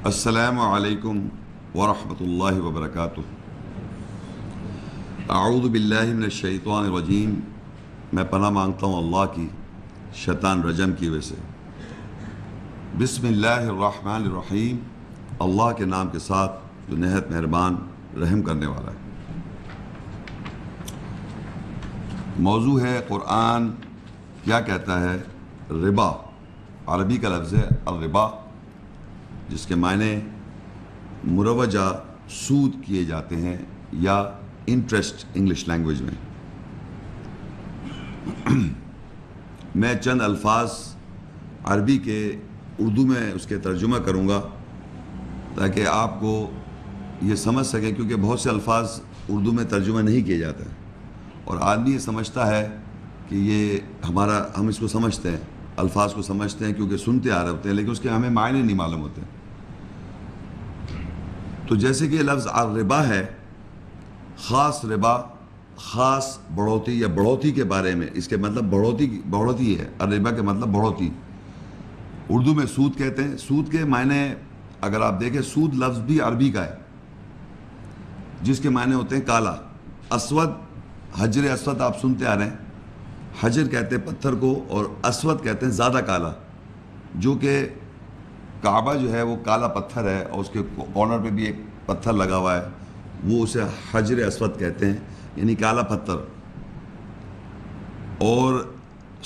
السلام علیکم ورحمۃ اللہ وبرکاتہ۔ اعوذ باللہ من الشیطان الرجیم، میں پناہ مانگتا ہوں اللہ کی شیطان رجم کی وجہ سے۔ بسم اللہ الرحمن الرحیم، اللہ کے نام کے ساتھ جو نہایت مہربان رحم کرنے والا ہے۔ موضوع ہے قرآن کیا کہتا ہے ربا۔ عربی کا لفظ ہے الربا، جس کے معنی مروجہ سود کیے جاتے ہیں یا انٹرسٹ انگلش لینگویج میں۔ میں چند الفاظ عربی کے اردو میں اس کے ترجمہ کروں گا تاکہ آپ کو یہ سمجھ سکیں، کیونکہ بہت سے الفاظ اردو میں ترجمہ نہیں کیے جاتے ہیں اور آدمی یہ سمجھتا ہے کہ یہ ہم اس کو سمجھتے ہیں، الفاظ کو سمجھتے ہیں کیونکہ سنتے آ رہے ہوتے ہیں، لیکن اس کے ہمیں معنی نہیں معلوم ہوتے۔ تو جیسے کہ یہ لفظ الربا ہے، خاص ربا، خاص بڑھوتی یا بڑھوتی کے بارے میں، اس کے مطلب بڑھوتی ہے۔ الربا کے مطلب بڑھوتی، اردو میں سود کہتے ہیں۔ سود کے معنی اگر آپ دیکھیں، سود لفظ بھی عربی کا ہے جس کے معنی ہوتے ہیں کالا، اسود۔ حجر اسود آپ سنتے آ رہے ہیں، حجر کہتے ہیں پتھر کو اور اسود کہتے ہیں زیادہ کالا، جو کہ کعبہ جو ہے وہ کالا پتھر ہے اور اس کے کارنر پہ بھی ایک پتھر لگا ہوا ہے، وہ اسے حجر اسود کہتے ہیں، یعنی کالا پتھر۔ اور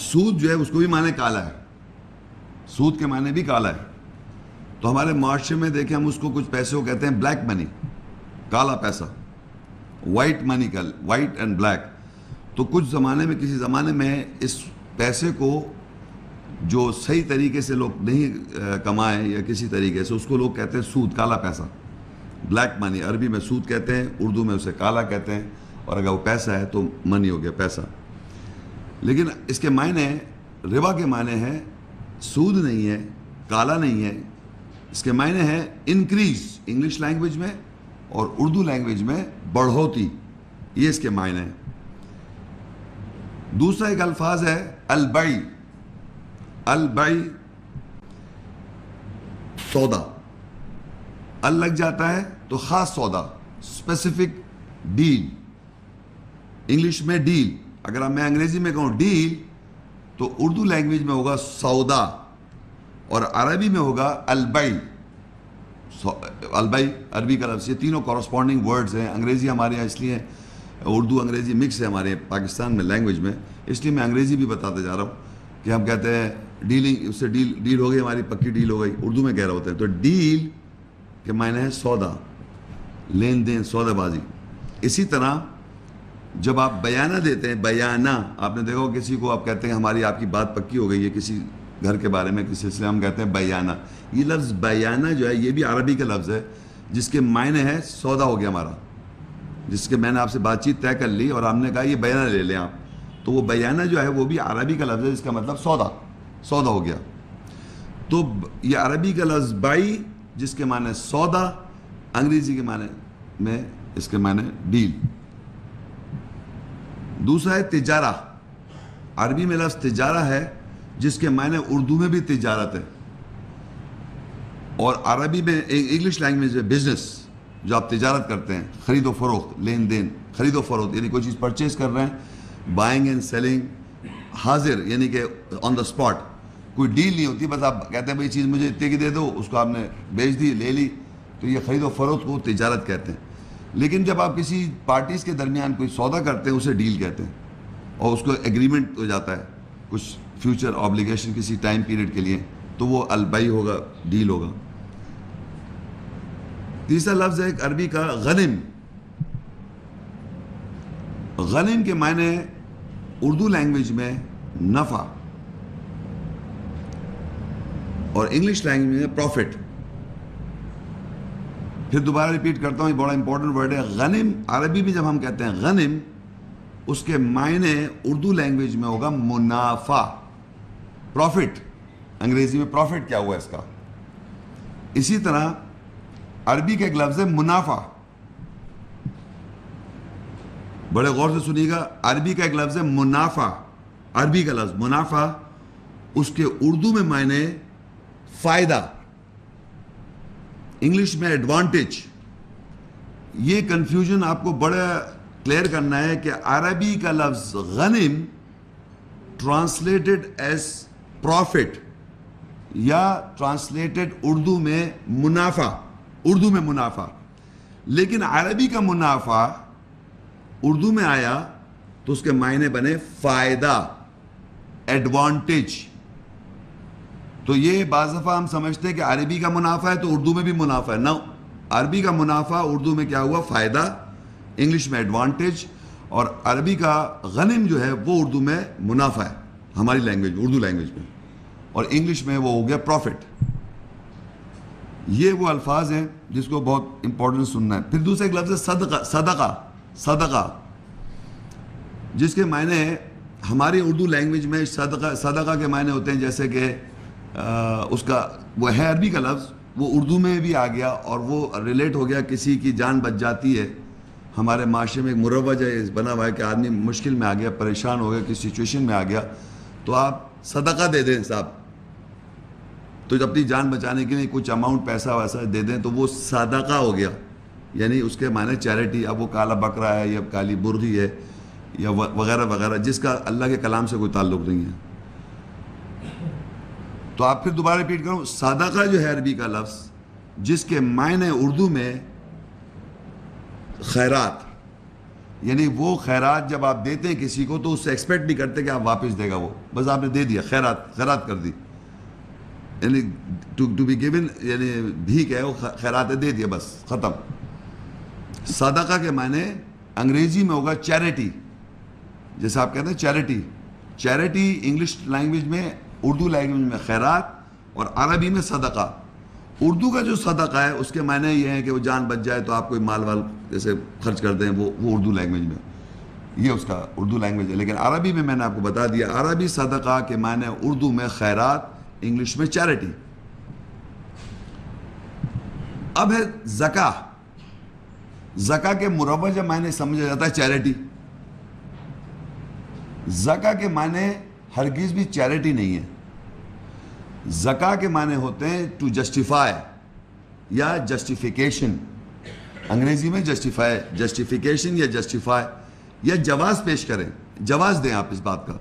سود جو ہے اس کو بھی معنی کالا ہے، سود کے معنی بھی کالا ہے۔ تو ہمارے معاشرے میں دیکھیں، ہم اس کو کچھ پیسے کو کہتے ہیں بلیک منی، کالا پیسہ، white money, white and black. تو کچھ زمانے میں، کسی زمانے میں اس پیسے کو جو صحیح طریقے سے لوگ نہیں کمائیں یا کسی طریقے سے، اس کو لوگ کہتے ہیں سود، کالا پیسہ، بلیک منی۔ عربی میں سود کہتے ہیں، اردو میں اسے کالا کہتے ہیں، اور اگر وہ پیسہ ہے تو منی ہو گیا، پیسہ۔ لیکن اس کے معنی، ربا کے معنی ہے سود نہیں ہے، کالا نہیں ہے، اس کے معنی ہے انکریز انگلش لینگویج میں اور اردو لینگویج میں بڑھوتی، یہ اس کے معنی ہے۔ دوسرا ایک الفاظ ہے البیع۔ البیع سودا، ال لگ جاتا ہے تو خاص سودا، اسپیسیفک ڈیل، انگلش میں ڈیل۔ اگر میں انگریزی میں کہوں ڈیل تو اردو لینگویج میں ہوگا سودا اور عربی میں ہوگا البیع۔ البیع عربی کا لفظ، یہ تینوں کورسپونڈنگ ورڈز ہیں۔ انگریزی ہمارے یہاں اس لیے اردو انگریزی مکس ہے ہمارے پاکستان میں لینگویج میں، اس لیے میں انگریزی بھی بتاتے جا رہا ہوں کہ ہم کہتے ہیں ڈیلنگ، اس سے ڈیل ہو گئی، ہماری پکی ڈیل ہو گئی، اردو میں کہہ رہے ہوتے ہیں۔ تو ڈیل کے معنی ہے سودا، لین دین، سودا بازی۔ اسی طرح جب آپ بیانہ دیتے ہیں، بیانہ، آپ نے دیکھا ہو کسی کو آپ کہتے ہیں ہماری آپ کی بات پکی ہو گئی ہے کسی گھر کے بارے میں، کسی سلسلے ہم کہتے ہیں بیانہ۔ یہ لفظ بیانہ جو ہے یہ بھی عربی کا لفظ ہے جس کے معنی ہے سودا ہو گیا ہمارا، جس کے میں نے آپ سے بات چیت طے کر لی اور ہم نے کہا یہ بیانہ لے لیں آپ، تو وہ بیانہ جو ہے وہ بھی عربی کا لفظ ہے جس کا مطلب سودا، سودا ہو گیا۔ تو یہ عربی کا لفظ بیع جس کے معنی سودا، انگریزی کے معنی میں اس کے معنی ڈیل۔ دوسرا ہے تجارہ۔ عربی میں لفظ تجارہ ہے جس کے معنی اردو میں بھی تجارت ہے، اور عربی میں انگلش لینگویج میں بزنس، جو آپ تجارت کرتے ہیں، خرید و فروخت، لین دین، خرید و فروخت، یعنی کوئی چیز پرچیز کر رہے ہیں، بائنگ اینڈ سیلنگ، حاضر یعنی کہ آن دا اسپاٹ، کوئی ڈیل نہیں ہوتی، بس آپ کہتے ہیں بھائی چیز مجھے اتنے کی دے دو، اس کو آپ نے بیچ دی، لے لی، تو یہ خرید و فروخت کو تجارت کہتے ہیں۔ لیکن جب آپ کسی پارٹیز کے درمیان کوئی سودا کرتے ہیں اسے ڈیل کہتے ہیں، اور اس کو ایگریمنٹ ہو جاتا ہے کچھ فیوچر آبلیگیشن کسی ٹائم پیریڈ کے لیے، تو وہ البیع ہوگا، ڈیل ہوگا۔ تیسرا لفظ ہے عربی کا غنم۔ غنم کے معنی اردو لینگویج میں نفع اور انگلش لینگویج میں پروفٹ۔ پھر دوبارہ ریپیٹ کرتا ہوں، یہ بڑا امپورٹنٹ ورڈ ہے غنم۔ عربی میں جب ہم کہتے ہیں غنم، اس کے معنی اردو لینگویج میں ہوگا منافع، پروفٹ۔ انگریزی میں پروفٹ کیا ہوا اس کا۔ اسی طرح عربی کا ایک لفظ ہے منافع، بڑے غور سے سنیے گا، عربی کا ایک لفظ ہے منافع۔ عربی کا لفظ منافع، اس کے اردو میں معنی فائدہ، انگلش میں ایڈوانٹیج. یہ کنفیوژن آپ کو بڑا کلیئر کرنا ہے کہ عربی کا لفظ غنم ٹرانسلیٹڈ ایز پروفٹ یا ٹرانسلیٹڈ اردو میں منافع, لیکن عربی کا منافع اردو میں آیا تو اس کے معنی بنے فائدہ, ایڈوانٹیج. تو یہ بعض دفعہ ہم سمجھتے ہیں کہ عربی کا منافع ہے تو اردو میں بھی منافع ہے. نہ, عربی کا منافع اردو میں کیا ہوا, فائدہ, انگلش میں ایڈوانٹیج, اور عربی کا غنم جو ہے وہ اردو میں منافع ہے ہماری لینگویج میں, اردو لینگویج میں, اور انگلش میں وہ ہو گیا پروفٹ. یہ وہ الفاظ ہیں جس کو بہت امپورٹنٹ سننا ہے. پھر دوسرا ایک لفظ ہے صدقہ, جس کے معنی ہماری اردو لینگویج میں صدقہ کے معنی ہوتے ہیں جیسے کہ اس کا وہ ہے عربی کا لفظ, وہ اردو میں بھی آ گیا اور وہ ریلیٹ ہو گیا, کسی کی جان بچ جاتی ہے. ہمارے معاشرے میں ایک مروج ہے بنا ہوا ہے کہ آدمی مشکل میں آ گیا, پریشان ہو گیا, کسی سچویشن میں آ گیا, تو آپ صدقہ دے دیں صاحب, تو اپنی جان بچانے کے لیے کچھ اماؤنٹ پیسہ ویسا دے دیں تو وہ صدقہ ہو گیا, یعنی اس کے معنی چیریٹی. اب وہ کالا بکرا ہے یا کالی برغی ہے یا وغیرہ وغیرہ جس کا اللہ کے کلام سے کوئی تعلق نہیں ہے. تو آپ پھر دوبارہ ریپیٹ کروں, صدقہ جو ہے عربی کا لفظ جس کے معنی اردو میں خیرات, یعنی وہ خیرات جب آپ دیتے ہیں کسی کو تو اس سے ایکسپیکٹ نہیں کرتے کہ آپ واپس دے گا, وہ بس آپ نے دے دیا, خیرات کر دی, یعنی ٹو بی گیون, یعنی بھیک ہے وہ خیرات دے دیا, بس ختم. صدقہ کے معنی انگریزی میں ہوگا چیریٹی, جیسے آپ کہتے ہیں چیریٹی انگلش لینگویج میں, اردو لینگویج میں خیرات, اور عربی میں صدقہ. اردو کا جو صدقہ ہے اس کے معنی یہ ہے کہ وہ جان بچ جائے تو آپ کوئی مال وال جیسے خرچ کر دیں, وہ اردو لینگویج میں, یہ اس کا اردو لینگویج ہے. لیکن عربی میں نے آپ کو بتا دیا, عربی صدقہ کے معنی اردو میں خیرات, انگلش میں چیریٹی. اب ہے زکاہ کے مروجہ معنی سمجھا جاتا ہے چیریٹی. زکاہ کے معنی ہرگز بھی چیریٹی نہیں ہے. زکاہ کے معنی ہوتے ہیں ٹو جسٹیفائی یا جسٹیفیکیشن, انگریزی میں جسٹیفیکیشن یا جسٹیفائی, یا جواز پیش کریں, جواز دیں آپ اس بات کا,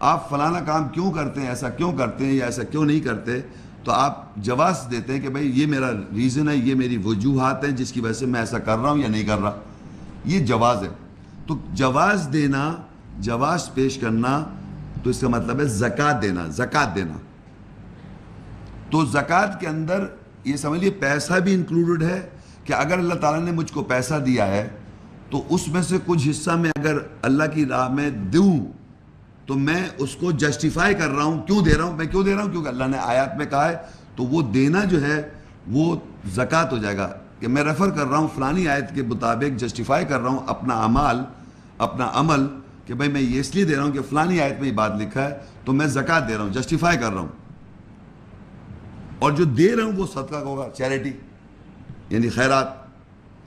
آپ فلانا کام کیوں کرتے ہیں, ایسا کیوں کرتے ہیں یا ایسا کیوں نہیں کرتے, تو آپ جواز دیتے ہیں کہ بھئی یہ میرا ریزن ہے, یہ میری وجوہات ہیں جس کی وجہ سے میں ایسا کر رہا ہوں یا نہیں کر رہا, یہ جواز ہے. تو جواز دینا, جواز پیش کرنا, تو اس کا مطلب ہے زکوٰۃ دینا. تو زکوٰۃ کے اندر یہ سمجھ لیے پیسہ بھی انکلوڈڈ ہے کہ اگر اللہ تعالیٰ نے مجھ کو پیسہ دیا ہے تو اس میں سے کچھ حصہ میں اگر اللہ کی راہ میں دوں تو میں اس کو جسٹیفائی کر رہا ہوں, کیوں دے رہا ہوں, کیونکہ اللہ نے آیات میں کہا ہے, تو وہ دینا جو ہے وہ زکوٰۃ ہو جائے گا. کہ میں ریفر کر رہا ہوں فلانی آیت کے مطابق, جسٹیفائی کر رہا ہوں اپنا عمل کہ بھئی میں یہ اس لیے دے رہا ہوں کہ فلانی آیت میں یہ بات لکھا ہے تو میں زکوٰۃ دے رہا ہوں, جسٹیفائی کر رہا ہوں. اور جو دے رہا ہوں وہ صدقہ ہوگا, چیریٹی, یعنی خیرات,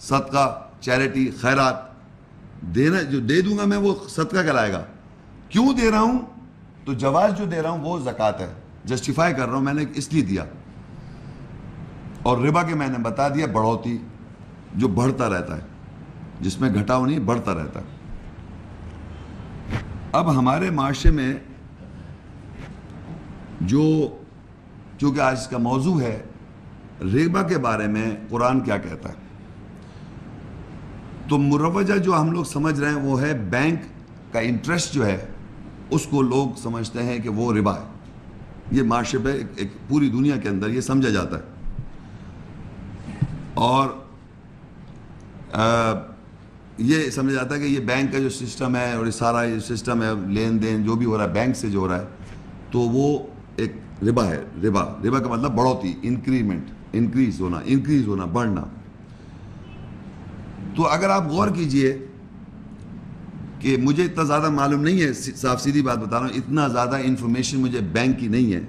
صدقہ, چیریٹی, خیرات دینا. جو دے دوں گا میں وہ صدقہ کہلائے گا. کیوں دے رہا ہوں, تو جواز جو دے رہا ہوں وہ زکوٰۃ ہے, جسٹیفائی کر رہا ہوں میں نے اس لیے دیا. اور ربا کے میں نے بتا دیا بڑھوتی, جو بڑھتا رہتا ہے, جس میں گھٹاؤ نہیں, بڑھتا رہتا ہے. اب ہمارے معاشرے میں چونکہ آج اس کا موضوع ہے, ربا کے بارے میں قرآن کیا کہتا ہے, تو مروجہ جو ہم لوگ سمجھ رہے ہیں وہ ہے بینک کا انٹرسٹ جو ہے اس کو لوگ سمجھتے ہیں کہ وہ ربا ہے. یہ معاشرے پہ ایک پوری دنیا کے اندر یہ سمجھا جاتا ہے. اور یہ سمجھا جاتا ہے کہ یہ بینک کا جو سسٹم ہے اور یہ سارا یہ سسٹم ہے لین دین جو بھی ہو رہا ہے بینک سے جو ہو رہا ہے تو وہ ایک ربا ہے. ربا کا مطلب بڑھوتی, انکریز ہونا, بڑھنا. تو اگر آپ غور کیجئے کہ مجھے اتنا زیادہ معلوم نہیں ہے, صاف سیدھی بات بتا رہا ہوں, اتنا زیادہ انفارمیشن مجھے بینک کی نہیں ہے,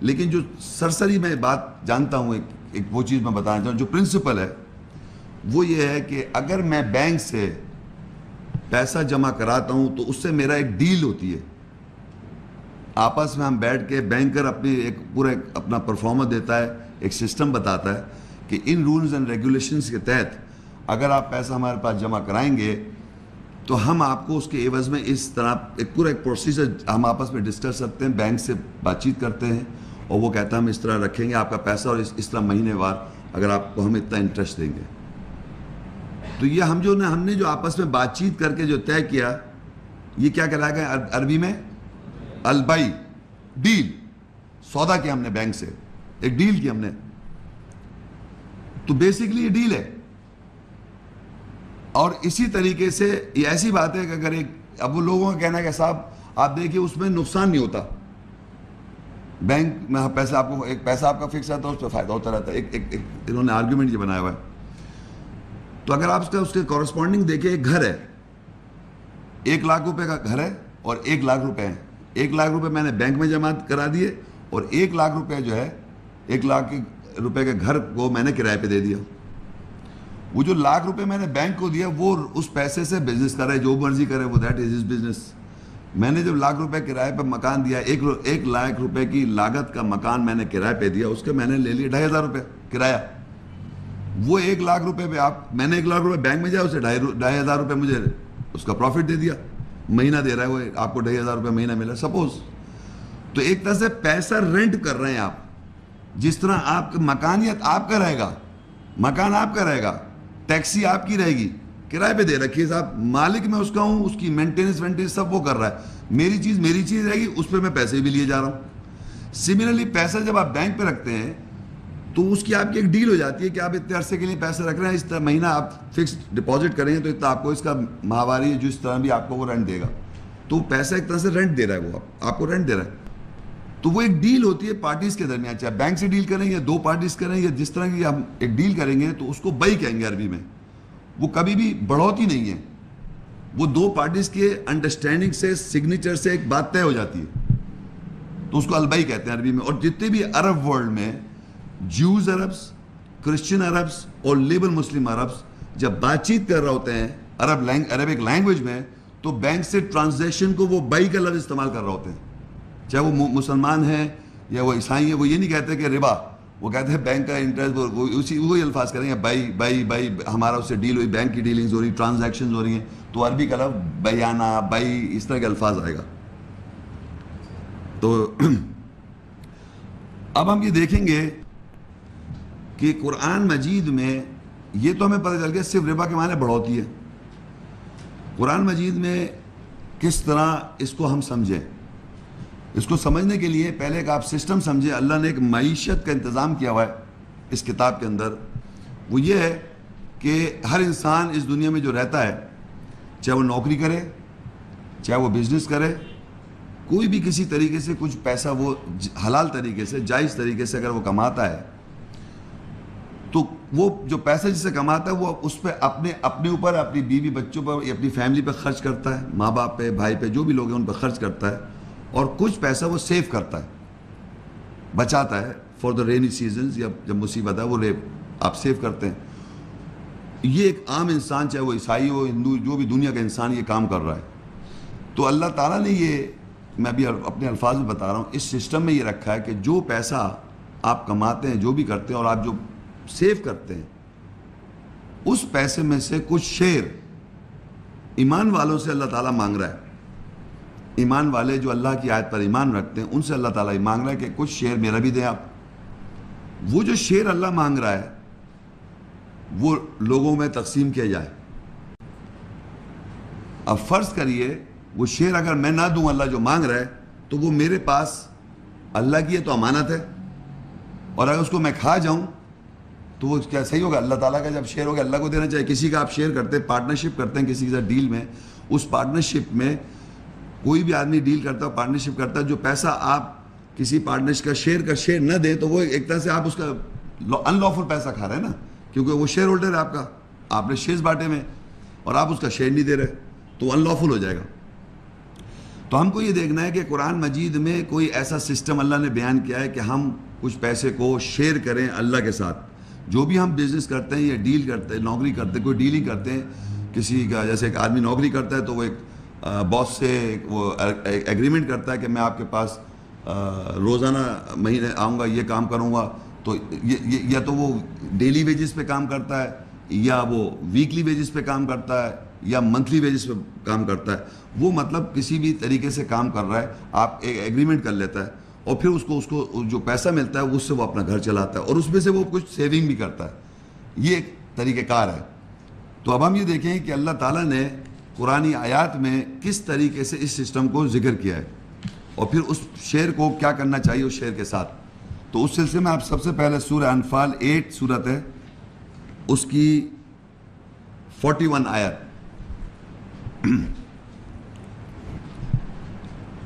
لیکن جو سرسری میں بات جانتا ہوں, ایک وہ چیز میں بتانا چاہوں, جو پرنسپل ہے وہ یہ ہے کہ اگر میں بینک سے پیسہ جمع کراتا ہوں تو اس سے میرا ایک ڈیل ہوتی ہے, آپس میں ہم بیٹھ کے بینکر اپنی ایک پورا اپنا پرفارمنس دیتا ہے, ایک سسٹم بتاتا ہے کہ ان رولز اینڈ ریگولیشنز کے تحت اگر آپ پیسہ ہمارے پاس جمع کرائیں گے تو ہم آپ کو اس کے عوض میں اس طرح ایک پروسیجر ہم آپس میں ڈسکس کرتے ہیں، بینک سے بات چیت کرتے ہیں اور وہ کہتا ہے ہم اس طرح رکھیں گے آپ کا پیسہ اور اس طرح مہینے وار اگر آپ کو ہم اتنا انٹرسٹ دیں گے. تو یہ ہم نے جو آپس میں بات چیت کر کے جو طے کیا یہ کیا کہلایا گیا عربی میں البئی، ڈیل. سودا کیا ہم نے بینک سے، ایک ڈیل کی ہم نے. تو بیسیکلی یہ ڈیل ہے. اور اسی طریقے سے یہ ایسی بات ہے کہ اگر اب وہ لوگوں کا کہنا ہے کہ صاحب آپ دیکھیے اس میں نقصان نہیں ہوتا، بینک میں پیسہ آپ کو ایک پیسہ آپ کا فکس رہتا ہے اس پہ فائدہ ہوتا رہتا ہے. ایک انہوں نے آرگیومنٹ یہ بنایا ہوا ہے. تو اگر آپ اس کے کورسپونڈنگ دیکھیں، ایک گھر ہے 1 لاکھ روپے کا گھر ہے اور 1 لاکھ روپے ہیں. 1 لاکھ روپے میں نے بینک میں جمع کرا دیے اور 1 لاکھ روپے جو ہے 1 لاکھ روپے کے گھر کو میں نے کرائے پہ دے دیا. وہ جو 1 لاکھ روپے میں نے بینک کو دیا وہ اس پیسے سے بزنس کرے، جو مرضی کرے، وہ دیٹ از ہز بزنس. میں نے جب 1 لاکھ روپے کرائے پہ مکان دیا، 1 لاکھ روپے کی لاگت کا مکان میں نے کرائے پہ دیا، اس کے میں نے لے لیا 2,500 روپے کرایہ. وہ 1 لاکھ روپے پہ میں نے 1 لاکھ روپے بینک میں جایا، اسے 2,500 روپے مجھے اس کا پروفٹ دے دیا. مہینہ دے رہا ہے وہ آپ کو 2,500 روپے مہینہ ملا سپوز. تو ایک طرح سے پیسہ رینٹ کر رہے ہیں آپ. جس طرح آپ کا مکانیت آپ کا رہے گا، مکان آپ کا رہے گا، ٹیکسی آپ کی رہے گی، کرائے پہ دے رکھی ہے صاحب، مالک میں اس کا ہوں، اس کی مینٹیننس وینٹیننس سب وہ کر رہا ہے. میری چیز رہے گی، اس پہ میں پیسے بھی لیے جا رہا ہوں. سملرلی پیسہ جب آپ بینک پہ رکھتے ہیں تو اس کی آپ کی ایک ڈیل ہو جاتی ہے کہ آپ اتنے عرصے کے لیے پیسے رکھ رہے ہیں، اس طرح مہینہ آپ فکس ڈپازٹ کریں گے تو اتنا آپ کو اس کا ماہواری جو اس طرح بھی آپ کو وہ رینٹ دے گا. تو پیسہ ایک طرح سے رینٹ دے رہا ہے، وہ آپ کو رینٹ دے رہا ہے. تو وہ ایک ڈیل ہوتی ہے پارٹیز کے درمیان، چاہے بینک سے ڈیل کریں یا 2 پارٹیز کریں یا جس طرح کی ہم ایک ڈیل کریں گے تو اس کو بئی کہیں گے عربی میں. وہ کبھی بھی بڑھوتی نہیں ہے، وہ 2 پارٹیز کے انڈرسٹینڈنگ سے سگنیچر سے ایک بات طے ہو جاتی ہے تو اس کو البئی کہتے ہیں عربی میں. اور جتنے بھی عرب ورلڈ میں جیوز عربس، کرسچن عربس اور لیبل مسلم عربس جب بات چیت کر رہے ہوتے ہیں عربک لینگویج میں تو بینک سے ٹرانزیکشن کو وہ بئی کا لفظ استعمال کر رہے ہوتے ہیں. چاہے وہ مسلمان ہیں یا وہ عیسائی ہیں، وہ یہ نہیں کہتے کہ ربا، وہ کہتے ہیں بینک کا انٹرسٹ. وہی الفاظ کریں گے بائی ہمارا اس سے ڈیل ہوئی، بینک کی ڈیلنگز ہو رہی، ٹرانزیکشنز ہو رہی ہیں تو عربی کا لفظ بیانہ، بائی، اس طرح کے الفاظ آئے گا. تو اب ہم یہ دیکھیں گے کہ قرآن مجید میں یہ تو ہمیں پتہ چل گیا صرف ربا کے معنی بڑھوتی ہے. قرآن مجید میں کس طرح اس کو ہم سمجھیں، اس کو سمجھنے کے لیے پہلے ایک آپ سسٹم سمجھیں. اللہ نے ایک معیشت کا انتظام کیا ہوا ہے اس کتاب کے اندر. وہ یہ ہے کہ ہر انسان اس دنیا میں جو رہتا ہے، چاہے وہ نوکری کرے، چاہے وہ بزنس کرے، کوئی بھی کسی طریقے سے کچھ پیسہ وہ حلال طریقے سے، جائز طریقے سے اگر وہ کماتا ہے تو وہ جو پیسہ جس سے کماتا ہے وہ اس پہ اپنے اوپر، اپنی بیوی بچوں پر یا اپنی فیملی پہ خرچ کرتا ہے، ماں باپ پہ، بھائی پہ، جو بھی لوگ ہیں ان پہ خرچ کرتا ہے. اور کچھ پیسہ وہ سیو کرتا ہے، بچاتا ہے فار دا رینی سیزنز، یا جب مصیبت ہے وہ آپ سیو کرتے ہیں. یہ ایک عام انسان، چاہے وہ عیسائی ہو، ہندو، جو بھی دنیا کا انسان یہ کام کر رہا ہے. تو اللہ تعالیٰ نے یہ، میں ابھی اپنے الفاظ میں بتا رہا ہوں، اس سسٹم میں یہ رکھا ہے کہ جو پیسہ آپ کماتے ہیں، جو بھی کرتے ہیں اور آپ جو سیو کرتے ہیں، اس پیسے میں سے کچھ شیئر ایمان والوں سے اللہ تعالیٰ مانگ رہا ہے. ایمان والے جو اللہ کی آیت پر ایمان رکھتے ہیں ان سے اللہ تعالیٰ مانگ رہا ہے کہ کچھ شیئر میرا بھی دیں آپ. وہ جو شیئر اللہ مانگ رہا ہے وہ لوگوں میں تقسیم کیا جائے. اب فرض کریے وہ شیئر اگر میں نہ دوں اللہ جو مانگ رہا ہے تو وہ میرے پاس اللہ کی ہے تو امانت ہے، اور اگر اس کو میں کھا جاؤں تو وہ کیا صحیح ہوگا؟ اللہ تعالیٰ کا جب شیئر ہوگا اللہ کو دینا چاہیے. کسی کا آپ شیئر کرتے ہیں، پارٹنرشپ کرتے ہیں کسی کے ساتھ ڈیل میں، اس پارٹنرشپ میں کوئی بھی آدمی ڈیل کرتا ہے، پارٹنرشپ کرتا ہے، جو پیسہ آپ کسی پارٹنرشپ کا شیئر نہ دیں تو وہ ایک طرح سے آپ اس کا ان لافل پیسہ کھا رہے ہیں نا، کیونکہ وہ شیئر ہولڈر ہے آپ کا، آپ نے شیئرز بانٹے میں اور آپ اس کا شیئر نہیں دے رہے تو ان لافل ہو جائے گا. تو ہم کو یہ دیکھنا ہے کہ قرآن مجید میں کوئی ایسا سسٹم اللہ نے بیان کیا ہے کہ ہم کچھ پیسے کو شیئر کریں اللہ کے ساتھ. جو بھی ہم بزنس کرتے ہیں یا ڈیل کرتے ہیں، نوکری کرتے ہیں، کوئی ڈیلنگ کرتے ہیں کسی کا، جیسے ایک آدمی نوکری کرتا ہے تو وہ ایک باس سے وہ ایگریمنٹ کرتا ہے کہ میں آپ کے پاس روزانہ مہینے آؤں گا، یہ کام کروں گا تو یا تو وہ ڈیلی ویجز پہ کام کرتا ہے، یا وہ ویکلی ویجز پہ کام کرتا ہے، یا منتھلی ویجز پہ کام کرتا ہے. وہ مطلب کسی بھی طریقے سے کام کر رہا ہے، آپ ایک ایگریمنٹ کر لیتا ہے اور پھر اس کو جو پیسہ ملتا ہے اس سے وہ اپنا گھر چلاتا ہے اور اس میں سے وہ کچھ سیونگ بھی کرتا ہے. یہ ایک طریقہ کار ہے. تو اب ہم یہ دیکھیں کہ اللہ تعالیٰ نے قرآنی آیات میں کس طریقے سے اس سسٹم کو ذکر کیا ہے اور پھر اس شعر کو کیا کرنا چاہیے اس شعر کے ساتھ. تو اس سلسلے میں آپ سب سے پہلے سورہ انفال 8 سورت ہے، اس کی 41 آیت.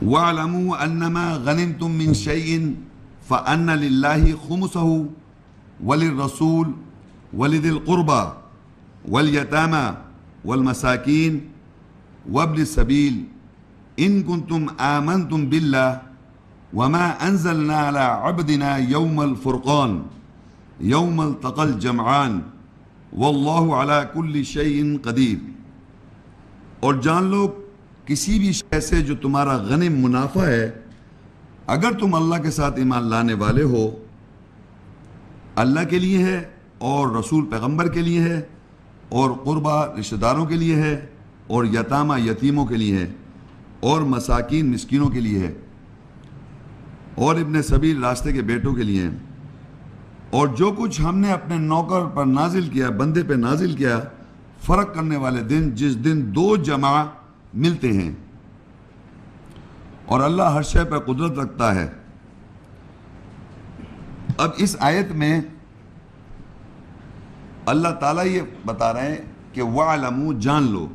وَاعْلَمُوا أَنَّمَا غَنِمْتُم مِّن شَيْءٍ فَأَنَّ لِلَّهِ خُمُسَهُ وَلِلرَّسُولِ وَلِذِي الْقُرْبَى وَالْيَتَامَى وَالْمَسَاكِينِ وَابْنِ السَّبِيلِ إِن كُنتُمْ آمَنْتُمْ بِاللَّهِ وَمَا أَنزَلْنَا عَلَىٰ عَبْدِنَا يَوْمَ الْفُرْقَانِ يَوْمَ الْتَقَى الْجَمْعَانِ وَاللَّهُ عَلَىٰ كُلِّ شَيْءٍ قَدِيرٌ. اور جان لو کسی بھی شے سے جو تمہارا غنم منافع ہے، اگر تم اللہ کے ساتھ ایمان لانے والے ہو، اللہ کے لیے ہے اور رسول پیغمبر کے لیے ہے اور قربا رشتہ داروں کے لیے ہے اور یتامہ یتیموں کے لیے ہے اور مساکین مسکینوں کے لیے ہے اور ابن سبیل راستے کے بیٹوں کے لیے ہے. اور جو کچھ ہم نے اپنے نوکر پر نازل کیا، بندے پہ نازل کیا، فرق کرنے والے دن جس دن دو جمع ملتے ہیں، اور اللہ ہر شے پر قدرت رکھتا ہے. اب اس آیت میں اللہ تعالیٰ یہ بتا رہے ہیں کہ وَاعْلَمُوا جان لو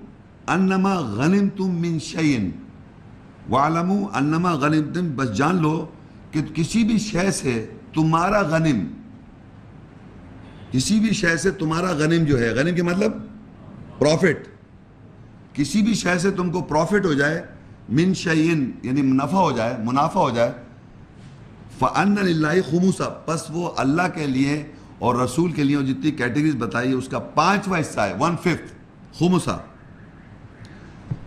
انما غنمتم من شیء، وَاعْلَمُوا انما غنمتم بس جان لو کہ کسی بھی شے سے تمہارا غنم، کسی بھی شے سے تمہارا غنم جو ہے، غنم کے مطلب پروفٹ، کسی بھی شے سے تم کو پروفٹ ہو جائے، من شیئن یعنی منافع ہو جائے، فَأَنَّ لِلَّهِ خُمُسَ پس وہ اللہ کے لیے اور رسول کے لیے، اور جتنی کیٹیگریز بتائی ہے اس کا 5واں حصہ ہے، 1/5 خمسہ.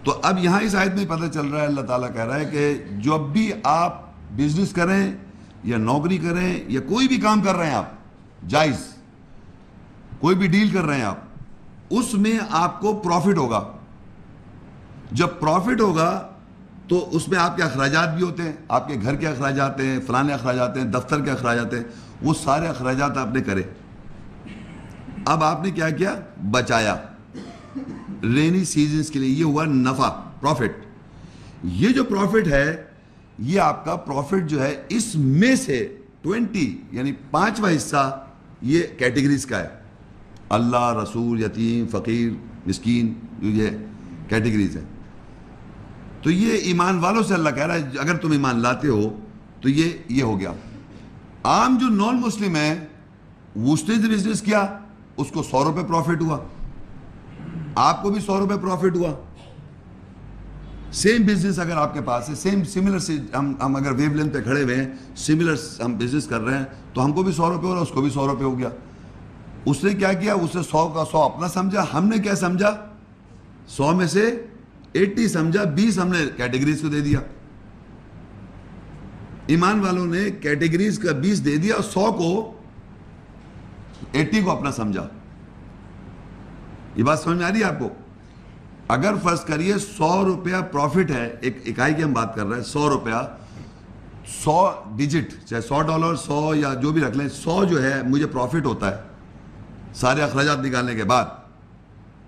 تو اب یہاں اس آیت میں پتہ چل رہا ہے، اللہ تعالیٰ کہہ رہا ہے کہ جب بھی آپ بزنس کریں یا نوکری کریں یا کوئی بھی کام کر رہے ہیں، آپ جائز کوئی بھی ڈیل کر رہے ہیں آپ، اس میں آپ کو پروفٹ ہوگا. جب پروفٹ ہوگا تو اس میں آپ کے اخراجات بھی ہوتے ہیں، آپ کے گھر کے اخراجات ہیں، فلانے اخراجات ہیں، دفتر کے اخراجات ہیں، وہ سارے اخراجات آپ نے کرے. اب آپ نے کیا کیا؟ بچایا رینی سیزنز کے لیے. یہ ہوا نفع، پروفٹ. یہ جو پروفٹ ہے یہ آپ کا پروفٹ جو ہے، اس میں سے 20 یعنی 5واں حصہ یہ کیٹیگریز کا ہے. اللہ، رسول، یتیم، فقیر، مسکین، جو یہ کیٹیگریز ہیں. تو یہ ایمان والوں سے اللہ کہہ رہا ہے اگر تم ایمان لاتے ہو تو یہ ہو گیا. عام جو نان مسلم ہے اس نے جو بزنس کیا اس کو 100 روپے پروفٹ ہوا، آپ کو بھی 100 روپے پروفٹ ہوا. سیم بزنس اگر آپ کے پاس ہے، سیم سملر سے ہم اگر ویو لینتھ پہ کھڑے ہوئے ہیں، سملر ہم بزنس کر رہے ہیں، تو ہم کو بھی 100 روپے ہو رہا، اس کو بھی 100 روپے ہو گیا. اس نے کیا کیا؟ اس نے 100 کا 100 اپنا سمجھا، ہم نے کیا سمجھا؟ 100 میں سے 80 سمجھا، 20 ہم نے کیٹیگریز کو دے دیا. ایمان والوں نے کیٹیگریز کا 20 دے دیا اور 100 کو 80 کو اپنا سمجھا. یہ بات سمجھ میں آ رہی ہے آپ کو؟ اگر فرض کریے 100 روپیہ پروفٹ ہے، ایک اکائی کی ہم بات کر رہے ہیں، 100 روپیہ، 100 ڈیجٹ، چاہے $100 100 یا جو بھی رکھ لیں، 100 جو ہے مجھے پروفٹ ہوتا ہے سارے اخراجات نکالنے کے بعد.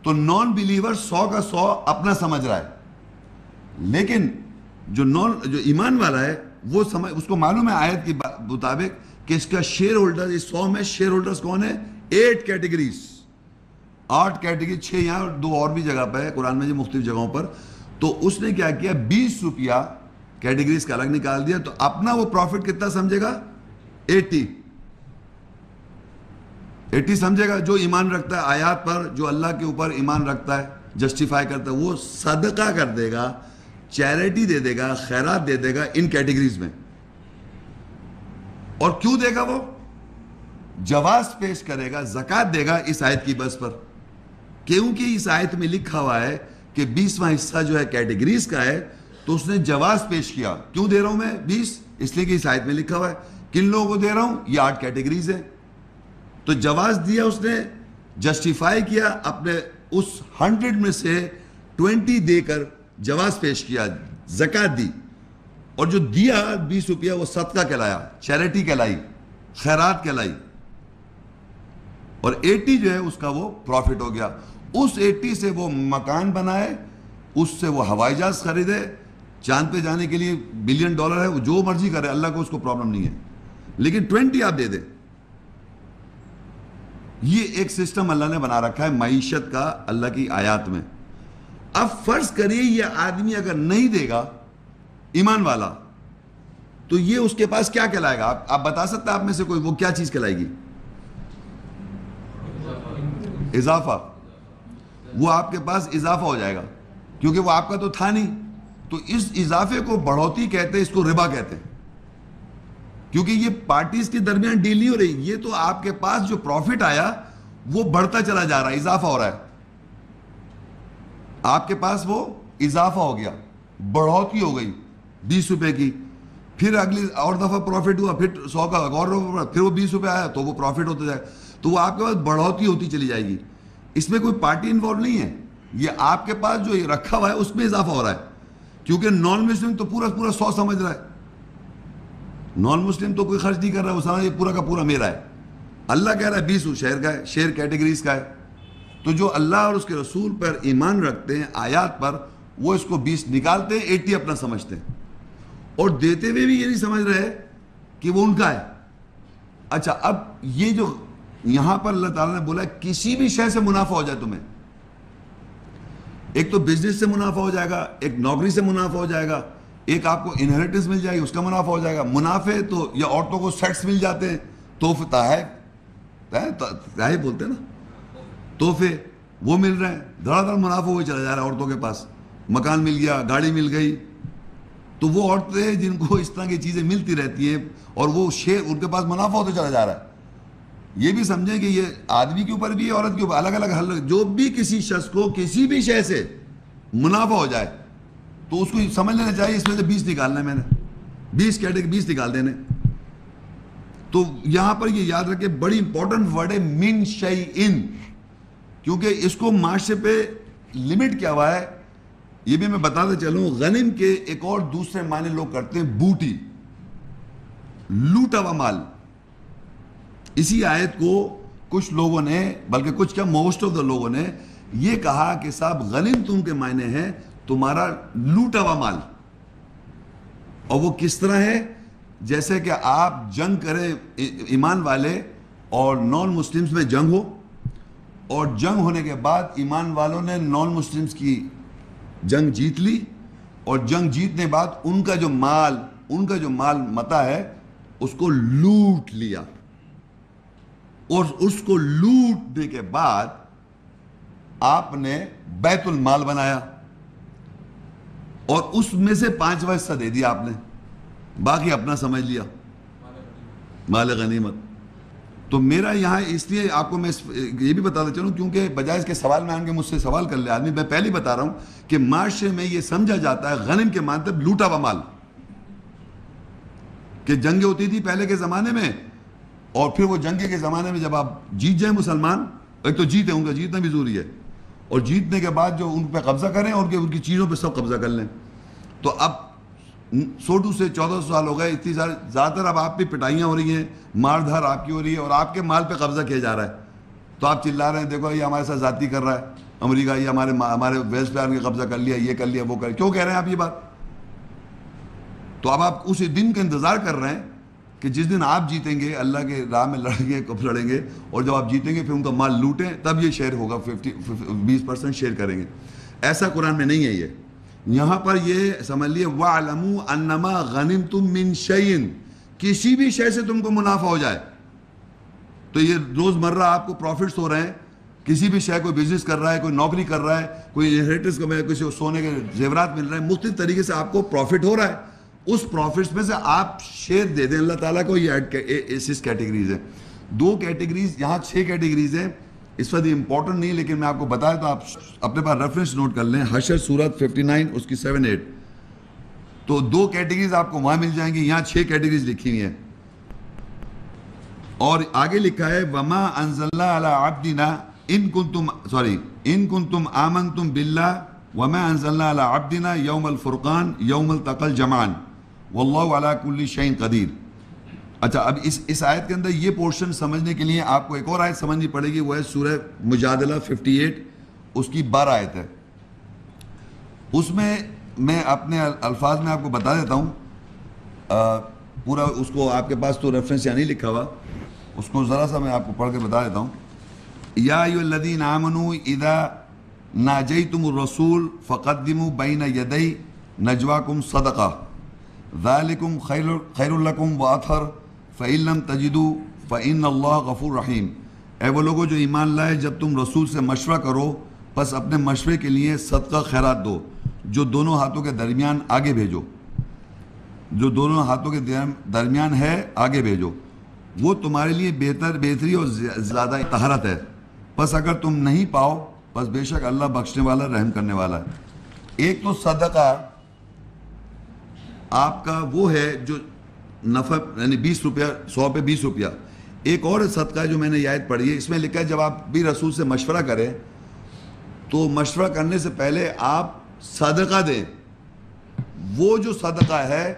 تو نان بلیور 100 کا 100 اپنا سمجھ رہا ہے، لیکن جو ایمان والا ہے وہ اس کو معلوم ہے آیت کے مطابق کہ اس کا شیئر ہولڈر، اس 100 میں شیئر ہولڈرز کون ہیں؟ 8 کیٹیگریز، 8 کیٹیگری، 6 یہاں اور 2 اور بھی جگہ پہ ہے قرآن میں جو مختلف جگہوں پر. تو اس نے کیا کیا؟ 20 روپیہ کیٹیگریز کا الگ نکال دیا. تو اپنا وہ پروفٹ کتنا سمجھے گا؟ 80 سمجھے گا. جو ایمان رکھتا ہے آیات پر، جو اللہ کے اوپر ایمان رکھتا ہے، جسٹیفائی کرتا ہے، وہ صدقہ کر دے گا، چیریٹی دے دے گا، خیرات دے دے گا ان کیٹیگریز میں. اور کیوں دے گا؟ وہ جواز پیش کرے گا، زکوٰۃ دے گا اس آیت کی بس پر، کیونکہ اس آیت میں لکھا ہوا ہے کہ 20واں حصہ جو ہے کیٹیگریز کا ہے. تو اس نے جواز پیش کیا. کیوں دے رہا ہوں میں 20؟ اس لیے کہ اس آیت میں لکھا ہوا ہے کن لوگوں کو دے رہا ہوں؟ یہ 8 کیٹیگریز ہیں. تو جواز دیا اس نے, جسٹیفائی کیا, اپنے اس 100 میں سے 20 دے کر جواز پیش کیا, زکوٰۃ دی, اور جو دیا 20 روپیہ وہ صدقہ کہلایا, چیریٹی کہلائی, خیرات کہلائی, اور 80 جو ہے اس کا وہ پروفٹ ہو گیا. اس 80 سے وہ مکان بنائے, اس سے وہ ہوائی جہاز خریدے, چاند پہ جانے کے لیے $1 بلین ہے, وہ جو مرضی کرے, اللہ کو اس کو پرابلم نہیں ہے, لیکن 20 آپ دے دیں. یہ ایک سسٹم اللہ نے بنا رکھا ہے معیشت کا اللہ کی آیات میں. اب فرض کریے یہ آدمی اگر نہیں دے گا ایمان والا, تو یہ اس کے پاس کیا کہلائے گا؟ آپ بتا سکتے ہیں آپ میں سے کوئی وہ کیا چیز کہلائے گی؟ اضافہ. وہ آپ کے پاس اضافہ ہو جائے گا, کیونکہ وہ آپ کا تو تھا نہیں. تو اس اضافے کو بڑھوتی کہتے ہیں, اس کو ربا کہتے ہیں, کیونکہ یہ پارٹیز کے درمیان ڈیل نہیں ہو رہی, یہ تو آپ کے پاس جو پروفٹ آیا وہ بڑھتا چلا جا رہا ہے, اضافہ ہو رہا ہے. آپ کے پاس وہ اضافہ ہو گیا, بڑھوتی ہو گئی 20 روپے کی, پھر اگلی اور دفعہ پروفٹ ہوا, پھر 100 کا اور پھر وہ 20 روپے آیا تو وہ پروفٹ ہوتا جائے, تو وہ آپ کے پاس بڑھوتی ہوتی چلی جائے گی. اس میں کوئی پارٹی انوالو نہیں ہے, یہ آپ کے پاس جو رکھا ہوا ہے اس میں اضافہ ہو رہا ہے, کیونکہ نان مسلم تو پورا 100 سمجھ رہا ہے. نان مسلم تو کوئی خرچ نہیں کر رہا ہے, وہ سمجھ یہ پورا کا پورا میرا ہے. اللہ کہہ رہا ہے 20 شہر کا ہے, شہر کیٹیگریز کا ہے. تو جو اللہ اور اس کے رسول پر ایمان رکھتے ہیں, آیات پر, وہ اس کو 20 نکالتے ہیں, 80 اپنا سمجھتے ہیں, اور دیتے ہوئے بھی یہ نہیں سمجھ رہے کہ وہ ان کا ہے. اچھا, اب یہ جو یہاں پر اللہ تعالیٰ نے بولا کسی بھی شے سے منافع ہو جائے تمہیں, ایک تو بزنس سے منافع ہو جائے گا, ایک نوکری سے منافع ہو جائے گا, ایک آپ کو انہیریٹنس مل جائے گی, اس کا منافع ہو جائے گا. منافع تو یا عورتوں کو سیٹس مل جاتے ہیں, تحفے بولتے ہیں نا, تحفے وہ مل رہے ہیں, دھڑا دھڑ منافع ہوئے چلا جا رہا ہے عورتوں کے پاس. مکان مل گیا, گاڑی مل گئی, تو وہ عورتیں جن کو اس طرح کی چیزیں ملتی رہتی ہیں اور وہ شیئر ان کے پاس منافع ہوتے چلا جا رہا ہے. یہ بھی سمجھیں کہ یہ آدمی کے اوپر بھی ہے, عورت کے اوپر, الگ الگ حل. جو بھی کسی شخص کو کسی بھی شے سے منافع ہو جائے تو اس کو سمجھ لینا چاہیے اس میں سے 20 نکالنا ہے, میں نے 20 کیٹیگری 20 نکال دینے. تو یہاں پر یہ یاد رکھے, بڑی امپورٹنٹ ورڈ ہے من شیئن, کیونکہ اس کو معاشرے پہ لمٹ کیا ہوا ہے یہ بھی میں بتاتے چلوں. غنم کے ایک اور دوسرے معنی لوگ کرتے ہیں بوٹی, لوٹا ہوا مال. اسی آیت کو کچھ لوگوں نے, بلکہ کچھ کیا موسٹ آف دا لوگوں نے یہ کہا کہ صاحب غنم تم کے معنی ہے تمہارا لوٹا ہوا مال. اور وہ کس طرح ہے؟ جیسے کہ آپ جنگ کریں, ایمان والے اور نان مسلمز میں جنگ ہو, اور جنگ ہونے کے بعد ایمان والوں نے نان مسلمز کی جنگ جیت لی, اور جنگ جیتنے بعد ان کا جو مال متا ہے اس کو لوٹ لیا, اور اس کو لوٹنے کے بعد آپ نے بیت المال بنایا, اور اس میں سے 5واں حصہ دے دیا آپ نے, باقی اپنا سمجھ لیا مال غنیمت. تو میرا یہاں اس لیے آپ کو میں یہ بھی بتاتا چلوں, کیونکہ بجائے اس کے سوال میں آن کے مجھ سے سوال کر لے آدمی, میں پہلے بتا رہا ہوں کہ معاشرے میں یہ سمجھا جاتا ہے غنم کے مطلب لوٹا ہوا مال, کہ جنگیں ہوتی تھی پہلے کے زمانے میں, اور پھر وہ جنگیں کے زمانے میں جب آپ جیت جائیں مسلمان, ایک تو جیتے, ان کا جیتنا بھی ضروری ہے, اور جیتنے کے بعد جو ان پہ قبضہ کریں اور ان کی چیزوں پہ سب قبضہ کر لیں. تو اب 100 سے 1400 سال ہو گئے, اتنی زیادہ تر اب آپ پہ پٹائیاں ہو رہی ہیں, مار دھار آپ کی ہو رہی ہے, اور آپ کے مال پہ قبضہ کیا جا رہا ہے. تو آپ چلا رہے ہیں دیکھو یہ ہمارے ساتھ زیادتی کر رہا ہے امریکہ, یہ ہمارے ویسٹ پہ آن کے قبضہ کر لیا, یہ کر لیا, وہ کر, کیوں کہہ رہے ہیں آپ یہ بات؟ تو اب آپ اسی دن کا انتظار کر رہے ہیں کہ جس دن آپ جیتیں گے, اللہ کے راہ میں لڑیں گے, اور جب آپ جیتیں گے پھر ان کا مال لوٹیں, تب یہ شیئر ہوگا, 20% شیئر کریں گے. ایسا قرآن میں نہیں ہے. یہ یہاں پر یہ سمجھ لیے وَاعْلَمُوا أَنَّمَا غَنِمْتُم مِّن شَيْءٍ, کسی بھی شے سے تم کو منافع ہو جائے. تو یہ روزمرہ آپ کو پروفٹس ہو رہے ہیں, کسی بھی شے, کوئی بزنس کر رہا ہے, کوئی نوکری کر رہا ہے, کوئی انہیریٹنس کو میں کسی سونے کے زیورات مل رہے ہیں, مختلف طریقے سے آپ کو پروفٹ ہو رہا ہے. اس پروفٹس میں سے آپ شیئر دے دیں اللہ تعالیٰ کو. یہ 6 کیٹیگریز ہیں. 2 کیٹیگریز, یہاں 6 کیٹیگریز ہیں, اس وقت امپورٹنٹ نہیں, لیکن میں آپ کو بتایا تو آپ اپنے پاس ریفرنس نوٹ کر لیں. حشر سورت 59 اس کی 7-8. تو 2 کیٹیگریز آپ کو وہاں مل جائیں گی, یہاں 6 کیٹیگریز لکھی ہوئی ہیں. اور آگے لکھا ہے وما انزلنا علی عبدنا ان کنتم آمنتم باللہ وما انزلنا علی عبدنا یوم الفرقان یوم التقى الجمعان واللہ علی کل شیء قدیر. اچھا، اب اس آیت کے اندر یہ پورشن سمجھنے کے لیے آپ کو ایک اور آیت سمجھنی پڑے گی، وہ ہے سورہ مجادلہ 58، اس کی 12 آیت ہے. اس میں اپنے الفاظ میں آپ کو بتا دیتا ہوں، پورا اس کو آپ کے پاس تو ریفرنس یہاں نہیں لکھا ہوا، اس کو ذرا سا میں آپ کو پڑھ کے بتا دیتا ہوں. یا ایھا الذین آمنوا اذا ناجیتم الرسول فقدموا بین یدی نجواکم صدقہ ذالکم خیر لکم واطہر فإن لم تجدوا فإن اللہ غفور رحیم. اے وہ لوگوں جو ایمان لائے، جب تم رسول سے مشورہ کرو پس اپنے مشورے کے لیے صدقہ خیرات دو، جو دونوں ہاتھوں کے درمیان آگے بھیجو، جو دونوں ہاتھوں کے درمیان ہے آگے بھیجو، وہ تمہارے لیے بہتری اور زیادہ طہارت ہے. پس اگر تم نہیں پاؤ پس بے شک اللہ بخشنے والا رحم کرنے والا ہے. ایک تو صدقہ آپ کا وہ ہے جو نفع، یعنی 20 روپیہ، 100 پہ 20 روپیہ. ایک اور صدقہ ہے جو میں نے یہ آیت پڑھی ہے، اس میں لکھا ہے جب آپ بھی رسول سے مشورہ کریں تو مشورہ کرنے سے پہلے آپ صدقہ دیں. وہ جو صدقہ ہے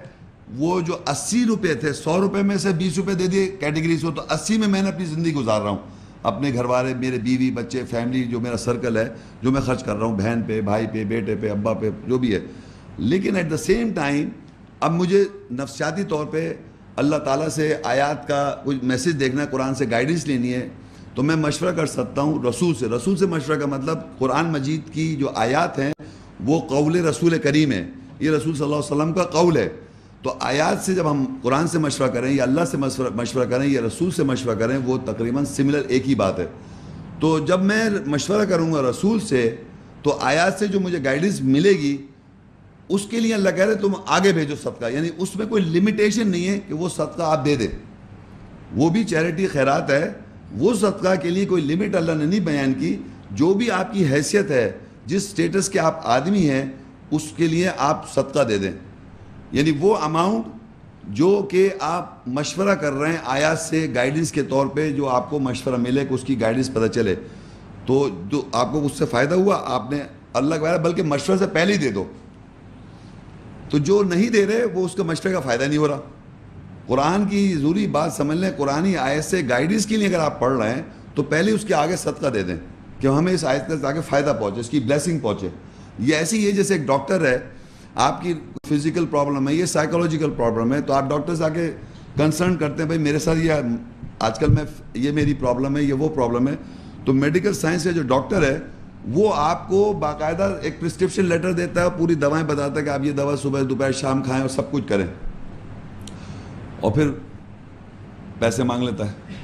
وہ جو 80 روپے تھے، 100 روپے میں سے 20 روپے دے دیے کیٹیگری سے، تو 80 میں میں نے اپنی زندگی گزار رہا ہوں، اپنے گھر والے، میرے بیوی بچے، فیملی، جو میرا سرکل ہے، جو میں خرچ کر رہا ہوں، بہن پہ، بھائی پہ، بیٹے پہ، ابا پہ، جو بھی ہے. لیکن ایٹ دا سیم ٹائم اب مجھے نفسیاتی طور پہ اللہ تعالیٰ سے آیات کا کچھ میسیج دیکھنا ہے، قرآن سے گائیڈنس لینی ہے، تو میں مشورہ کر سکتا ہوں رسول سے. رسول سے مشورہ کا مطلب قرآن مجید کی جو آیات ہیں وہ قول رسول کریم ہے، یہ رسول صلی اللہ علیہ وسلم کا قول ہے. تو آیات سے جب ہم قرآن سے مشورہ کریں یا اللہ سے مشورہ کریں یا رسول سے مشورہ کریں، وہ تقریباً سملر ایک ہی بات ہے. تو جب میں مشورہ کروں گا رسول سے تو آیات سے جو مجھے گائیڈنس ملے گی اس کے لیے اللہ کہہ رہے تم آگے بھیجو صدقہ، یعنی اس میں کوئی لمیٹیشن نہیں ہے کہ وہ صدقہ آپ دے دیں، وہ بھی چیریٹی خیرات ہے، وہ صدقہ کے لیے کوئی لمٹ اللہ نے نہیں بیان کی. جو بھی آپ کی حیثیت ہے، جس سٹیٹس کے آپ آدمی ہیں، اس کے لیے آپ صدقہ دے دیں. یعنی وہ اماؤنٹ جو کہ آپ مشورہ کر رہے ہیں آیات سے گائیڈنس کے طور پہ، جو آپ کو مشورہ ملے کہ اس کی گائیڈنس پتہ چلے، تو جو آپ کو اس سے فائدہ ہوا آپ نے اللہ کا بلکہ مشورہ سے پہلے ہی دے دو. تو جو نہیں دے رہے وہ اس کا مشورے کا فائدہ نہیں ہو رہا. قرآن کی ضروری بات سمجھ لیں، قرآنی آیت سے گائیڈنس کے لیے اگر آپ پڑھ رہے ہیں تو پہلے اس کے آگے صدقہ دے دیں کہ ہمیں اس آیت کا آگے فائدہ پہنچے، اس کی بلیسنگ پہنچے. یہ ایسی ہے جیسے ایک ڈاکٹر ہے، آپ کی فزیکل پرابلم ہے، یہ سائیکولوجیکل پرابلم ہے، تو آپ ڈاکٹر سے آ کے کنسرن کرتے ہیں بھائی میرے ساتھ یہ آج کل یہ میری پرابلم ہے، یہ وہ پرابلم ہے. تو میڈیکل سائنس کا جو ڈاکٹر ہے وہ آپ کو باقاعدہ ایک پرسکرپشن لیٹر دیتا ہے، پوری دوائیں بتاتا ہے کہ آپ یہ دوا صبح دوپہر شام کھائیں اور سب کچھ کریں، اور پھر پیسے مانگ لیتا ہے.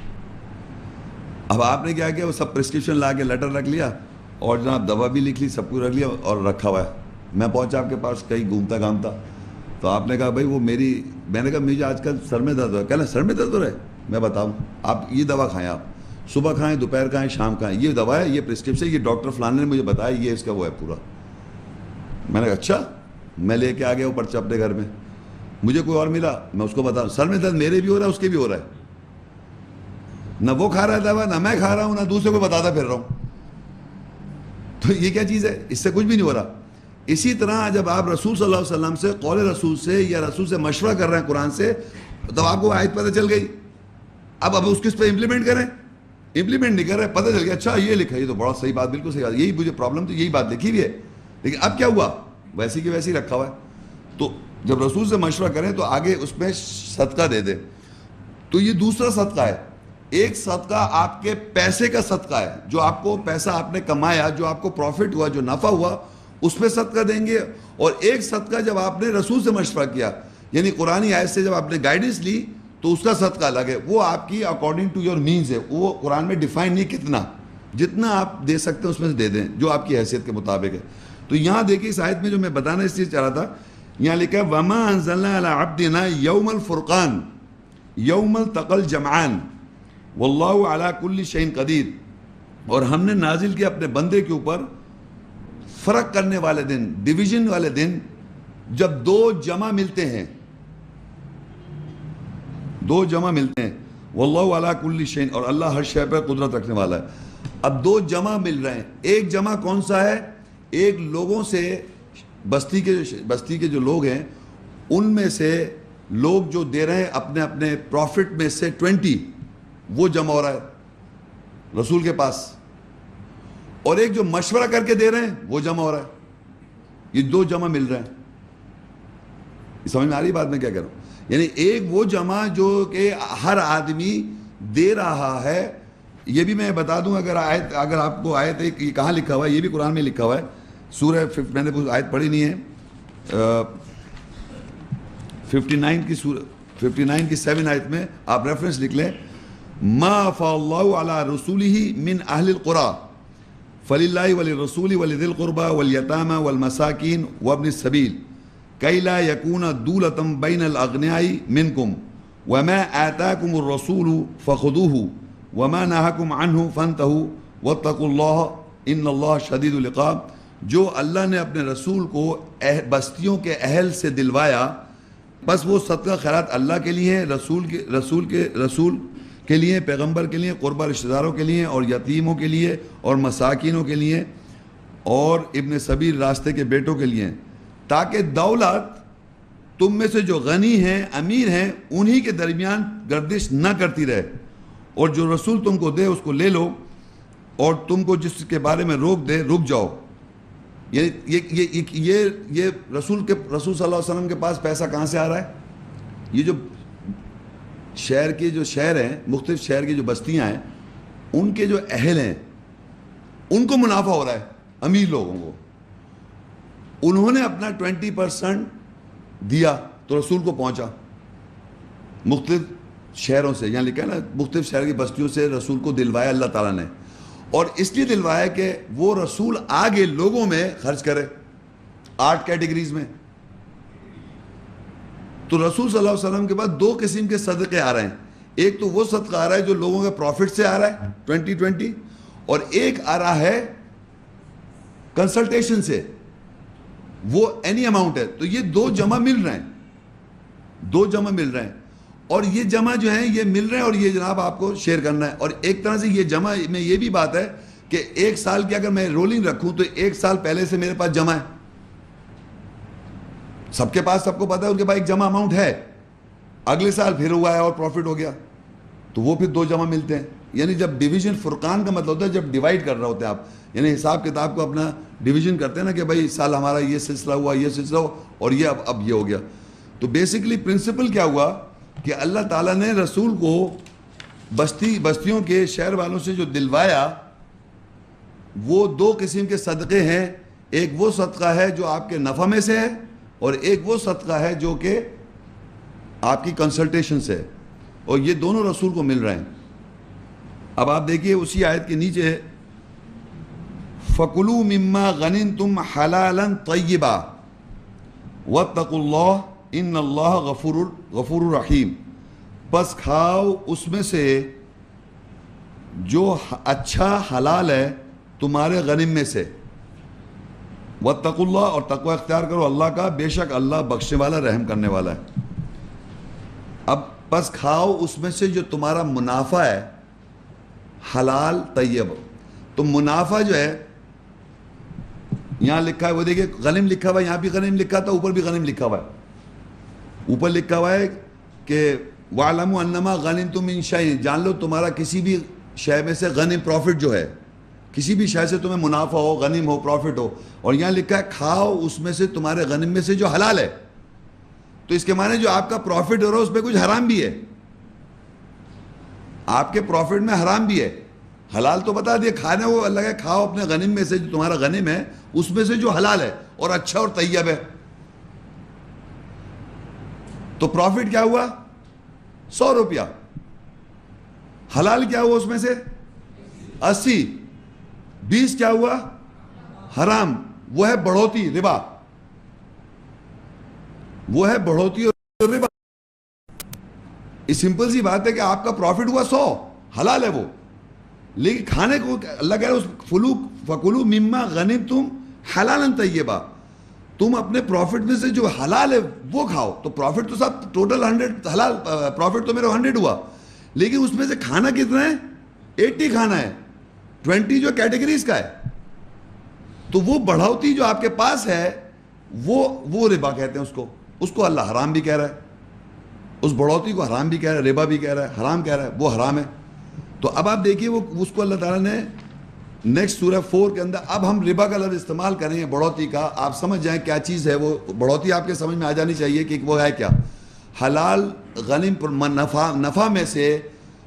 اب آپ نے کیا کیا، وہ سب پرسکرپشن لا کے لیٹر رکھ لیا اور جناب دوا بھی لکھ لی، سب کچھ رکھ لیا اور رکھا ہوا ہے. میں پہنچا آپ کے پاس کہیں گھومتا گھامتا، تو آپ نے کہا بھائی وہ میں نے کہا مجھے آج کل سر میں درد ہو رہا ہے. کہنا سر میں درد ہو رہا ہے، میں بتاؤں آپ یہ دوا کھائیں، آپ صبح کھائیں، دوپہر کھائیں، شام کھائیں، یہ دوا ہے، یہ پرسکرپشن، یہ ڈاکٹر فلانے نے مجھے بتایا، یہ اس کا وہ ہے پورا. میں نے کہا اچھا. میں لے کے آ گیا وہ پرچہ اپنے گھر میں. مجھے کوئی اور ملا میں اس کو بتاؤں سر میں درد میرے بھی ہو رہا ہے، اس کے بھی ہو رہا ہے. نہ وہ کھا رہا ہے دوا، نہ میں کھا رہا ہوں، نہ دوسرے کو بتاتا پھر رہا ہوں. تو یہ کیا چیز ہے؟ اس سے کچھ بھی نہیں ہو رہا. اسی طرح جب آپ رسول صلی اللہ علیہ وسلم سے، قول رسول سے یا رسول سے مشورہ کر رہے ہیں قرآن سے، تو آپ کو آیت پتہ چل گئی، اب اس کس پہ امپلیمنٹ کریں؟ امپلیمنٹ نہیں کر رہے، پتہ چل گیا اچھا یہ لکھا ہے، یہ تو بڑا صحیح بات، بالکل صحیح بات، یہی مجھے پرابلم تو یہی بات لکھی ہوئی ہے، لیکن اب کیا ہوا؟ ویسی کی ویسی رکھا ہوا ہے. تو جب رسول سے مشورہ کریں تو آگے اس میں صدقہ دے دیں. تو یہ دوسرا صدقہ ہے. ایک صدقہ آپ کے پیسے کا صدقہ ہے، جو آپ کو پیسہ آپ نے کمایا، جو آپ کو پروفٹ ہوا، جو نفع ہوا، اس پہ صدقہ دیں گے. اور ایک صدقہ جب آپ نے رسول سے مشورہ کیا، یعنی قرآنی آیت سے جب آپ نے گائیڈنس لی، تو اس کا صدقہ الگ ہے، وہ آپ کی اکارڈنگ ٹو یور مینز ہے، وہ قرآن میں ڈیفائن نہیں کتنا، جتنا آپ دے سکتے ہیں اس میں سے دے دیں، جو آپ کی حیثیت کے مطابق ہے. تو یہاں دیکھیں اس آیت میں جو میں بتانا اس لیے چاہ رہا تھا، یہاں لکھا ہے وَمَا أَنزَلْنَا عَلَىٰ عَبْدِنَا يَوْمَ الْفُرْقَانِ يَوْمَ الْتَقَى الْجَمْعَانِ وَاللَّهُ عَلَىٰ كُلِّ شَيْءٍ قَدِيرٌ. اور ہم نے نازل کیا اپنے بندے کے اوپر فرق کرنے والے دن، ڈویژن والے دن، جب دو جمع ملتے ہیں، واللہ علی کل شیء، اور اللہ ہر شے پر قدرت رکھنے والا ہے۔ اب دو جمع مل رہے ہیں، ایک جمع کون سا ہے؟ ایک لوگوں سے بستی کے جو لوگ ہیں ان میں سے لوگ جو دے رہے ہیں اپنے اپنے پروفٹ میں سے 20، وہ جمع ہو رہا ہے رسول کے پاس، اور ایک جو مشورہ کر کے دے رہے ہیں وہ جمع ہو رہا ہے۔ یہ دو جمع مل رہے ہیں، سمجھ میں آ رہی بات میں کیا کہہ رہا ہوں؟ یعنی ایک وہ جمع جو کہ ہر آدمی دے رہا ہے۔ یہ بھی میں بتا دوں، اگر آپ کو آیت یہ کہاں لکھا ہوا ہے، یہ بھی قرآن میں لکھا ہوا ہے، سورہ میں نے آیت پڑھی نہیں ہے، 59 کی 7 آیت میں آپ ریفرنس لکھ لیں، ما افاء اللہ علی رسولہ من اہل القریٰ فللہ وللرسول ولذی القربى والیتامى والمساکین وابن السبیل کی لا یکون دولۃ بین الاغنیاء منکم وما آتاکم الرسول فخذوہ وما نہاکم عنہ فانتہوا واتقوا اللہ ان اللہ شدید العقاب۔ جو اللہ نے اپنے رسول کو بستیوں کے اہل سے دلوایا، بس وہ صدقہ خیرات اللہ کے لیے، رسول کے لیے، پیغمبر کے لیے، قربہ رشتہ داروں کے لیے، اور یتیموں کے لیے، اور مساکینوں کے لیے، اور ابن سبیل راستے کے بیٹوں کے لیے، تاکہ دولت تم میں سے جو غنی ہیں، امیر ہیں، انہی کے درمیان گردش نہ کرتی رہے، اور جو رسول تم کو دے اس کو لے لو، اور تم کو جس کے بارے میں روک دے رک جاؤ۔ یہ رسول صلی اللہ علیہ وسلم کے پاس پیسہ کہاں سے آ رہا ہے؟ یہ جو شہر ہیں، مختلف شہر کی جو بستیاں ہیں، ان کے جو اہل ہیں ان کو منافع ہو رہا ہے، امیر لوگوں کو۔ انہوں نے اپنا 20% دیا تو رسول کو پہنچا مختلف شہروں سے، یہاں لکھا ہے نا مختلف شہر کی بستیوں سے رسول کو دلوایا اللہ تعالیٰ نے، اور اس لیے دلوایا کہ وہ رسول آگے لوگوں میں خرچ کرے 8 کیٹیگریز میں۔ تو رسول صلی اللہ علیہ وسلم کے بعد 2 قسم کے صدقے آ رہے ہیں، ایک تو وہ صدقہ آ رہا ہے جو لوگوں کے پروفٹ سے آ رہا ہے 2020، اور ایک آ رہا ہے کنسلٹیشن سے، وہ اینی اماؤنٹ ہے۔ تو یہ 2 جمع مل رہے ہیں، اور یہ جمع جو ہیں یہ مل رہے ہیں، اور یہ جناب آپ کو شیئر کرنا ہے۔ اور ایک طرح سے یہ جمع میں یہ بھی بات ہے کہ 1 سال کی اگر میں رولنگ رکھوں تو 1 سال پہلے سے میرے پاس جمع ہے، سب کے پاس، سب کو پتا ہے ان کے پاس ایک جمع اماؤنٹ ہے، اگلے سال پھر ہوا ہے اور پروفٹ ہو گیا، تو وہ پھر 2 جمع ملتے ہیں۔ یعنی جب ڈیویژن، فرقان کا مطلب ہوتا ہے جب ڈیوائیڈ کر رہا ہوتے ہیں آپ، یعنی حساب کتاب کو اپنا ڈیویژن کرتے ہیں نا کہ بھائی اس سال ہمارا یہ سلسلہ ہوا، یہ سلسلہ ہوا، اور یہ اب یہ ہو گیا۔ تو بیسیکلی پرنسپل کیا ہوا کہ اللہ تعالیٰ نے رسول کو بستیوں کے شہر والوں سے جو دلوایا، وہ 2 قسم کے صدقے ہیں، ایک وہ صدقہ ہے جو آپ کے نفع میں سے ہے، اور ایک وہ صدقہ ہے جو کہ آپ کی کنسلٹیشن سے ہے، اور یہ دونوں رسول کو مل رہے ہیں۔ اب آپ دیکھیے اسی آیت کے نیچے ہے فَكُلُوا مِمَّا غَنِمْتُمْ حَلَالًا طَيِّبًا وَاتَّقُوا اللَّهَ إِنَّ اللَّهَ غَفُورٌ رَحِيمٌ، پس کھاؤ اس میں سے جو اچھا حلال ہے تمہارے غنم میں سے، وَاتَّقُوا اللَّهَ، اور تقوی اختیار کرو اللہ کا، بے شک اللہ بخشنے والا رحم کرنے والا ہے۔ اب پس کھاؤ اس میں سے جو تمہارا منافع ہے، حلال طیب۔ تو منافع جو ہے یہاں لکھا ہے، وہ دیکھیں غنم لکھا ہوا ہے، یہاں بھی غنم لکھا تھا، اوپر بھی غنم لکھا ہوا ہے، اوپر لکھا ہوا ہے کہ وَاعْلَمُوا أَنَّمَا غَنِمْتُم مِّن شَيْءٍ، جان لو تمہارا کسی بھی شے میں سے غنم، پروفٹ جو ہے، کسی بھی شے سے تمہیں منافع ہو، غنم ہو، پروفٹ ہو، اور یہاں لکھا ہے کھاؤ اس میں سے تمہارے غنم میں سے جو حلال ہے۔ تو اس کے معنی جو آپ کا پروفٹ ہو رہا ہے اس میں کچھ حرام بھی ہے، آپ کے پروفٹ میں حرام بھی ہے، حلال تو بتا دیا، کھانے وہ اللہ ہے، کھاؤ اپنے غنم میں سے جو تمہارا غنم ہے اس میں سے جو حلال ہے اور اچھا اور طیب ہے۔ تو پروفٹ کیا ہوا؟ 100 روپیہ، حلال کیا ہوا اس میں سے 80، 20 کیا ہوا حرام، وہ ہے بڑھوتی، ربا، وہ ہے بڑھوتی اور ربا۔ اس سمپل سی بات ہے کہ آپ کا پروفٹ ہوا 100، حلال ہے وہ، لیکن کھانے کو اللہ کہہ رہا ہے فَكُلُوا مِمَّا غَنِمْتُمْ حَلَالًا طَيِّبًا، تم اپنے پروفٹ میں سے جو حلال ہے وہ کھاؤ۔ تو پروفٹ تو سب ٹوٹل 100، حلال پروفٹ تو میرا 100 ہوا، لیکن اس میں سے کھانا کتنا ہے؟ 80 کھانا ہے، 20 جو کیٹیگریز کا ہے. تو وہ بڑھوتی جو آپ کے پاس ہے وہ ربا کہتے ہیں اس کو اللہ حرام بھی کہہ رہا ہے، اس بڑھوتی کو حرام بھی کہہ رہا ہے، ربا بھی کہہ رہا ہے، حرام کہہ رہا ہے، وہ حرام ہے. تو اب آپ دیکھیے وہ اس کو اللہ تعالیٰ نے نیکسٹ سورہ 4 کے اندر، اب ہم ربا کا لفظ استعمال کریں گے بڑھوتی کا، آپ سمجھ جائیں کیا چیز ہے وہ بڑھوتی. آپ کے سمجھ میں آ جانی چاہیے کہ وہ ہے کیا. حلال غنیم نفع میں سے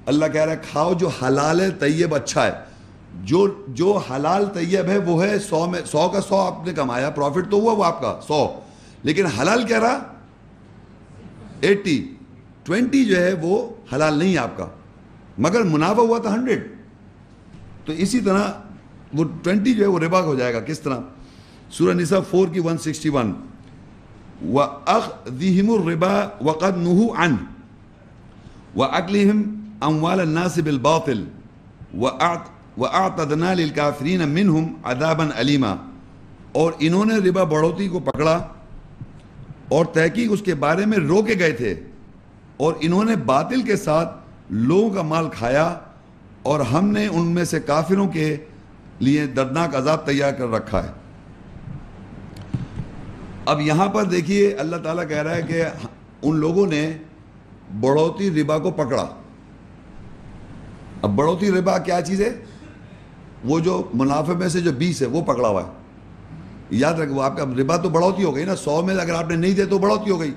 اللہ کہہ رہا ہے کھاؤ جو حلال ہے، طیب اچھا ہے. جو حلال طیب ہے وہ ہے 100 میں 100 کا 100 آپ نے کمایا، پروفٹ تو ہوا وہ آپ کا 100، لیکن حلال کہہ رہا 80، 20 جو ہے وہ حلال نہیں ہے آپ کا، مگر منافع ہوا تھا 100. تو اسی طرح وہ 20 جو ہے وہ ربا ہو جائے گا. کس طرح؟ سورہ نساء 4 کی 161، وَأَخْذِهِمُ الرِّبَا وَقَدْ نُهُوا عَنْهُ وَأَكْلِهِمْ أَمْوَالَ النَّاسِ بِالْبَاطِلِ وَأَعْتَدْنَا لِلْكَافِرِينَ مِنْهُمْ عَذَابًا أَلِيمًا. اور انہوں نے ربا بڑھوتی کو پکڑا اور تحقیق اس کے بارے میں روکے گئے تھے، اور انہوں نے باطل کے ساتھ لوگوں کا مال کھایا، اور ہم نے ان میں سے کافروں کے لیے دردناک عذاب تیار کر رکھا ہے. اب یہاں پر دیکھیے اللہ تعالیٰ کہہ رہا ہے کہ ان لوگوں نے بڑھوتی ربا کو پکڑا. اب بڑھوتی ربا کیا چیز ہے؟ وہ جو منافع میں سے جو 20 ہے وہ پکڑا ہوا ہے. یاد رکھو وہ آپ کا ربا تو بڑھوتی ہو گئی نا، 100 میں اگر آپ نے نہیں دے تو بڑھوتی ہو گئی.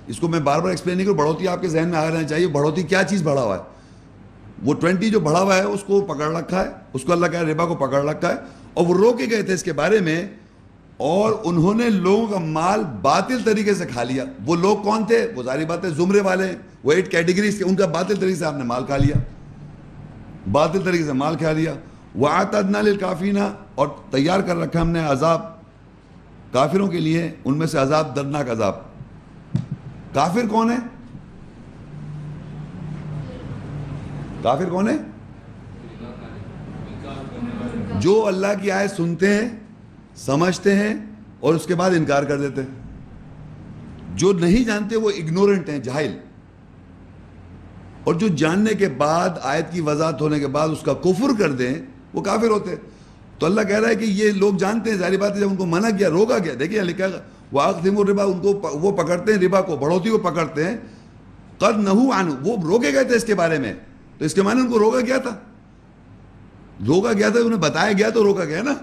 اس کو میں بار بار ایکسپلین نہیں کروں، بڑھوتی آپ کے ذہن میں آ رہنا چاہیے بڑھوتی کیا چیز بڑھا ہوا ہے. وہ 20 جو بڑھا ہوا ہے اس کو پکڑ رکھا ہے، اس کو اللہ کہہ رہا ہے ربا کو پکڑ رکھا ہے، اور وہ روکے گئے تھے اس کے بارے میں، اور انہوں نے لوگوں کا مال باطل طریقے سے کھا لیا. وہ لوگ کون تھے؟ وہ ظاہری بات ہے زمرے والے، وہ 8 کیٹیگریز کے، ان کا باطل طریقے سے آپ نے مال کھا لیا، باطل طریقے سے مال کھا لیا. وَأَعْتَدْنَا لِلْكَافِرِينَ، اور تیار کر رکھا ہم نے عذاب کافروں کے لیے، ان میں سے عذاب دردناک عذاب. کافر کون ہے؟ کافر کون ہے؟ جو اللہ کی آیت سنتے ہیں، سمجھتے ہیں اور اس کے بعد انکار کر دیتے ہیں. جو نہیں جانتے وہ اگنورنٹ ہیں، جاہل. اور جو جاننے کے بعد آیت کی وضاحت ہونے کے بعد اس کا کفر کر دیں وہ کافر ہوتے ہیں. تو اللہ کہہ رہا ہے کہ یہ لوگ جانتے ہیں، ظاہری بات ہے جب ان کو منع کیا، روکا گیا. دیکھیے لکھا ہے وَأَخْذِهِمُ الرِّبَا، ان کو وہ پکڑتے ہیں ربا کو، بڑھوتی کو پکڑتے ہیں. قَدْ نَهُوا عَنْهُ، وہ روکے گئے تھے اس کے بارے میں. تو اس کے معنی ان کو روکا گیا تھا، انہیں بتایا گیا تو روکا گیا نا.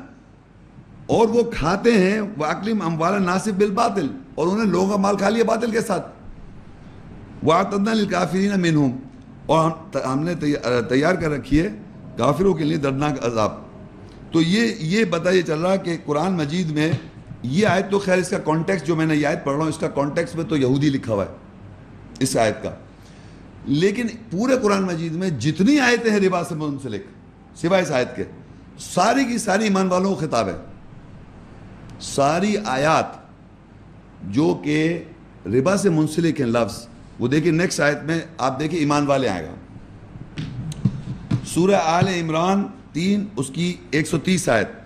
اور وہ کھاتے ہیں وَأَكْلِهِمْ أَمْوَالَ النَّاسِ بِالْبَاطِلِ، اور انہوں نے لوگوں کا مال کھا لیا باطل کے ساتھ. وَأَعْتَدْنَا لِلْكَافِرِينَ مِنْهُمْ، اور ہم نے تیار کر رکھی ہے کافروں کے لیے دردناک عذاب. تو یہ پتہ یہ چل رہا کہ قرآن مجید میں یہ آیت تو خیر اس کا کانٹیکسٹ جو میں نے یہ آیت پڑھ رہا ہوں اس کا کانٹیکسٹ میں تو یہودی لکھا ہوا ہے اس آیت کا، لیکن پورے قرآن مجید میں جتنی آیتیں ہیں ربا سے منسلک سوائے اس آیت کے، ساری کی ساری ایمان والوں کو خطاب ہے. ساری آیات جو کہ ربا سے منسلک ہیں لفظ، وہ دیکھیں نیکسٹ آیت میں آپ دیکھیں ایمان والے آئے گا. سورہ آل عمران 3 اس کی 130 آیت،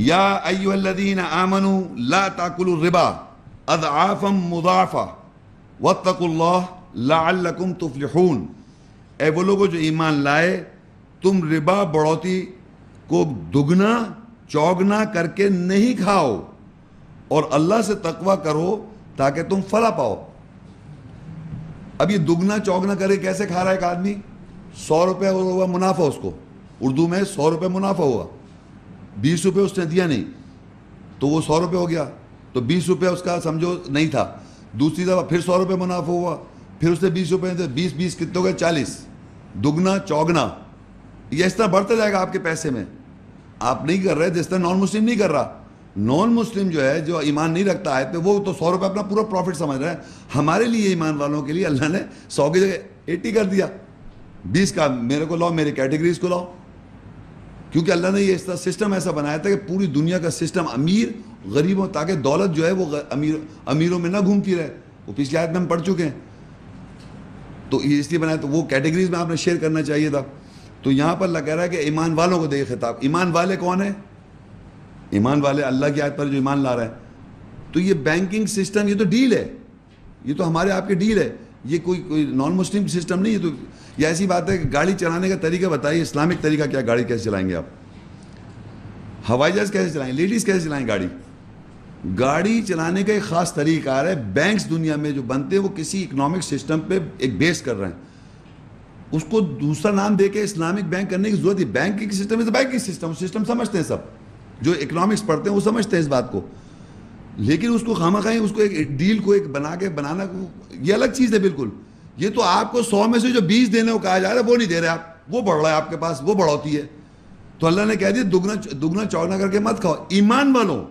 یا ایھا الذین آمنوا لا تاکلوا الربا اضعافا مضاعفا واتقوا اللہ لعلکم تفلحون. اے وہ لوگوں جو ایمان لائے، تم ربا بڑھوتی کو دگنا چوگنا کر کے نہیں کھاؤ، اور اللہ سے تقوی کرو تاکہ تم فلاح پاؤ. اب یہ دگنا چوگنا کرے کیسے کھا رہا ہے ایک آدمی؟ 100 روپے ہوا منافع، اس کو اردو میں 100 روپے منافع ہوا، 20 روپے اس نے دیا نہیں تو وہ 100 روپے ہو گیا، تو 20 روپے اس کا سمجھو نہیں تھا. دوسری دفعہ پھر 100 روپے منافع ہوا، پھر اس نے 20 روپے دے، 20 کتنے ہو گئے 40. دگنا چوگنا یہ اس طرح بڑھتا جائے گا آپ کے پیسے میں. آپ نہیں کر رہے جس طرح نان مسلم نہیں کر رہا. نان مسلم جو ہے جو ایمان نہیں رکھتا آیت پہ، وہ تو 100 روپے اپنا پورا پروفٹ سمجھ رہا ہے. ہمارے لیے ایمان والوں کے لیے اللہ نے 100 کی جگہ 80 کر دیا. 20 کا میرے کو لاؤ، میری کیٹیگریز کو لاؤ، کیونکہ اللہ نے یہ اس طرح سسٹم ایسا بنایا تھا کہ پوری دنیا کا سسٹم امیر غریبوں، تاکہ دولت جو ہے وہ امیروں میں نہ گھومتی رہے. وہ پچھلی آیت میں ہم پڑھ چکے ہیں. تو یہ اس لیے بنایا، تو وہ کیٹیگریز میں آپ نے شیئر کرنا چاہیے تھا. تو یہاں پر اللہ کہہ رہا ہے کہ ایمان والوں کو دے خطاب. ایمان والے کون ہیں؟ ایمان والے اللہ کی آیت پر جو ایمان لا رہے ہیں. تو یہ بینکنگ سسٹم یہ تو ڈیل ہے، یہ تو ہمارے آپ کی ڈیل ہے. یہ کوئی نان مسلم سسٹم نہیں ہے. تو یہ ایسی بات ہے کہ گاڑی چلانے کا طریقہ بتائیے, اسلامک طریقہ کیا, گاڑی کیسے چلائیں گے آپ, ہوائی جہاز کیسے چلائیں, لیڈیز کیسے چلائیں گاڑی. گاڑی چلانے کا ایک خاص طریقہ ہے. بینکس دنیا میں جو بنتے ہیں وہ کسی اکنامک سسٹم پہ ایک بیس کر رہے ہیں, اس کو دوسرا نام دے کے اسلامک بینک کرنے کی ضرورت ہے. بینکنگ سسٹم ہے تو بینکنگ سسٹم سمجھتے ہیں سب, جو اکنامکس پڑھتے ہیں وہ سمجھتے ہیں اس بات کو, لیکن اس کو خواہ اس کو ایک ڈیل کو ایک بنانا یہ الگ چیز ہے بالکل. یہ تو آپ کو 100 میں سے جو 20 دینے کو کہا جا رہا ہے وہ نہیں دے رہے آپ, وہ بڑھ رہا ہے آپ کے پاس, وہ بڑھوتی ہے. تو اللہ نے کہہ دیا دگنا چوگنا کر کے مت کھاؤ. ایمان والوں,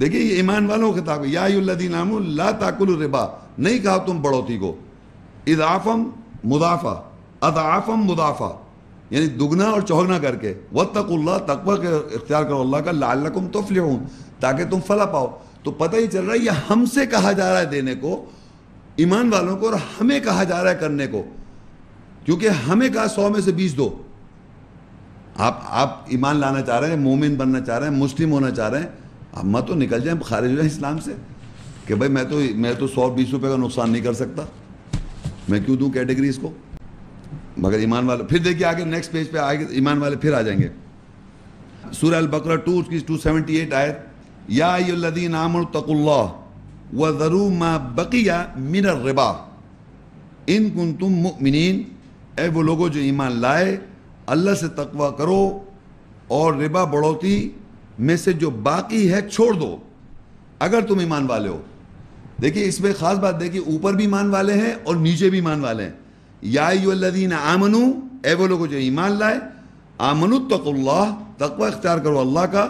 دیکھیے یہ ایمان والوں کا خطاب ہے, یا ایھا الذین آمنوا لا تاکلوا الربا, نہیں کہا تم بڑھوتی کو, اضعافا مضاعفا, اضعافا مضاعفا, یعنی دگنا اور چوگنا کر کے. واتقوا اللہ, تقوی کے اختیار کرو اللہ کا, لعلکم تفلحون, تاکہ تم فلاح پاؤ. تو پتہ ہی چل رہا ہے یہ ہم سے کہا جا رہا ہے دینے کو, ایمان والوں کو, اور ہمیں کہا جا رہا ہے کرنے کو, کیونکہ ہمیں کہا 100 میں سے 20 دو. آپ ایمان لانا چاہ رہے ہیں, مومن بننا چاہ رہے ہیں, مسلم ہونا چاہ رہے ہیں, اب مت تو نکل جائیں, خارج ہو جائیں اسلام سے کہ بھائی میں تو 120 روپے کا نقصان نہیں کر سکتا, میں کیوں دوں کیٹیگریز کو. مگر ایمان والے, پھر دیکھیے آگے نیکسٹ پیج پہ آگے ایمان والے پھر آ جائیں گے. سورہ البقرہ 2 کی 278 آیت, یا ایھا الذین آمنوا اتقوا اللہ وذروا ما بقی من الربا ان کنتم مؤمنین, اے وہ لوگوں جو ایمان لائے, اللہ سے تقوی کرو اور ربا بڑھوتی میں سے جو باقی ہے چھوڑ دو اگر تم ایمان والے ہو. دیکھیے اس میں خاص بات دیکھیے, اوپر بھی ایمان والے ہیں اور نیچے بھی ایمان والے ہیں. یا ایھا الذین آمنوا, اے وہ لوگوں جو ایمان لائے, آمنوا اتقوا اللہ, تقوی اختیار کرو اللہ کا,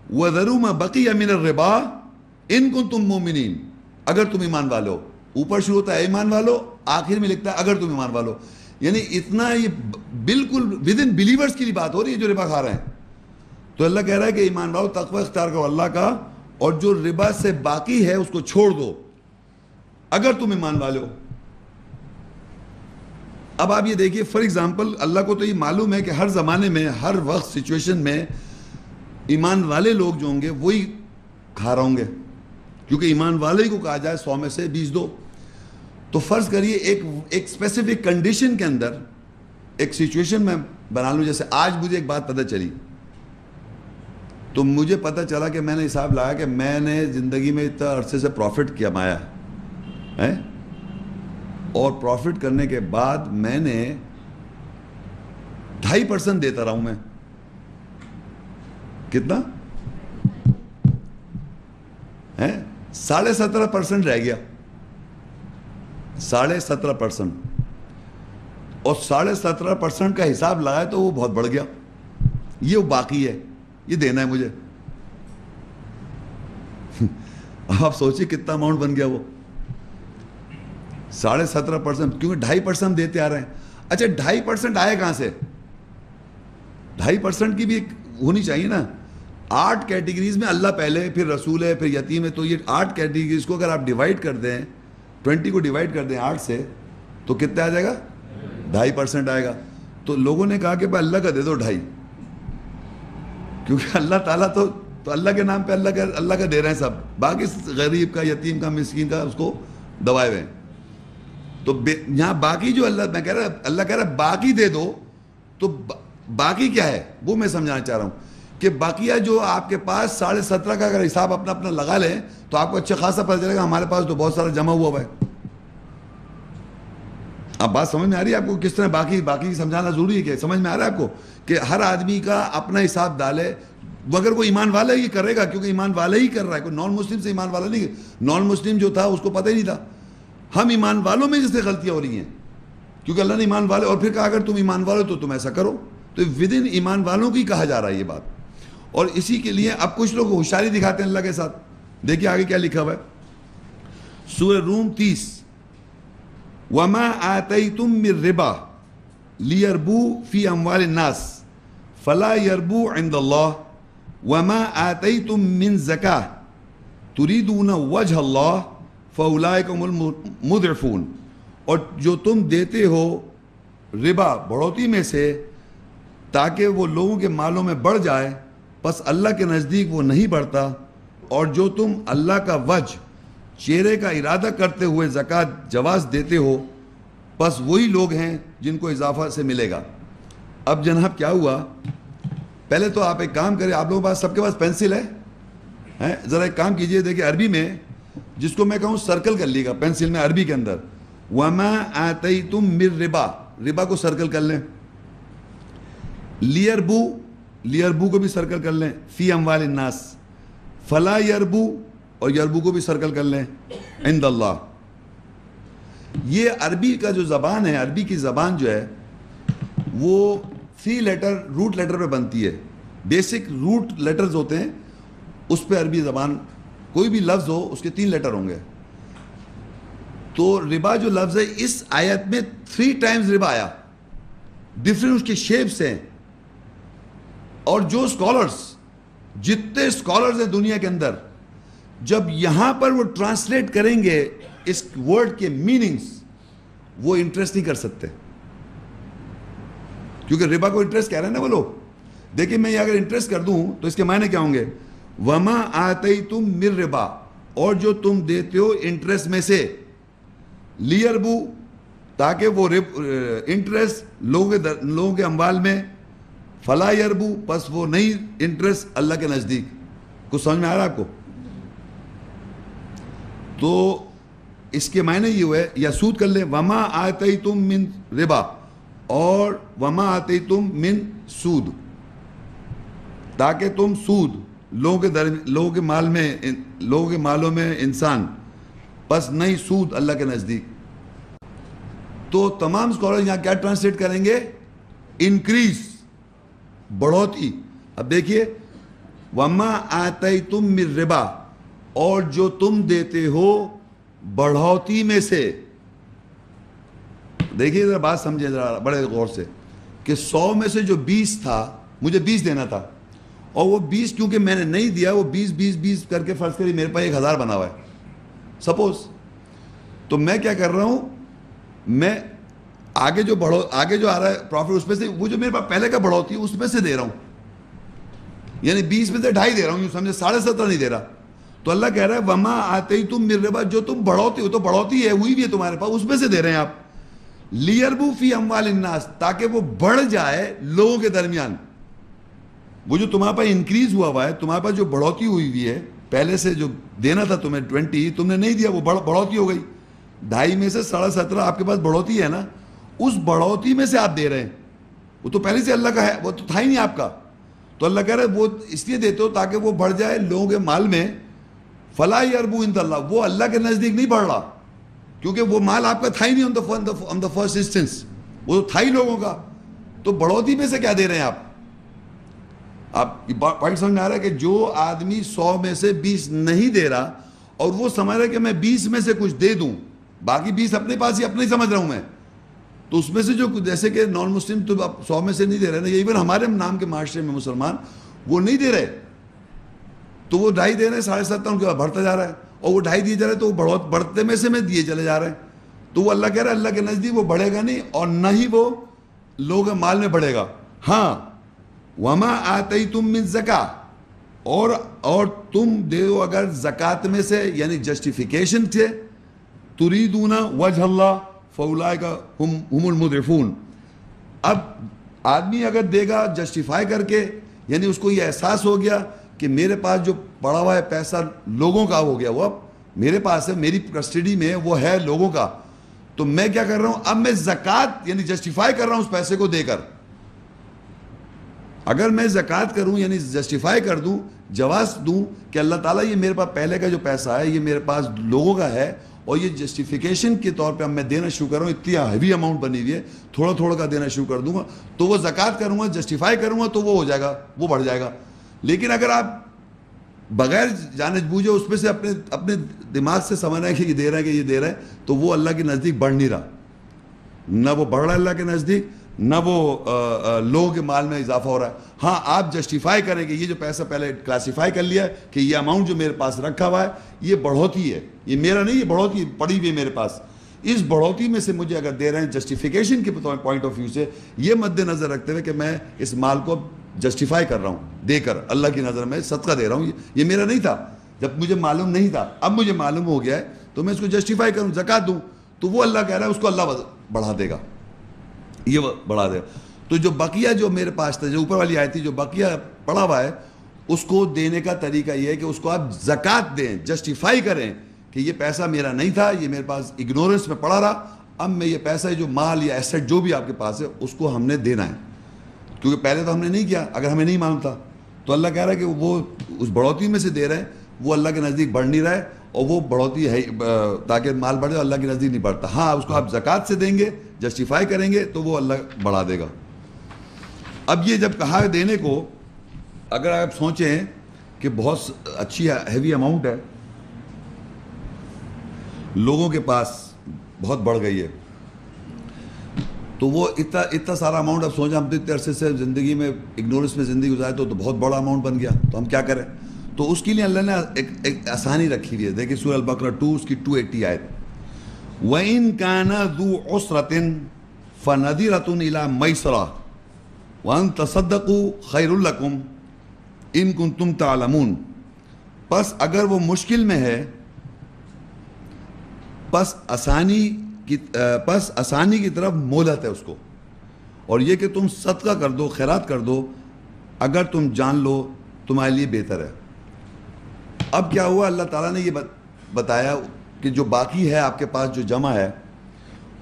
وذروا ما بقی من الربا ان کنتم مؤمنین, اگر تم ایمان والے ہو. اوپر شروع ہوتا ہے ایمان والو, آخر میں لکھتا ہے اگر تم ایمان والو. یعنی اتنا یہ بالکل ود ان بلیورز کی بات ہو رہی ہے جو ربا کھا رہے ہیں. تو اللہ کہہ رہا ہے کہ ایمان والو تقوی اختیار کرو اللہ کا, اور جو ربا سے باقی ہے اس کو چھوڑ دو اگر تم ایمان والے ہو. اب آپ یہ دیکھیے فار ایگزامپل, اللہ کو تو یہ معلوم ہے کہ ہر زمانے میں, ہر وقت سچویشن میں ایمان والے لوگ جو ہوں گے وہی کھا رہے ہوں گے, کیونکہ ایمان والے ہی کو کہا جائے 100 میں سے 20 دو. تو فرض کریے ایک اسپیسیفک کنڈیشن کے اندر ایک سچویشن میں بنا لوں, جیسے آج مجھے ایک بات پتہ چلی, تو مجھے پتہ چلا کہ میں نے حساب لایا کہ میں نے زندگی میں اتنا عرصے سے پروفٹ کمایا ہے, اور پروفٹ کرنے کے بعد میں نے 2.5% دیتا رہا ہوں. میں کتنا 17.5% رہ گیا, 17.5%, اور 17.5% کا حساب لگایا تو وہ بہت بڑھ گیا. یہ وہ باقی ہے, یہ دینا ہے مجھے. آپ سوچیے کتنا اماؤنٹ بن گیا وہ 17.5%, کیونکہ 2.5% دیتے آ رہے ہیں. اچھا 2.5% آئے کہاں سے؟ 2.5% کی بھی ایک ہونی چاہیے نا. 8 کیٹیگریز میں اللہ پہلے, پھر رسول ہے, پھر یتیم ہے, تو یہ 8 کیٹیگریز کو اگر آپ ڈیوائڈ کر دیں, 20 کو ڈیوائڈ کر دیں 8 سے, تو کتنے آ جائے گا؟ 2.5% آئے گا. تو لوگوں نے کہا کہ بھائی اللہ کا دے دو 2.5, کیونکہ اللہ تعالیٰ تو اللہ کے نام پہ اللہ کا دے رہے ہیں سب, باقی غریب کا, یتیم کا, مسکین کا اس کو دبائے ہوئے ہیں. تو یہاں باقی جو اللہ کہہ رہا ہے باقی دے دو, تو باقی کیا ہے وہ میں سمجھانا چاہ رہا ہوں کہ باقیہ جو آپ کے پاس 17.5 کا اگر حساب اپنا لگا لیں تو آپ کو اچھا خاصا پتہ چلے گا ہمارے پاس تو بہت سارا جمع ہوا ہے. اب بات سمجھ میں آ رہی ہے آپ کو, کس طرح باقی سمجھانا ضروری ہے, کہ سمجھ میں آ رہا ہے آپ کو کہ ہر آدمی کا اپنا حساب ڈالے, مگر وہ ایمان والا ہی کرے گا, کیونکہ ایمان والا ہی کر رہا ہے, کوئی نان مسلم سے ایمان والا نہیں. نان مسلم جو تھا اس کو پتہ ہی نہیں تھا. ہم ایمان والوں میں جس سے غلطیاں ہو رہی ہیں, کیونکہ اللہ نے ایمان والے, اور پھر کہا اگر تم ایمان والے تو تم ایسا کرو. تو ود ان ایمان والوں کی کہا جا رہا ہے یہ بات. اور اسی کے لیے اب کچھ لوگ ہوشیاری دکھاتے ہیں اللہ کے ساتھ. دیکھیے آگے کیا لکھا ہوا ہے, سورہ روم 30, وَمَا آتَيْتُم مِّن رِّبَا لِيَرْبُوا فِي أَمْوَالِ النَّاسِ فَلَا يَرْبُوا عِندَ اللَّهِ وَمَا آتَيْتُم مِّن زَكَاةٍ تُرِيدُونَ وَجْهَ اللَّهِ فَأُولَٰئِكَ هُمُ الْمُضْعِفُونَ. اور جو تم دیتے ہو ربا بڑھوتی میں سے تاکہ وہ لوگوں کے مالوں میں بڑھ جائے, پس اللہ کے نزدیک وہ نہیں بڑھتا. اور جو تم اللہ کا وجہ چہرے کا ارادہ کرتے ہوئے زکوٰۃ جواز دیتے ہو بس وہی لوگ ہیں جن کو اضافہ سے ملے گا. اب جناب کیا ہوا, پہلے تو آپ ایک کام کریں, آپ لوگوں کے پاس سب کے پاس پینسل ہے, ذرا ایک کام کیجئے, دیکھیں عربی میں جس کو میں کہوں سرکل کر لیے گا پینسل میں عربی کے اندر, وَمَا آتَيْتُم مِّن رِبا, ربا کو سرکل کر لیں. لیربو کو بھی سرکل کر لیں, فی اموال الناس, فلا یربو, اور یربو کو بھی سرکل کر لیں, عند اللہ. یہ عربی کا جو زبان ہے, عربی کی زبان جو ہے وہ 3 لیٹر روٹ لیٹر پہ بنتی ہے. بیسک روٹ لیٹرز ہوتے ہیں اس پہ عربی زبان, کوئی بھی لفظ ہو اس کے 3 لیٹر ہوں گے. تو ربا جو لفظ ہے اس آیت میں 3 ٹائمز ربا آیا, ڈفرنٹ اس کے شیپس ہیں. اور جو اسکالرس, جتنے اسکالرز ہیں دنیا کے اندر, جب یہاں پر وہ ٹرانسلیٹ کریں گے اس ورڈ کے میننگز, وہ انٹرسٹ نہیں کر سکتے, کیونکہ ربا کو انٹرسٹ کہہ رہے ہیں نا وہ لوگ. دیکھیں میں یہ اگر انٹرسٹ کر دوں تو اس کے معنی کیا ہوں گے, وما آتیتم من ربا, اور جو تم دیتے ہو انٹرسٹ میں سے, لیربو, تاکہ وہ انٹرسٹ لوگوں کے اموال میں, فلا یربو, پس وہ نہیں انٹرسٹ اللہ کے نزدیک. کچھ سمجھ میں آ رہا ہے آپ کو؟ تو اس کے معنی یہ ہوئے, یا سود کر لیں, وما آتیتم من ربا, اور وما آتیتم من سود, تاکہ تم سود لوگوں کے مال میں, لوگوں کے مالوں میں انسان, پس نہیں سود اللہ کے نزدیک. تو تمام اسکالر یہاں کیا ٹرانسلیٹ کریں گے, انکریز, بڑھوتی. اب دیکھیے, وما آتیتم من ربا, اور جو تم دیتے ہو بڑھوتی میں سے. دیکھیے ذرا بات سمجھے ذرا بڑے غور سے, کہ 100 میں سے جو 20 تھا, مجھے 20 دینا تھا, اور وہ 20 کیونکہ میں نے نہیں دیا, وہ 20 کر کے فرض کری میرے پاس 1000 بنا ہوا ہے سپوز. تو میں کیا کر رہا ہوں, میں آگے جو آ رہا ہے پروفٹ, اس میں سے وہ جو میرے پاس پہلے کا بڑھوتی ہے اس میں سے دے رہا ہوں, یعنی 20 میں سے 2.5 دے رہا ہوں, یوں سمجھے 17.5 نہیں دے رہا. تو اللہ کہہ رہا ہے وما آتیتم من ربا, جو تم بڑھوتی ہو, تو بڑھوتی ہے ہوئی بھی ہے تمہارے پاس, اس میں سے دے رہے ہیں آپ. لیربو فی اموال الناس, تاکہ وہ بڑھ جائے لوگوں کے درمیان. وہ جو تمہارے پاس انکریز ہوا ہے, تمہارے پاس جو بڑھوتی ہوئی ہے, پہلے سے جو دینا تھا تمہیں 20 تم نے نہیں دیا, وہ بڑھوتی ہو گئی. 2.5 میں سے 17.5 آپ کے پاس بڑھوتی ہے نا, اس بڑھوتی میں سے آپ دے رہے ہیں. وہ تو پہلے سے اللہ کا ہے, وہ تو تھا ہی نہیں آپ کا. تو اللہ کہہ رہے ہیں وہ اس لیے دیتے ہو تاکہ وہ بڑھ جائے لوگوں کے مال میں. فلا یربو عند اللہ, وہ اللہ کے نزدیک نہیں بڑھ رہا, کیونکہ وہ مال آپ کا تھا ہی نہیں آن دا فرسٹ انسٹنس, وہ تو تھا ہی لوگوں کا. تو بڑھوتی میں سے کیا دے رہے ہیں آپ پوائنٹ سمجھ میں آ رہا ہے, کہ جو آدمی 100 میں سے 20 نہیں دے رہا, اور وہ سمجھ رہا ہے کہ میں 20 میں سے کچھ دے دوں, باقی 20 اپنے پاس ہی اپنے ہی سمجھ رہا ہوں میں, تو اس میں سے جو جیسے کہ نان مسلم تو 100 میں سے نہیں دے رہے نا, ایون ہمارے نام کے معاشرے میں مسلمان وہ نہیں دے رہے, تو وہ 2.5 دے رہے ہیں, 7.5 ان کے بعد بڑھتا جا رہا ہے, اور وہ 2.5 دیے جا رہے ہیں, تو وہ بڑھتے میں سے میں دیے چلے جا رہے ہیں. تو وہ اللہ کہہ رہا ہے اللہ کے نزدیک وہ بڑھے گا نہیں, اور نہ ہی وہ لوگ مال میں بڑھے گا. ہاں, وما آتیتم من زکا, اور تم دو اگر زکات میں سے, یعنی جسٹیفیکیشن سے, تریدون وجہ اللہ فاولئک هم المضعفون. اب آدمی اگر دے گا جسٹیفائی کر کے, یعنی اس کو یہ احساس ہو گیا کہ میرے پاس جو پڑا ہوا ہے پیسہ لوگوں کا ہو گیا, وہ اب میرے پاس ہے, میری کسٹڈی میں وہ ہے لوگوں کا, تو میں کیا کر رہا ہوں, اب میں زکوٰۃ یعنی جسٹیفائی کر رہا ہوں اس پیسے کو دے کر. اگر میں زکوٰۃ کروں یعنی جسٹیفائی کر دوں, جواز دوں کہ اللہ تعالیٰ یہ میرے پاس پہلے کا جو پیسہ ہے یہ میرے پاس لوگوں کا ہے, اور یہ جسٹیفیکیشن کے طور پہ اب میں دینا شروع کر رہا ہوں, اتنی ہیوی اماؤنٹ بنی ہوئی ہے, تھوڑا تھوڑا کا دینا شروع کر دوں گا, تو وہ زکوٰۃ کروں گا, جسٹیفائی کروں گا, تو وہ ہو جائے گا, وہ بڑھ جائے گا. لیکن اگر آپ بغیر جانے بوجھے اس میں سے اپنے دماغ سے سمجھ رہے ہیں کہ یہ دے رہا ہے, کہ یہ دے رہا ہے, تو وہ اللہ کے نزدیک بڑھ نہیں رہا, نہ وہ بڑھ رہا ہے اللہ کے نزدیک, نہ وہ لوگوں کے مال میں اضافہ ہو رہا ہے. ہاں, آپ جسٹیفائی کریں کہ یہ جو پیسہ پہلے کلاسیفائی کر لیا ہے کہ یہ اماؤنٹ جو میرے پاس رکھا ہوا ہے یہ بڑھوتی ہے, یہ میرا نہیں, یہ بڑھوتی پڑی ہوئی ہے میرے پاس, اس بڑھوتی میں سے مجھے اگر دے رہے ہیں جسٹیفیکیشن کے پوائنٹ آف ویو سے, یہ مد نظر رکھتے ہوئے کہ میں اس مال کو جسٹیفائی کر رہا ہوں دے کر, اللہ کی نظر میں صدقہ دے رہا ہوں, یہ میرا نہیں تھا, جب مجھے معلوم نہیں تھا اب مجھے معلوم ہو گیا ہے تو میں اس کو جسٹیفائی کروں, زکوٰۃ دوں, تو وہ اللہ کہہ رہا ہے اس کو اللہ بڑھا دے گا, یہ بڑھا دے گا. تو جو بقیہ جو میرے پاس تھا, جو اوپر والی آیت تھی, جو بقیہ پڑا ہوا ہے, اس کو دینے کا طریقہ یہ ہے کہ اس کو آپ زکوٰۃ دیں, جسٹیفائی کریں کہ یہ پیسہ میرا نہیں تھا, یہ میرے پاس اگنورنس میں پڑا رہا, اب میں یہ پیسہ جو مال یا ایسٹ جو بھی آپ کے پاس ہے اس کو ہم نے دینا ہے, کیونکہ پہلے تو ہم نے نہیں کیا, اگر ہمیں نہیں معلوم تھا. تو اللہ کہہ رہا ہے کہ وہ اس بڑھوتی میں سے دے رہے ہیں, وہ اللہ کے نزدیک بڑھ نہیں رہا ہے, اور وہ بڑھوتی ہے تاکہ مال بڑھے, اللہ کے نزدیک نہیں بڑھتا. ہاں اس کو آپ زکوٰۃ سے دیں گے, جسٹیفائی کریں گے تو وہ اللہ بڑھا دے گا. اب یہ جب کہا ہے دینے کو, اگر آپ سوچیں کہ بہت اچھی ہیوی اماؤنٹ ہے, لوگوں کے پاس بہت بڑھ گئی ہے, تو وہ اتنا سارا اماؤنٹ, اب سوچیں ہم تو اتنے عرصے سے زندگی میں اگنورنس میں زندگی گزارے تو بہت بڑا اماؤنٹ بن گیا, تو ہم کیا کریں؟ تو اس کے لیے اللہ نے ایک آسانی رکھی ہوئی ہے. دیکھیں سورہ البقرہ 2 اس کی 280 آیت, وَإِن كَانَ ذُو عُسْرَةٍ فَنَذِرَةٌ إِلَىٰ مَيْسَرَةٍ وَأَن تَصَدَّقُوا خَيْرٌ لَكُمْ إِن كُنتُمْ تَعْلَمُونَ. پس اگر وہ مشکل میں ہے, پس آسانی کی طرف مہلت ہے اس کو, اور یہ کہ تم صدقہ کر دو, خیرات کر دو, اگر تم جان لو تمہارے لیے بہتر ہے. اب کیا ہوا, اللہ تعالیٰ نے یہ بتایا کہ جو باقی ہے آپ کے پاس, جو جمع ہے,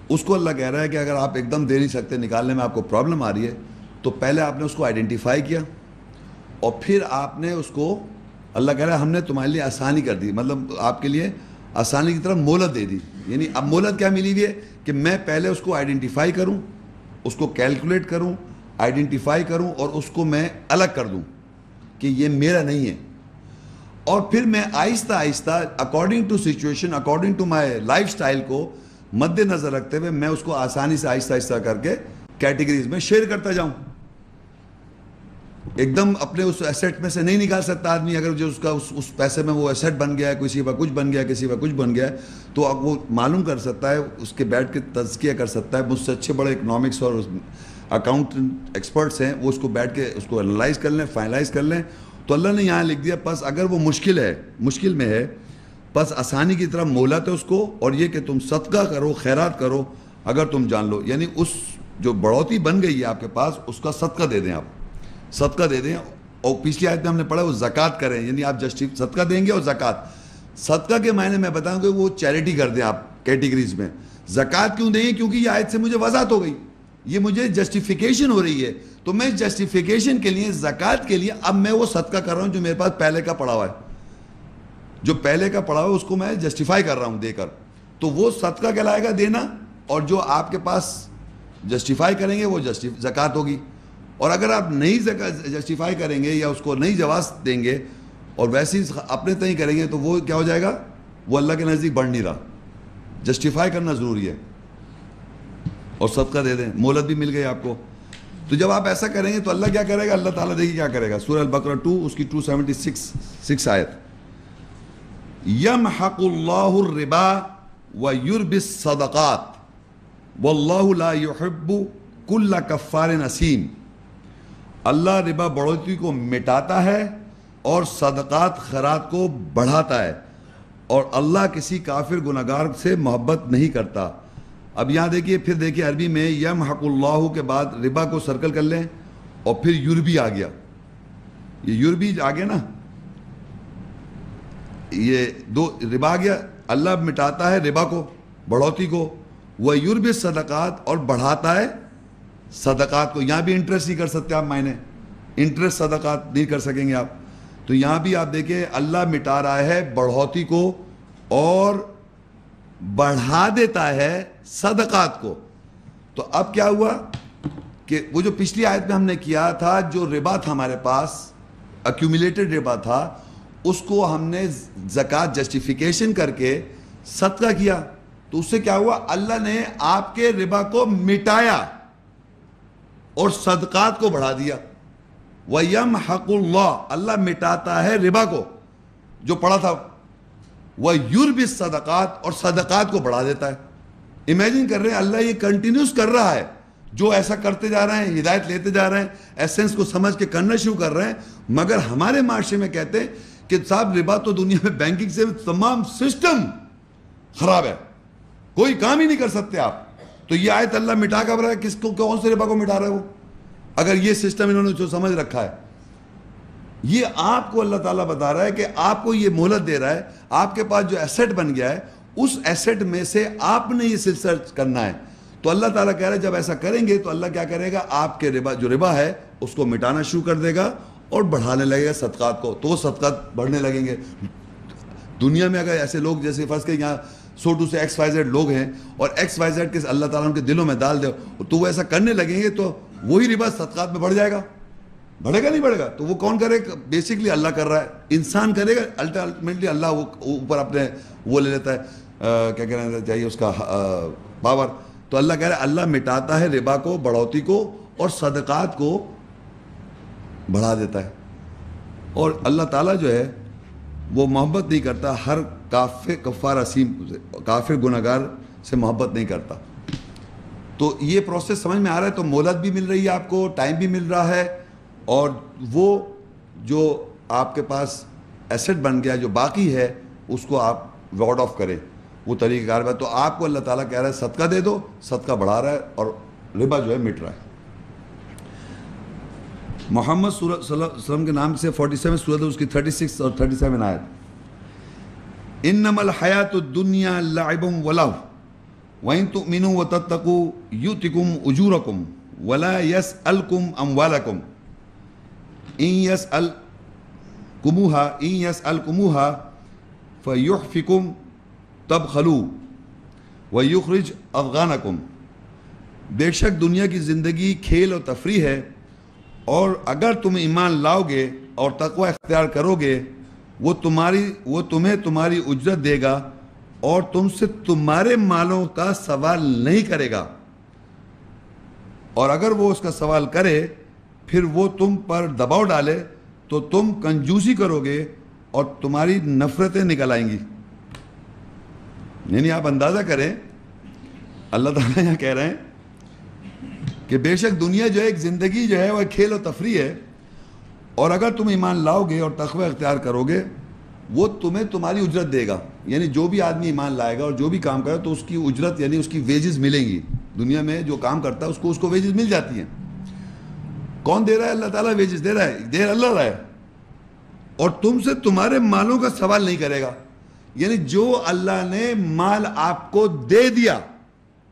اس کو اللہ کہہ رہا ہے کہ اگر آپ ایک دم دے نہیں سکتے, نکالنے میں آپ کو پرابلم آ رہی ہے, تو پہلے آپ نے اس کو آئیڈینٹیفائی کیا, اور پھر آپ نے اس کو, اللہ کہہ رہا ہے ہم نے تمہارے لیے آسانی کر دی, مطلب آپ کے لیے آسانی کی طرف مہلت دے دی. یعنی اب مہلت کیا ملی ہوئی ہے کہ میں پہلے اس کو آئیڈینٹیفائی کروں, اس کو کیلکولیٹ کروں, آئیڈینٹیفائی کروں, اور اس کو میں الگ کر دوں کہ یہ میرا نہیں ہے, اور پھر میں آہستہ آہستہ according to situation, according to my life style کو مد نظر رکھتے ہوئے میں اس کو آسانی سے آہستہ آہستہ کر کے کیٹیگریز میں شیئر کرتا جاؤں. ایک دم اپنے اس ایسیٹ میں سے نہیں نکال سکتا آدمی, اگر جو اس کا اس پیسے میں وہ ایسیٹ بن گیا ہے, کسی کا کچھ بن گیا, کسی کا کچھ بن گیا ہے, تو اب وہ معلوم کر سکتا ہے, اس کے بیٹھ کے تزکیہ کر سکتا ہے. مجھ سے اچھے بڑے اکنامکس اور اکاؤنٹنٹ ایکسپرٹس ہیں, وہ اس کو بیٹھ کے اس کو انالائز کر لیں, فائنلائز کر لیں. تو اللہ نے یہاں لکھ دیا, پس اگر وہ مشکل میں ہے, پس آسانی کی طرف مہلت ہے اس کو, اور یہ کہ تم صدقہ کرو, خیرات کرو, اگر تم جان لو. یعنی اس جو بڑھوتی بن گئی ہے آپ کے پاس, اس کا صدقہ دے دیں, آپ صدقہ دے دیں. اور پچھلی آیت میں ہم نے پڑھا وہ زکوٰۃ کریں, یعنی آپ صدقہ دیں گے. اور زکوٰۃ, صدقہ کے معنی میں بتاؤں کہ وہ چیریٹی کر دیں آپ کیٹیگریز میں. زکوٰۃ کیوں دیں گے؟ کیونکہ یہ آیت سے مجھے وضاحت ہو گئی, یہ مجھے جسٹیفیکیشن ہو رہی ہے, تو میں جسٹیفیکیشن کے لیے, زکوٰۃ کے لیے اب میں وہ صدقہ کر رہا ہوں جو میرے پاس پہلے کا پڑا ہوا ہے, جو پہلے کا پڑا ہوا ہے اس کو میں جسٹیفائی کر رہا ہوں دے کر. تو وہ صدقہ کہلائے گا دینا, اور جو آپ کے پاس جسٹیفائی کریں گے وہ زکوٰۃ ہوگی. اور اگر آپ نہیں جسٹیفائی کریں گے یا اس کو نہیں جواز دیں گے اور ویسے ہی اپنے تئیں کریں گے, تو وہ کیا ہو جائے گا, وہ اللہ کے نزدیک بڑھ نہیں رہا. جسٹیفائی کرنا ضروری ہے, اور صدقہ دے دیں, مہلت بھی مل گئی آپ کو. تو جب آپ ایسا کریں گے تو اللہ کیا کرے گا, اللہ تعالیٰ دیکھیے کیا کرے گا. سورہ البقرہ 2 اس کی 276 آیت, یمحق اللہ الربا ویربی الصدقات واللہ لا یحب کل کفار اثیم. اللہ ربا بڑھوتی کو مٹاتا ہے اور صدقات خیرات کو بڑھاتا ہے, اور اللہ کسی کافر گناہگار سے محبت نہیں کرتا. اب یہاں دیکھیے, پھر دیکھیے عربی میں یمحق اللہ کے بعد ربا کو سرکل کر لیں, اور پھر یوربی آ گیا, یہ یوربی آ گیا نا, یہ دو ربا آ گیا. اللہ مٹاتا ہے ربا کو, بڑھوتی کو, وہ یوربی صدقات, اور بڑھاتا ہے صدقات کو. یہاں بھی انٹرسٹ نہیں کر سکتے آپ, معنی انٹرسٹ صدقات نہیں کر سکیں گے آپ. تو یہاں بھی آپ دیکھیں اللہ مٹا رہا ہے بڑھوتی کو اور بڑھا دیتا ہے صدقات کو. تو اب کیا ہوا کہ وہ جو پچھلی آیت میں ہم نے کیا تھا, جو ربا تھا ہمارے پاس, ایکیومولیٹڈ ربا تھا, اس کو ہم نے زکوٰۃ جسٹیفیکیشن کر کے صدقہ کیا. تو اس سے کیا ہوا, اللہ نے آپ کے ربا کو مٹایا اور صدقات کو بڑھا دیا. وَيَمْحَقُ اللَّهُ, اللہ مٹاتا ہے ربا کو جو پڑا تھا, وَيُرْبِي الصَّدَقَاتِ, اور صدقات کو بڑھا دیتا ہے. امیجن کر رہے ہیں اللہ یہ کنٹینیوس کر رہا ہے, جو ایسا کرتے جا رہے ہیں, ہدایت لیتے جا رہے ہیں, ایسنس کو سمجھ کے کرنا شروع کر رہے ہیں. مگر ہمارے معاشرے میں کہتے ہیں کہ صاحب ربا تو دنیا میں بینکنگ سے تمام سسٹم خراب ہے, کوئی کام ہی نہیں کر سکتے آپ. تو یہ آیت اللہ مٹا کر رہا ہے, کس کو, کون سے ربا کو مٹا رہا ہے وہ, اگر یہ سسٹم انہوں نے جو سمجھ رکھا ہے. یہ آپ کو اللہ تعالیٰ بتا رہا ہے کہ آپ کو یہ مہلت دے رہا ہے, آپ کے پاس جو ایسٹ بن گیا ہے اس ایسٹ میں سے آپ نے یہ سلسلہ کرنا ہے. تو اللہ تعالیٰ کہہ رہا ہے جب ایسا کریں گے تو اللہ کیا کرے گا, آپ کے ربا جو ربا ہے اس کو مٹانا شروع کر دے گا اور بڑھانے لگے گا صدقات کو, تو وہ صدقات بڑھنے لگیں گے. دنیا میں اگر ایسے لوگ جیسے فرض کہ یہاں 100 سے XYZ لوگ ہیں اور XYZ کے اللہ تعالیٰ ان کے دلوں میں ڈال دے تو وہ ایسا کرنے لگیں گے تو وہی ربا صدقات میں بڑھ جائے گا. بڑھے گا نہیں بڑھے گا, تو وہ کون کرے, بیسکلی اللہ کر رہا ہے, انسان کرے گا, الٹیمیٹلی اللہ وہ اوپر اپنے وہ لے لیتا ہے, کیا کہنا چاہیے اس کا پاور. تو اللہ کہہ رہا ہے اللہ مٹاتا ہے ربا کو, بڑھوتی کو, اور صدقات کو بڑھا دیتا ہے. اور اللہ تعالیٰ جو ہے وہ محبت نہیں کرتا ہر کفار اسیم, کافر گناہگار سے محبت نہیں کرتا. تو یہ پروسیس سمجھ میں آ رہا ہے. تو مہلت بھی مل رہی ہے آپ کو, ٹائم بھی مل رہا ہے, اور وہ جو آپ کے پاس ایسٹ بن گیا جو باقی ہے اس کو آپ وارڈ آف کریں, وہ طریقہ کار ہے. تو آپ کو اللہ تعالیٰ کہہ رہا ہے صدقہ دے دو, صدقہ بڑھا رہا ہے اور ربا جو ہے مٹ رہا ہے. محمد صلی اللہ علیہ وسلم کے نام سے 47 سورت ہے, اس کی 36 اور 37 آیت. انما الحیات الدنیا لعب ولہو وان تؤمنوا وتتقوا یؤتکم اجورکم ولا یسألکم اموالکم ان یسألکموها فیحفکم تبخلوا ویخرج اضغانکم. بے شک دنیا کی زندگی کھیل اور تفریح ہے, اور اگر تم ایمان لاؤ گے اور تقوی اختیار کرو گے وہ تمہیں تمہاری اجرت دے گا اور تم سے تمہارے مالوں کا سوال نہیں کرے گا, اور اگر وہ اس کا سوال کرے پھر وہ تم پر دباؤ ڈالے تو تم کنجوسی کرو گے اور تمہاری نفرتیں نکل آئیں گی. یعنی آپ اندازہ کریں, اللہ تعالیٰ یہاں کہہ رہے ہیں کہ بے شک دنیا جو ہے ایک زندگی جو ہے وہ کھیل و تفریح ہے, اور اگر تم ایمان لاؤ گے اور تقوی اختیار کرو گے وہ تمہیں تمہاری اجرت دے گا. یعنی جو بھی آدمی ایمان لائے گا اور جو بھی کام کرے تو اس کی اجرت یعنی اس کی ویجز ملیں گی. دنیا میں جو کام کرتا ہے اس کو ویجز مل جاتی ہیں. کون دے رہا ہے, اللہ تعالیٰ ویجز دے رہا ہے, دے اللہ رہا ہے, اور تم سے تمہارے مالوں کا سوال نہیں کرے گا. یعنی جو اللہ نے مال آپ کو دے دیا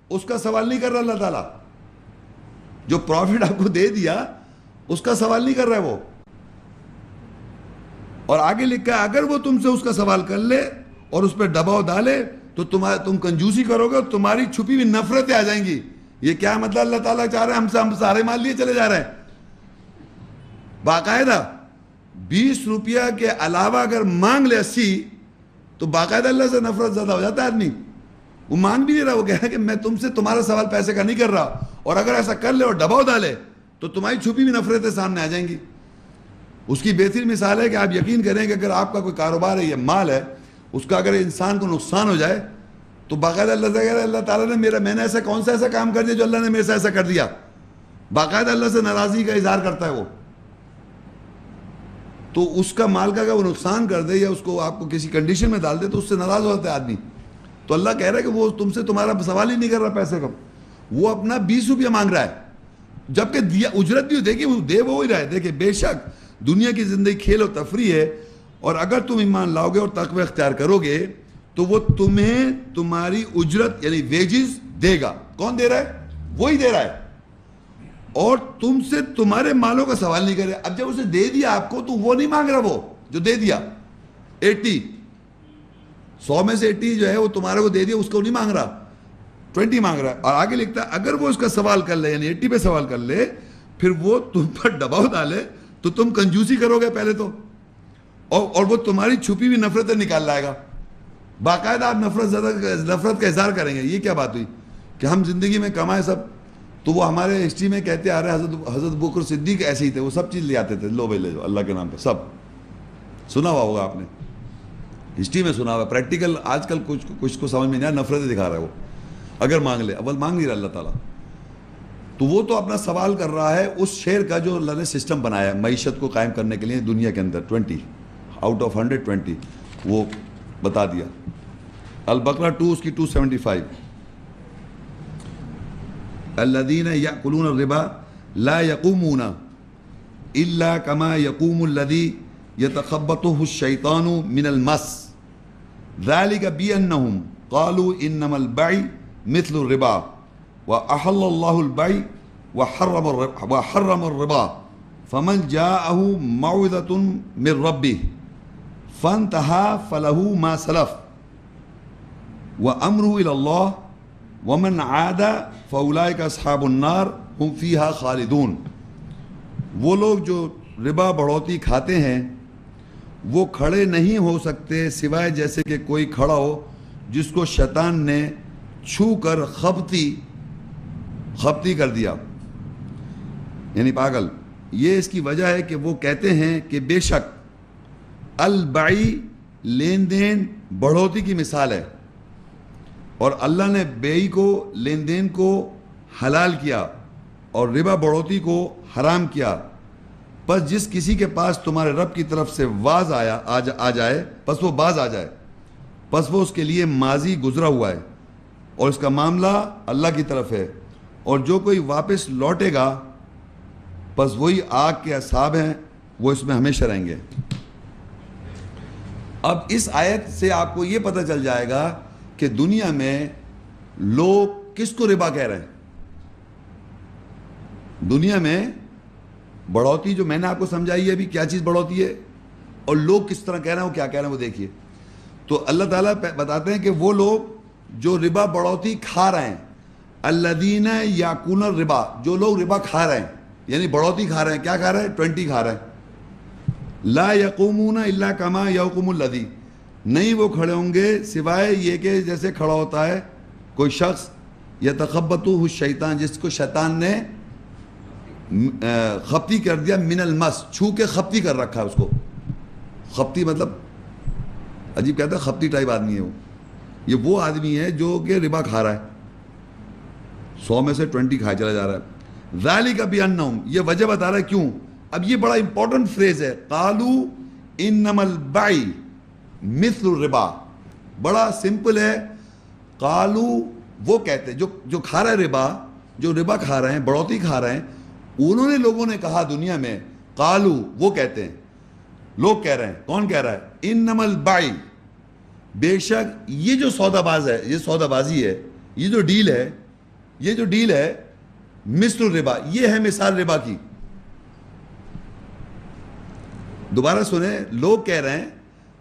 اس کا سوال نہیں کر رہا اللہ تعالیٰ, جو پروفٹ آپ کو دے دیا اس کا سوال نہیں کر رہا ہے وہ. اور آگے لکھا ہے اگر وہ تم سے اس کا سوال کر لے اور اس پہ دباؤ ڈالے تو تم کنجوسی کرو گے اور تمہاری چھپی ہوئی نفرتیں آ جائیں گی. یہ کیا مطلب اللہ تعالیٰ چاہ رہے ہیں ہم سارے مال لیے چلے جا رہے ہیں. باقاعدہ 20 روپیہ کے علاوہ اگر مانگ لے 80 تو باقاعدہ اللہ سے نفرت زیادہ ہو جاتا ہے آدمی. وہ مانگ بھی نہیں رہا, وہ کہہ رہا ہے کہ میں تم سے تمہارا سوال پیسے کا نہیں کر رہا, اور اگر ایسا کر لے اور دباؤ ڈالے تو تمہاری چھپی ہوئی نفرتیں سامنے آ جائیں گی. اس کی بہترین مثال ہے کہ آپ یقین کریں کہ اگر آپ کا کوئی کاروبار ہے یا مال ہے, اس کا اگر انسان کو نقصان ہو جائے تو باقاعدہ اللہ تعالیٰ نے میں نے ایسا کون سا ایسا کام کر دیا جو اللہ نے میرے سے ایسا کر دیا. باقاعدہ اللہ سے ناراضگی کا اظہار کرتا ہے وہ. تو اس کا مال کا اگر وہ نقصان کر دے یا اس کو آپ کو کسی کنڈیشن میں ڈال دے تو اس سے ناراض ہو جاتا ہے آدمی. تو اللہ کہہ رہا ہے کہ وہ تم سے تمہارا سوال ہی نہیں کر رہا پیسے کا, وہ اپنا 20 روپیہ مانگ رہا ہے, جبکہ دیا اجرت بھی دیکھیے وہ دے وہ ہی رہا ہے. دیکھیں بے شک دنیا کی زندگی کھیل و تفریح ہے, اور اگر تم ایمان لاؤ گے اور تقوی اختیار کرو گے تو وہ تمہیں تمہاری اجرت یعنی ویجز دے گا. کون دے رہا ہے, وہی دے رہا ہے, اور تم سے تمہارے مالوں کا سوال نہیں کرے. اب جب اسے دے دیا آپ کو تو وہ نہیں مانگ رہا, وہ جو دے دیا 100 میں سے 80 جو ہے وہ تمہارے کو دے دیا, اس کو نہیں مانگ رہا, 20 مانگ رہا ہے. اور آگے لکھتا ہے اگر وہ اس کا سوال کر لے یعنی 80 پہ سوال کر لے پھر وہ تم پر دباؤ ڈالے تو تم کنجوسی کرو گے پہلے تو, اور وہ تمہاری چھپی ہوئی نفرتیں نکال لائے گا. باقاعدہ آپ نفرت کا اظہار کریں گے. یہ کیا بات ہوئی کہ ہم زندگی میں کمائے سب, تو وہ ہمارے ہسٹری میں کہتے آ رہے حضرت بکر صدیق ایسے ہی تھے, وہ سب چیز لے آتے تھے, لو بھائی لے جاؤ اللہ کے نام پہ. سب سنا ہوا ہوگا آپ نے, ہسٹری میں سنا ہوا. پریکٹیکل آج کل کچھ کو سمجھ میں نہیں آیا, نفرتیں دکھا رہا ہے وہ. اگر مانگ لے, اول مانگ نہیں رہا اللہ تعالیٰ, تو وہ تو اپنا سوال کر رہا ہے اس شہر کا جو اللہ نے سسٹم بنایا ہے معیشت کو قائم کرنے کے لیے دنیا کے اندر 20 آؤٹ آف 120 وہ بتا دیا. البقرہ 2 اس کی 275. الذین یأکلون الربا لا یقومون الا کما یقوم الذی یتخبطہ الشیطان من المس ذلک بأنہم قالوا انما البیع مثل الربا وأحل اللہ البیع وحرم الربا فمن جاءہ موعظۃ من ربہ فانتہى فلہ ما سلف وامرہ الی اللہ ومن عاد فاولئک اصحاب النار ہم فیہا خالدون. وہ لوگ جو ربا بڑھوتی کھاتے ہیں وہ کھڑے نہیں ہو سکتے سوائے جیسے کہ کوئی کھڑا ہو جس کو شیطان نے چھو کر خبتی کر دیا، یعنی پاگل. یہ اس کی وجہ ہے کہ وہ کہتے ہیں کہ بے شک البیع لین دین بڑھوتی کی مثال ہے، اور اللہ نے بیع کو لین دین کو حلال کیا اور ربا بڑھوتی کو حرام کیا. پس جس کسی کے پاس تمہارے رب کی طرف سے واز آ جائے پس وہ باز آ جائے، پس وہ اس کے لیے ماضی گزرا ہوا ہے اور اس کا معاملہ اللہ کی طرف ہے، اور جو کوئی واپس لوٹے گا پس وہی آگ کے اصحاب ہیں، وہ اس میں ہمیشہ رہیں گے. اب اس آیت سے آپ کو یہ پتہ چل جائے گا کہ دنیا میں لوگ کس کو ربا کہہ رہے ہیں. دنیا میں بڑھوتی جو میں نے آپ کو سمجھائی ہے ابھی کیا چیز بڑھوتی ہے اور لوگ کس طرح کہہ رہے ہیں وہ کیا کہہ رہے ہیں وہ دیکھیے. تو اللہ تعالیٰ بتاتے ہیں کہ وہ لوگ جو ربا بڑھوتی کھا رہے ہیں، الذین یاکلون الربا، جو لوگ ربا کھا رہے ہیں یعنی بڑھوتی کھا رہے ہیں. کیا کھا رہے ہیں؟ 20 کھا رہے ہیں. لا یقومون الا کما یقوم الذی، نہیں وہ کھڑے ہوں گے سوائے یہ کہ جیسے کھڑا ہوتا ہے کوئی شخص یتخبطہ الشیطان، جس کو شیطان نے خبتی کر دیا، من المس، چھو کے خبتی کر رکھا ہے اس کو. خبتی مطلب عجیب کہتا ہے، خبتی ٹائپ آدمی ہے وہ. یہ وہ آدمی ہے جو کہ ربا کھا رہا ہے، 100 میں سے 20 کھائے چلا جا رہا ہے. ذالک بأنہم، یہ وجہ بتا رہا ہے کیوں. اب یہ بڑا امپورٹنٹ فریز ہے، قالوا انما البیع مثل الربا. بڑا سمپل ہے. قالوا وہ کہتے جو کھا رہے ربا، جو ربا کھا رہے ہیں، بڑھوتی کھا رہے ہیں، انہوں نے لوگوں نے کہا دنیا میں، قالوا وہ کہتے ہیں، لوگ کہہ رہے ہیں. کون کہہ رہا ہے؟ انما البیع، بے شک یہ جو سودا باز ہے، یہ سودا بازی ہے، یہ جو ڈیل ہے مثل الربا، یہ ہے مثال ربا کی. دوبارہ سنیں، لوگ کہہ رہے ہیں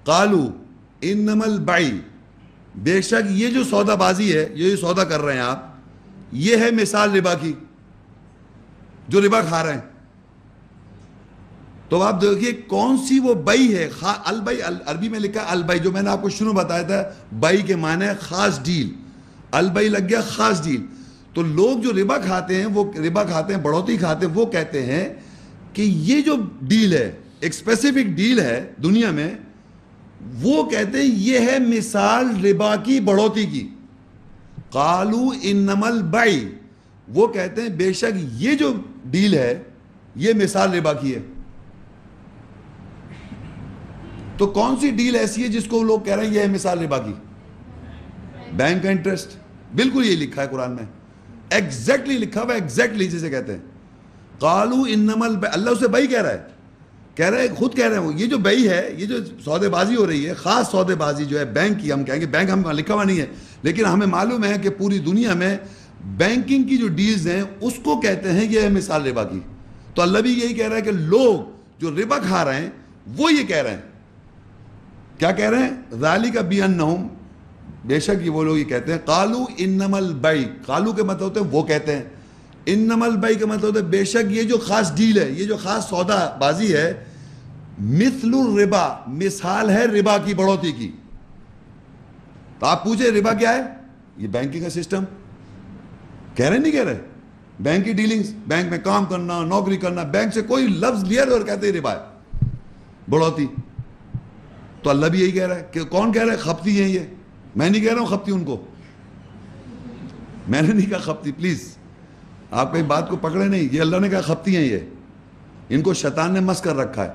قالوا انما البیع، بے شک یہ جو سودا بازی ہے، یہ جو سودا کر رہے ہیں آپ، یہ ہے مثال ربا کی، جو ربا کھا رہے ہیں. تو آپ دیکھیے کون سی وہ بیع ہے. البیع عربی میں لکھا البیع، جو میں نے آپ کو شروع بتایا تھا، بیع کے معنی ہے خاص ڈیل. البیع لگ گیا خاص ڈیل. تو لوگ جو ربا کھاتے ہیں، وہ ربا کھاتے ہیں، بڑھوتی کھاتے ہیں، وہ کہتے ہیں کہ یہ جو ڈیل ہے، ایک اسپیسیفک ڈیل ہے دنیا میں، وہ کہتے ہیں یہ ہے مثال ربا کی، بڑھوتی کی. قالوا انما البیع، وہ کہتے ہیں بے شک یہ جو ڈیل ہے یہ مثال ربا کی ہے. تو کون سی ڈیل ایسی ہے جس کو لوگ کہہ رہے ہیں یہ ہے مثال ربا کی؟ بینک کا انٹرسٹ. بالکل یہ لکھا ہے قرآن میں، ایگزیکٹلی لکھا ہوا ہے، ایگزیکٹلی جسے کہتے ہیں. قالوا انما البیع، اللہ اسے بیع کہہ رہا ہے، خود کہہ رہے ہیں وہ، یہ جو بیع ہے، یہ جو سودے بازی ہو رہی ہے، خاص سودے بازی جو ہے بینک کی، ہم کہیں گے بینک ہم لکھا ہوا نہیں ہے، لیکن ہمیں معلوم ہے کہ پوری دنیا میں بینکنگ کی جو ڈیلز ہیں اس کو کہتے ہیں یہ ہے مثال ربا کی. تو اللہ بھی یہی کہہ رہا ہے کہ لوگ جو ربا کھا رہے ہیں وہ یہ کہہ رہے ہیں. کیا کہہ رہے ہیں؟ ذالک بأنہم، بے شک یہ وہ لوگ یہ کہتے ہیں. قالوا انما البیع، قالوا کے مطلب ہوتے ہیں وہ کہتے ہیں. انما البیع کا مطلب ہوتا ہے بے شک یہ جو خاص ڈیل ہے، یہ جو خاص سودا بازی ہے، مثل الربا، مثال ہے ربا کی، بڑھوتی کی. تو آپ پوچھے ربا کیا ہے؟ یہ بینکنگ کا سسٹم. کہہ رہے نہیں کہہ رہے؟ بینک کی ڈیلنگز، بینک میں کام کرنا، نوکری کرنا، بینک سے کوئی لفظ لیا اور کہتے ہیں ربا ہے، بڑھوتی. تو اللہ بھی یہی کہہ رہا ہے کہ کون کہہ رہا ہے؟ خپتی ہیں یہ. میں نہیں کہہ رہا ہوں خپتی ان کو، میں نے نہیں کہا خپتی، پلیز آپ کہیں بات کو پکڑے نہیں. یہ اللہ نے کہا خپتی ہیں یہ، ان کو شیطان نے مس کر رکھا ہے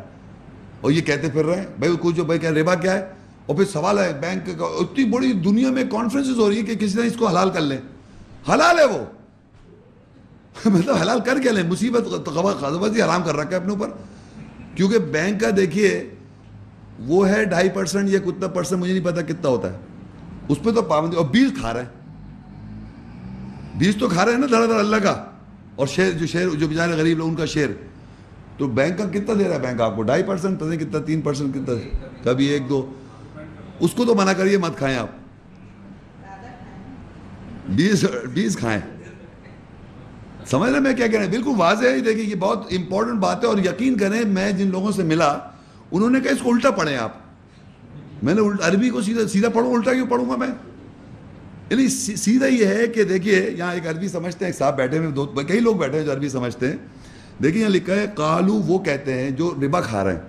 اور یہ کہتے پھر رہے ہیں بھائی کچھ جو بھائی کیا ربا کیا ہے. اور پھر سوال ہے بینک کا, اتنی بڑی دنیا میں کانفرنسز ہو رہی ہے کہ کسی نے اس کو حلال کر لیں. حلال ہے وہ مطلب حلال کر کے لیں, مصیبت خباثت حرام کر رکھا ہے اپنے اوپر. کیونکہ بینک کا دیکھیے وہ ہے 2.5% یا کتنا پرسنٹ مجھے نہیں پتا کتنا ہوتا ہے, اس پہ تو پابندی. اور بیج کھا رہے ہیں, بیج تو کھا رہے ہیں نا دھڑا دھڑ اللہ کا. اور شیئر جو بیچارے غریب لوگ ان کا شیئر, تو بینک کا کتنا دے رہا ہے بینک آپ کو 2.5%, پتہ نہیں کتنا 3% کتنا, کبھی 1-2. اس کو تو منع کریے مت کھائیں آپ, بیج کھائیں. سمجھ رہے میں کیا کہہ رہے ہیں؟ بالکل واضح ہے. دیکھیں یہ بہت امپورٹنٹ بات ہے, اور یقین کریں میں جن لوگوں سے ملا انہوں نے کہا اس کو الٹا پڑھیں آپ. میں نے عربی کو سیدھا پڑھوں, الٹا کیوں پڑھوں گا میں؟ یعنی سیدھا یہ ہے کہ دیکھیے یہاں ایک عربی سمجھتے ہیں, ایک صاحب بیٹھے ہوئے, کئی لوگ بیٹھے ہیں جو عربی سمجھتے ہیں. دیکھیں یہاں لکھا ہے قالو, وہ کہتے ہیں جو ربا کھا رہے ہیں,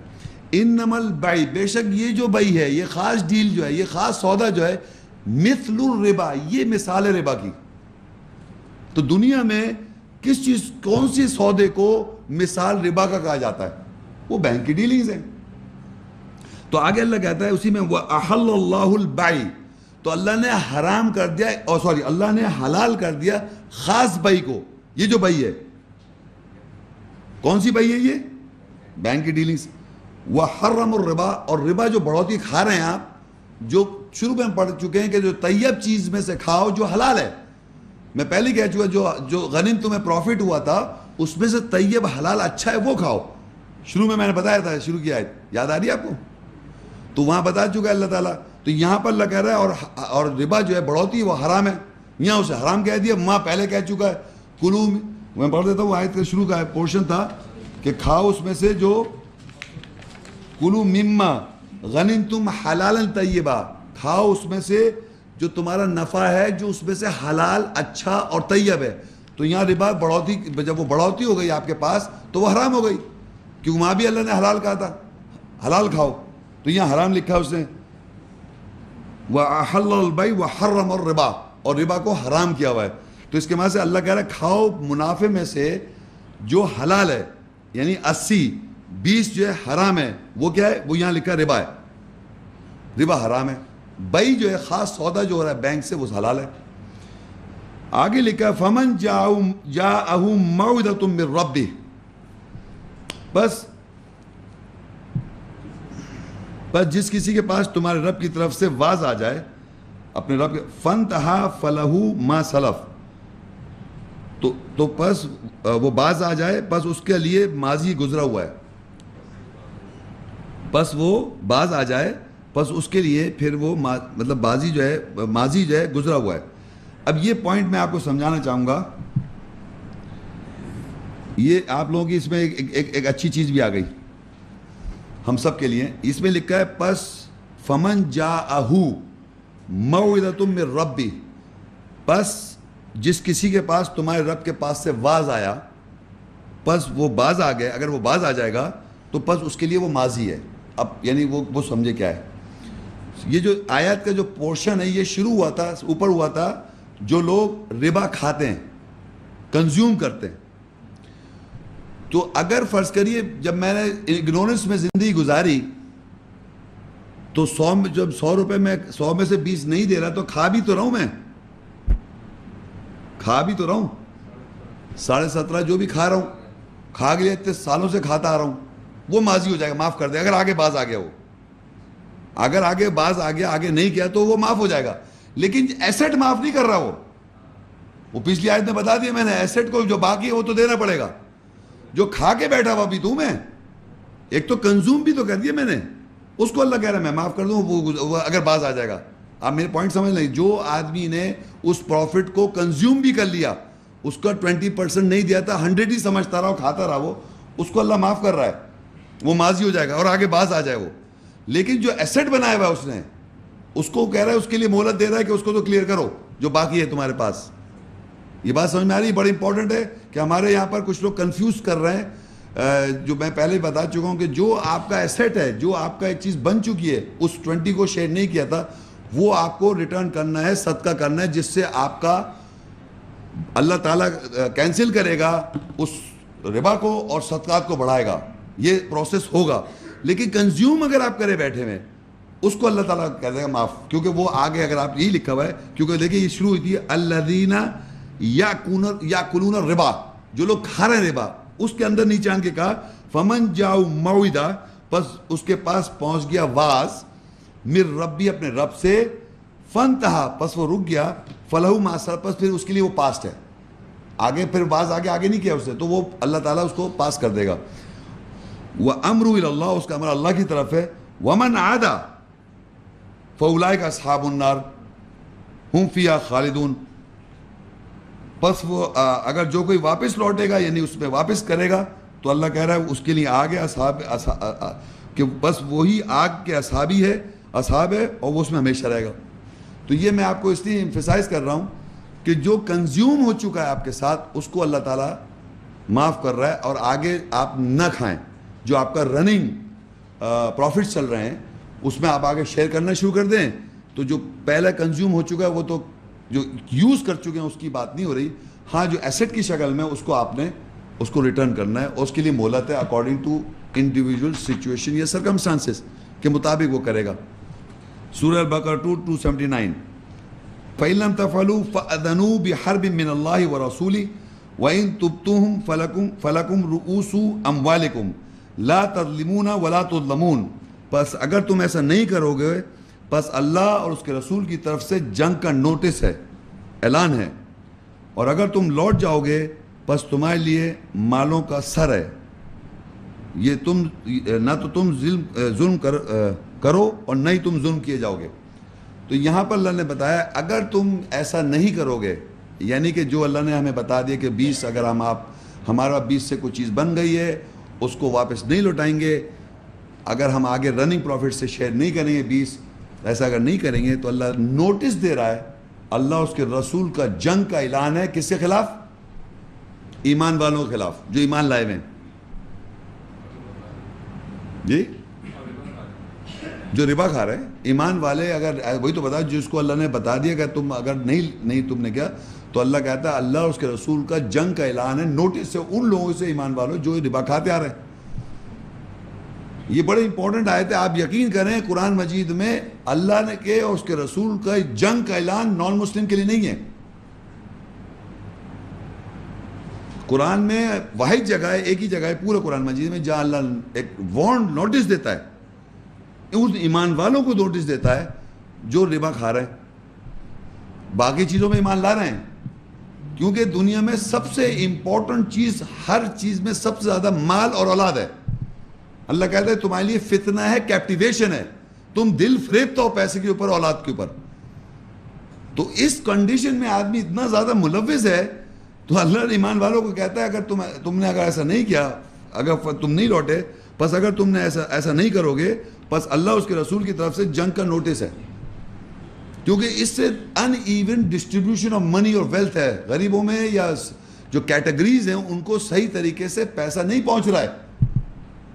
انما البیع, بے شک یہ جو بیع ہے, یہ خاص ڈیل جو ہے, یہ خاص سودا جو ہے, مثل الربا, یہ مثال ہے ربا کی. تو دنیا میں کس چیز, کون سی سودے کو مثال ربا کا کہا جاتا ہے؟ وہ بینک کی ڈیلنگز ہیں. تو آگے اللہ کہتا ہے اسی میں وَأَحَلَّ اللَّهُ الْبَيْعَ, تو اللہ نے حرام کر دیا, اللہ نے حلال کر دیا خاص بیع کو. یہ جو بیع ہے کون سی بیع ہے؟ یہ بینک کی ڈیلنگز. وَحَرَّمَ الرِّبَا, اور ربا جو بڑھوتی کھا رہے ہیں آپ, جو شروع میں ہم پڑھ چکے ہیں کہ جو طیب چیز میں سے کھاؤ جو حلال ہے. میں پہلے کہہ چکا جو غنیم تمہیں پروفٹ ہوا تھا اس میں سے طیب حلال اچھا ہے وہ کھاؤ. شروع میں نے بتایا تھا, شروع کی آیت یاد آ رہی ہے آپ کو؟ تو وہاں بتا چکا ہے اللہ تعالیٰ. تو یہاں پر اللہ کہہ رہا ہے اور ربا جو ہے بڑھوتی وہ حرام ہے, یہاں اسے حرام کہہ دیا. وہاں پہلے کہہ چکا ہے کلو, میں پڑھ دیتا ہوں آیت کا شروع کا پورشن تھا کہ کھاؤ اس میں سے جو کلو مما غنمتم حلالا طیبا, کھاؤ اس میں سے جو تمہارا نفع ہے جو اس میں سے حلال اچھا اور طیب ہے. تو یہاں ربا بڑھوتی, جب وہ بڑھوتی ہو گئی آپ کے پاس تو وہ حرام ہو گئی, کیونکہ وہاں بھی اللہ نے حلال کہا تھا حلال کھاؤ, تو یہاں حرام لکھا اس نے. وَأَحَلَّ الْبَيْعَ وَحَرَّمَ الرِّبَا, اور ربا کو حرام کیا ہوا ہے. تو اس کے معنی سے اللہ کہہ رہا ہے کھاؤ منافع میں سے جو حلال ہے, یعنی 80-20 جو ہے حرام ہے. وہ کیا ہے؟ وہ یہاں لکھا ہے ربا ہے, ربا حرام ہے. بیع جو ہے خاص سودا جو ہو رہا ہے بینک سے وہ حلال ہے. آگے لکھا ہے فَمَنْ جَاءَهُ مَوْعِظَةٌ مِّن رَبِّهِ, بس جس کسی کے پاس تمہارے رب کی طرف سے واز آ جائے, اپنے رب کے, فَانْتَهَا فَلَهُ مَا سَلَفَ, تو پس وہ باز آ جائے, پس اس کے لیے ماضی گزرا ہوا ہے. پس وہ باز آ جائے, پس اس کے لیے پھر وہ مطلب ماضی جو ہے گزرا ہوا ہے. اب یہ پوائنٹ میں آپ کو سمجھانا چاہوں گا, یہ آپ لوگوں کی اس میں ایک اچھی چیز بھی آ گئی ہم سب کے لیے. اس میں لکھا ہے پس فمن جاءہ موعظۃ من ربہ, پس جس کسی کے پاس تمہارے رب کے پاس سے واز آیا, پس وہ باز آ گئے, اگر وہ باز آ جائے گا تو پس اس کے لیے وہ ماضی ہے. اب یعنی وہ سمجھے کیا ہے. یہ جو آیت کا جو پورشن ہے یہ شروع ہوا تھا, اوپر ہوا تھا جو لوگ ربا کھاتے ہیں, کنزیوم کرتے ہیں. تو اگر فرض کریے جب میں نے اگنورنس میں زندگی گزاری تو 100 روپے میں 100 میں سے 20 نہیں دے رہا تو کھا بھی تو رہا ہوں, میں کھا بھی تو رہا ہوں, 17.5 جو بھی کھا رہا ہوں, کھا گیا اتنے سالوں سے کھاتا آ رہا ہوں, وہ ماضی ہو جائے گا, معاف کر دے. اگر آگے باز آ گیا, وہ اگر آگے باز آ گیا, آگے نہیں کیا تو وہ معاف ہو جائے گا. لیکن ایسٹ معاف نہیں کر رہا وہ پچھلی آیت میں بتا دیا میں نے, ایسٹ کو جو باقی ہے وہ تو دینا پڑے گا. جو کھا کے بیٹھا ہوا بھی تو میں, ایک تو کنزوم بھی تو کر دیا میں نے, اس کو اللہ کہہ رہا ہے میں معاف کر دوں, وہ اگر باز آ جائے گا. آپ میرے پوائنٹ سمجھ لیں, جو آدمی نے اس پروفٹ کو کنزیوم بھی کر لیا, اس کا 20% نہیں دیا تھا, 100 ہی سمجھتا رہا, کھاتا رہا, وہ اس کو اللہ معاف کر رہا ہے, وہ ماضی ہو جائے گا اور آگے باز آ جائے وہ. لیکن جو ایسٹ بنایا ہوا ہے اس نے, اس کو کہہ رہا ہے, اس کے لیے مہلت دے رہا ہے کہ اس کو تو کلیئر کرو جو باقی ہے تمہارے پاس. یہ بات سمجھ میں آ رہی ہے؟ بڑی امپورٹنٹ ہے کہ ہمارے یہاں پر کچھ لوگ کنفیوز کر رہے ہیں. جو میں پہلے ہی بتا چکا ہوں کہ جو آپ کا ایسٹ ہے, جو آپ کا ایک چیز بن چکی ہے, اس 20 کو شیئر نہیں کیا تھا, وہ آپ کو ریٹرن کرنا ہے, صدقہ کرنا ہے, جس سے آپ کا اللہ تعالیٰ کینسل کرے گا اس ربا کو اور صدقات کو بڑھائے گا. یہ پروسیس ہوگا. لیکن کنزیوم اگر آپ کرے بیٹھے ہوئے اس کو اللہ تعالیٰ کہہ دے گا معاف, کیونکہ وہ آگے اگر آپ یہی لکھا ہوا ہے, کیونکہ دیکھیں یہ شروع ہوئی تھی الذین یاکلون الربا, جو لوگ کھا رہے ہیں ربا, اس کے اندر نیچے آن کے کہا فمن جاؤ موعدہ, پس اس کے پاس پہنچ گیا واز من ربی, اپنے رب سے, فانتہا, پس وہ رک گیا, فلہو ما سلف, پس پھر اس کے لیے وہ پاسٹ ہے, آگے پھر واز آگے نہیں کیا اس نے, تو وہ اللہ تعالیٰ اس کو پاس کر دے گا. وَأَمْرُ إِلَى اللَّهِ, اس کا امر اللہ کی طرف ہے. وَمَنْ عَادَ فَأُولَٰئِكَ أَصْحَابُ النَّارِ هُمْ فِيهَا خَالِدُونَ, پس وہ اگر جو کوئی واپس لوٹے گا یعنی اس میں واپس کرے گا تو اللہ کہہ رہا ہے اس کے لیے آگے اصحاب کہ بس وہی آگ کے اصحاب ہے اور وہ اس میں ہمیشہ رہے گا. تو یہ میں آپ کو اس لیے ایمفیسائز کر رہا ہوں کہ جو کنزیوم ہو چکا ہے آپ کے ساتھ اس کو اللہ تعالیٰ معاف کر رہا ہے, اور آگے آپ نہ کھائیں. جو آپ کا رننگ پروفٹس چل رہے ہیں اس میں آپ آگے شیئر کرنا شروع کر دیں, تو جو پہلے کنزیوم ہو چکا ہے وہ تو جو یوز کر چکے ہیں اس کی بات نہیں ہو رہی. ہاں جو ایسٹ کی شکل میں اس کو آپ نے اس کو ریٹرن کرنا ہے, اور اس کے لیے مہلت ہے اکارڈنگ ٹو انڈیویجول سچویشن یا سرکمسٹانسز کے مطابق وہ کرے گا. سورہ البقرہ 279 فَإِن لَمْ تَفْعَلُوا فَأَذَنُوا بِحَرْبٍ مِّنَ اللَّهِ وَرَسُولِهِ وَإِن تُبْتُمْ فَلَكُمْ رُؤُوسُ أَمْوَالِكُمْ لَا تَظْلِمُونَ وَلَا تُظْلَمُونَ, پس اگر تم ایسا نہیں کرو گے پس اللہ اور اس کے رسول کی طرف سے جنگ کا نوٹس ہے, اعلان ہے, اور اگر تم لوٹ جاؤ گے پس تمہارے لیے مالوں کا سر ہے. یہ تم نہ تو تم ظلم کرو اور نہ ہی تم ظلم کیے جاؤ گے. تو یہاں پر اللہ نے بتایا اگر تم ایسا نہیں کرو گے, یعنی کہ جو اللہ نے ہمیں بتا دیا کہ 20 اگر ہمارا 20 سے کوئی چیز بن گئی ہے اس کو واپس نہیں لوٹائیں گے, اگر ہم آگے رننگ پروفٹ سے شیئر نہیں کریں گے 20, ایسا اگر نہیں کریں گے تو اللہ نوٹس دے رہا ہے, اللہ اس کے رسول کا جنگ کا اعلان ہے. کس کے خلاف؟ ایمان والوں کے خلاف جو ایمان لائے ہوئے ہیں. جی جو ربا کھا رہے ہیں ایمان والے, اگر وہی تو بتا جس کو اللہ نے بتا دیا کہ تم اگر نہیں تم نے کیا, تو اللہ کہتا ہے اللہ اور اس کے رسول کا جنگ کا اعلان ہے, نوٹس سے ان لوگوں سے ایمان والوں جو ربا کھاتے آ رہے ہیں. یہ بڑے امپورٹنٹ آیت ہے, آپ یقین کریں قرآن مجید میں اللہ نے کہ اور اس کے رسول کا جنگ کا اعلان نان مسلم کے لیے نہیں ہے. قرآن میں واحد جگہ ہے, ایک ہی جگہ ہے پورے قرآن مجید میں جہاں اللہ ایک وارن نوٹس دیتا ہے, اس ایمان والوں کو نوٹس دیتا ہے جو ربا کھا رہے ہیں. باقی چیزوں میں ایمان لا رہے ہیں, کیونکہ دنیا میں سب سے امپورٹنٹ چیز, ہر چیز میں سب سے زیادہ مال اور اولاد ہے. اللہ کہتا ہے تمہارے لیے فتنہ ہے, کیپٹیویشن ہے, تم دل فریبتا ہو پیسے کے اوپر, اولاد کے اوپر. تو اس کنڈیشن میں آدمی اتنا زیادہ ملوث ہے, تو اللہ ایمان والوں کو کہتا ہے اگر تم نے اگر ایسا نہیں کیا, اگر تم نہیں لوٹے, پس اگر تم نے ایسا نہیں کرو گے, پس اللہ اس کے رسول کی طرف سے جنگ کا نوٹس ہے. کیونکہ اس سے in even distribution of money اور ویلتھ ہے. غریبوں میں یا جو کیٹیگریز ہیں ان کو صحیح طریقے سے پیسہ نہیں پہنچ رہا ہے,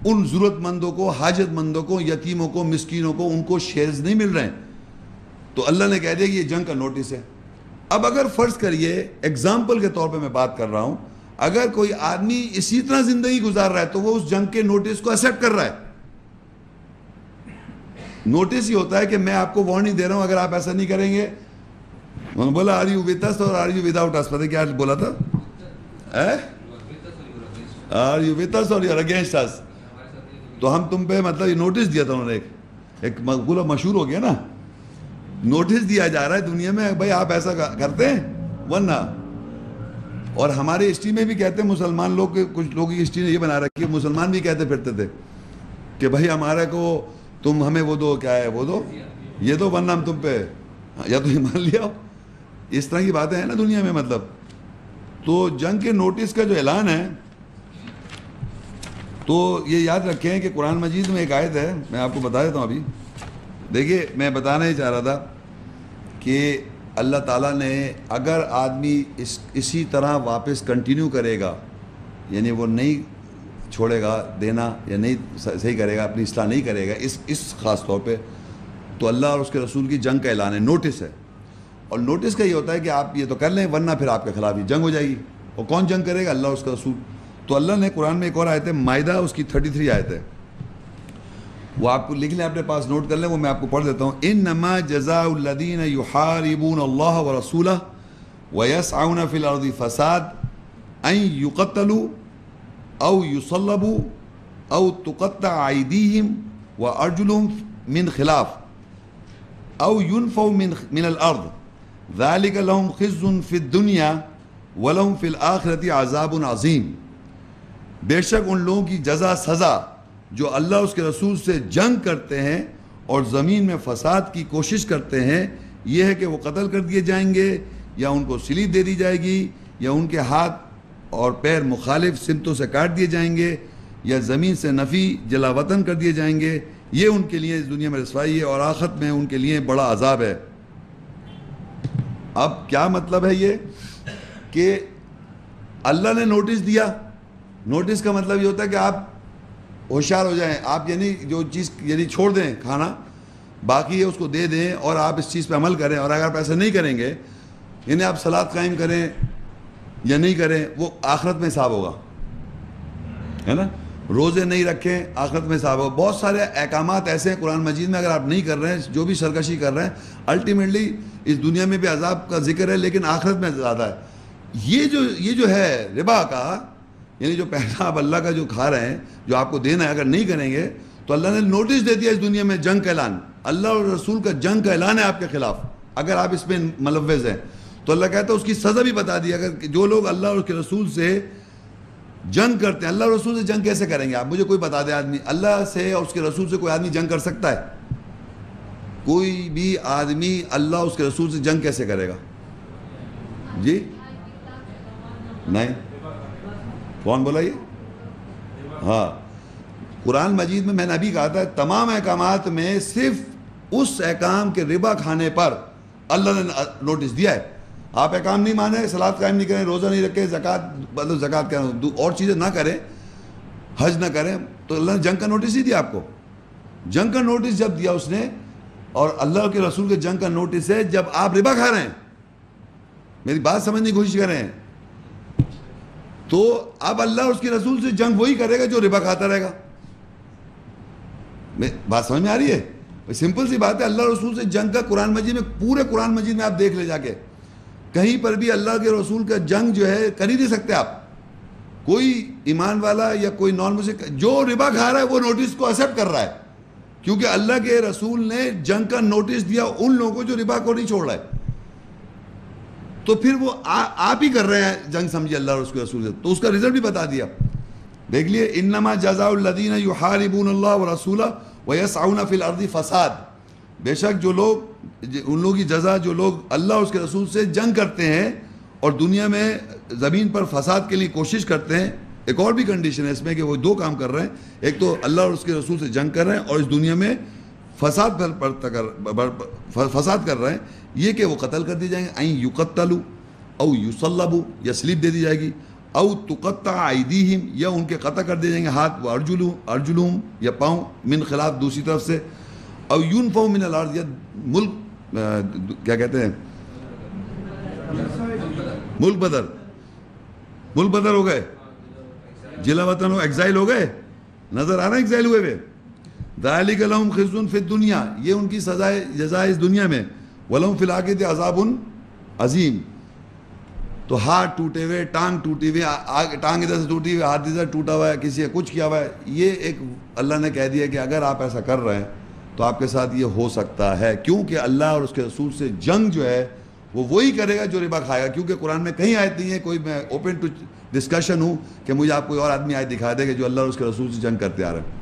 ان ضرورت مندوں کو, حاجت مندوں کو, یتیموں کو, مسکینوں کو, ان کو شیئرز نہیں مل رہے ہیں. تو اللہ نے کہہ دیا کہ یہ جنگ کا نوٹس ہے. اب اگر فرض کریے ایگزامپل کے طور پہ میں بات کر رہا ہوں, اگر کوئی آدمی اسی طرح زندگی گزار رہا ہے تو وہ اس جنگ کے نوٹس کو ایکسیپٹ کر رہا ہے. نوٹس یہ ہوتا ہے کہ میں آپ کو وارننگ دے رہا ہوں, اگر آپ ایسا نہیں کریں گے. انہوں نے بولا آر یو ود اس اور آر یو وداؤٹ اس, پتہ کیا بولا تھا, آر یو ود اس اور یو آر اگینسٹ اس. تو ہم تم پہ مطلب یہ نوٹس دیا تھا انہوں نے, ایک مقبولہ مشہور ہو گیا نا, نوٹس دیا جا رہا ہے دنیا میں, بھائی آپ ایسا کرتے ہیں ورنہ. اور ہمارے ہسٹری میں بھی کہتے ہیں مسلمان لوگ, کچھ لوگوں کی ہسٹری نے یہ بنا رکھی ہے, مسلمان بھی کہتے پھرتے تھے کہ بھائی ہمارے کو تم ہمیں وہ دو, کیا ہے وہ دو, یہ دو, ورنہ ہم تم پہ یا تو ایمان لیا ہو. اس طرح کی باتیں ہیں نا دنیا میں. مطلب تو جنگ کے نوٹس کا جو اعلان ہے, تو یہ یاد رکھیں کہ قرآن مجید میں ایک آیت ہے, میں آپ کو بتا دیتا ہوں ابھی. دیکھیے میں بتانا ہی چاہ رہا تھا کہ اللہ تعالیٰ نے اگر آدمی اسی طرح واپس کنٹینیو کرے گا, یعنی وہ نہیں چھوڑے گا دینا یا نہیں صحیح کرے گا, اپنی اصلاح نہیں کرے گا اس خاص طور پہ, تو اللہ اور اس کے رسول کی جنگ کا اعلان ہے, نوٹس ہے. اور نوٹس کا یہ ہوتا ہے کہ آپ یہ تو کر لیں ورنہ پھر آپ کے خلاف ہی جنگ ہو جائے گی. اور کون جنگ کرے گا؟ اللہ اور اس کا رسول. تو اللہ نے قرآن میں ایک اور آیت ہے, مائدہ اس کی 33 آیت ہے, وہ آپ کو لکھ لیں اپنے پاس، نوٹ کر لیں، وہ میں آپ کو پڑھ دیتا ہوں. انما جزاء الذین یحاربون اللہ ورسولہ ویسعون فی الارض فساد ان یقتلوا او یصلبوا او تقطع ایدیہم وارجلہم من خلاف او ينفوا من الارض ذلك لهم خزي في الدنيا ولهم في الاخرة عذاب عظیم. بے شک ان لوگوں کی جزا سزا جو اللہ اس کے رسول سے جنگ کرتے ہیں اور زمین میں فساد کی کوشش کرتے ہیں، یہ ہے کہ وہ قتل کر دیے جائیں گے، یا ان کو سلیب دے دی جائے گی، یا ان کے ہاتھ اور پیر مخالف سمتوں سے کاٹ دیے جائیں گے، یا زمین سے نفی جلا وطن کر دیے جائیں گے. یہ ان کے لیے اس دنیا میں رسوائی ہے اور آخرت میں ان کے لیے بڑا عذاب ہے. اب کیا مطلب ہے یہ کہ اللہ نے نوٹس دیا. نوٹس کا مطلب یہ ہوتا ہے کہ آپ ہوشیار ہو جائیں، آپ یعنی جو چیز یعنی چھوڑ دیں کھانا، باقی ہے اس کو دے دیں اور آپ اس چیز پہ عمل کریں. اور اگر آپ ایسا نہیں کریں گے، یعنی آپ صلاۃ قائم کریں یا نہیں کریں، وہ آخرت میں حساب ہوگا، ہے نا. روزے نہیں رکھیں، آخرت میں حساب ہوگا. بہت سارے احکامات ایسے ہیں قرآن مجید میں، اگر آپ نہیں کر رہے ہیں، جو بھی سرکشی کر رہے ہیں، الٹیمیٹلی اس دنیا میں بھی عذاب کا ذکر ہے، لیکن آخرت میں زیادہ ہے. یہ جو ہے ربا کا، یعنی جو پیسہ آپ اللہ کا جو کھا رہے ہیں، جو آپ کو دینا ہے، اگر نہیں کریں گے تو اللہ نے نوٹس دے دیا اس دنیا میں جنگ کا اعلان. اللہ اور رسول کا جنگ کا اعلان ہے آپ کے خلاف اگر آپ اس میں ملوث ہیں. تو اللہ کہتا ہے اس کی سزا بھی بتا دی. اگر جو لوگ اللہ اور اس کے رسول سے جنگ کرتے ہیں، اللہ اور رسول سے جنگ کیسے کریں گے؟ آپ مجھے کوئی بتا دیں آدمی اللہ سے اور اس کے رسول سے کوئی آدمی جنگ کر سکتا ہے؟ کوئی بھی آدمی اللہ اور اس کے رسول سے جنگ کیسے کرے گا؟ جی نہیں. کون بولا یہ؟ ہاں، قرآن مجید میں نے ابھی کہا تھا تمام احکامات میں صرف اس احکام کے ربا کھانے پر اللہ نے نوٹس دیا ہے. آپ احکام نہیں مانیں، صلاۃ قائم نہیں کریں، روزہ نہیں رکھیں، زکوٰۃ کریں، اور چیزیں نہ کریں، حج نہ کریں، تو اللہ نے جنگ کا نوٹس ہی دیا آپ کو. جنگ کا نوٹس جب دیا اس نے، اور اللہ کے رسول کے جنگ کا نوٹس ہے جب آپ ربا کھا رہے ہیں. میری بات سمجھنے کی کوشش کریں. تو اب اللہ اور اس کے رسول سے جنگ وہی کرے گا جو ربا کھاتا رہے گا. بات سمجھ میں آ رہی ہے؟ سمپل سی بات ہے. اللہ اور رسول سے جنگ کا قرآن مجید میں، پورے قرآن مجید میں آپ دیکھ لے جا کے، کہیں پر بھی اللہ کے رسول کا جنگ جو ہے کر ہی نہیں سکتے آپ. کوئی ایمان والا یا کوئی نان مسلم جو ربا کھا رہا ہے وہ نوٹس کو ایکسیپٹ کر رہا ہے، کیونکہ اللہ کے رسول نے جنگ کا نوٹس دیا ان لوگوں کو جو ربا کو نہیں چھوڑ رہا ہے. تو پھر وہ آپ ہی کر رہے ہیں جنگ، سمجھے اللہ اور اس کے رسول سے. تو اس کا رزلٹ بھی بتا دیا. دیکھ لیے انما جزاء الذین یحاربون اللہ ورسولہ ویسعون فی الارض فساد. بے شک جو لوگ، ان لوگوں کی جزا جو لوگ اللہ اور اس کے رسول سے جنگ کرتے ہیں اور دنیا میں زمین پر فساد کے لیے کوشش کرتے ہیں. ایک اور بھی کنڈیشن ہے اس میں کہ وہ دو کام کر رہے ہیں. ایک تو اللہ اور اس کے رسول سے جنگ کر رہے ہیں اور اس دنیا میں فساد کر رہے ہیں. یہ کہ وہ قتل کر دی جائیں گے. این یقتلوا او یصلبوا، یا سلیب دے دی جائے گی. او تقطع ایدیہم، یا ان کے قطع کر دیے جائیں گے ہاتھ، و ارجلہم، یا پاؤں، من خلاف دوسری طرف سے. او ینفوا من الارض، یا ملک کیا کہتے ہیں، ملک بدر ہو گئے، جلا وطن ہو، ایگزائل ہو گئے. نظر آ رہا ہے ایگزائل ہوئے ہوئے. ذالک لہم خزی فی الدنیا، یہ ان کی سزائے جزا اس دنیا میں. ولہم فی الآخرۃ عذاب عظیم. تو ہاتھ ٹوٹے ہوئے، ٹانگ ٹوٹی ہوئی، ٹانگ ادھر سے ٹوٹی ہوئی، ہاتھ ادھر ٹوٹا ہوا ہے، کسی نے کچھ کیا ہوا ہے، یہ ایک اللہ نے کہہ دیا کہ اگر آپ ایسا کر رہے ہیں تو آپ کے ساتھ یہ ہو سکتا ہے. کیونکہ اللہ اور اس کے رسول سے جنگ جو ہے وہ وہی کرے گا جو ربا کھائے گا. کیونکہ قرآن میں کہیں آیت نہیں ہے، کوئی میں اوپن ٹو ڈسکشن ہوں کہ مجھے آپ کوئی اور آدمی آیت دکھا دے کہ جو اللہ اور اس کے رسول سے جنگ کرتے آ رہے ہیں.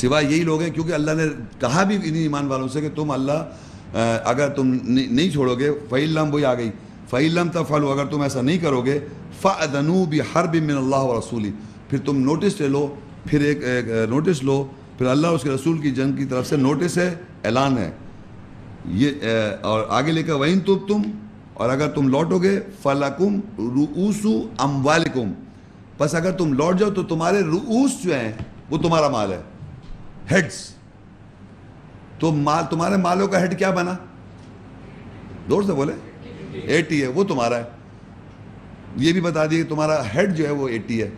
سوائے یہی لوگ ہیں، کیونکہ اللہ نے کہا بھی انہیں ایمان والوں سے کہ تم اللہ اگر تم نہیں چھوڑو گے، فَإِن لَمْ، وہی آ گئی، فَإِن لَمْ تَفْعَلُوا، اگر تم ایسا نہیں کرو گے، فَأْذَنُوا بِحَرْبٍ مِّنَ اللَّهِ وَرَسُولِهِ، پھر تم نوٹس لے لو، پھر ایک نوٹس لو، پھر اللہ اور اس کے رسول کی جنگ کی طرف سے نوٹس ہے، اعلان ہے یہ. اور آگے لے کر وَإِن تُبْتُمْ، اور اگر تم لوٹو گے، فَلَكُمْ رُؤُوسُ أَمْوَالِكُمْ، بس اگر تم لوٹ جاؤ تو تمہارے رؤوس جو ہیں وہ تمہارا مال ہے، ہیڈز. تو مال، تمہارے مالوں کا ہیڈ کیا بنا؟ زور سے بولے. 80 ہے، وہ تمہارا ہے. یہ بھی بتا دیے کہ تمہارا ہیڈ جو ہے وہ 80 ہے.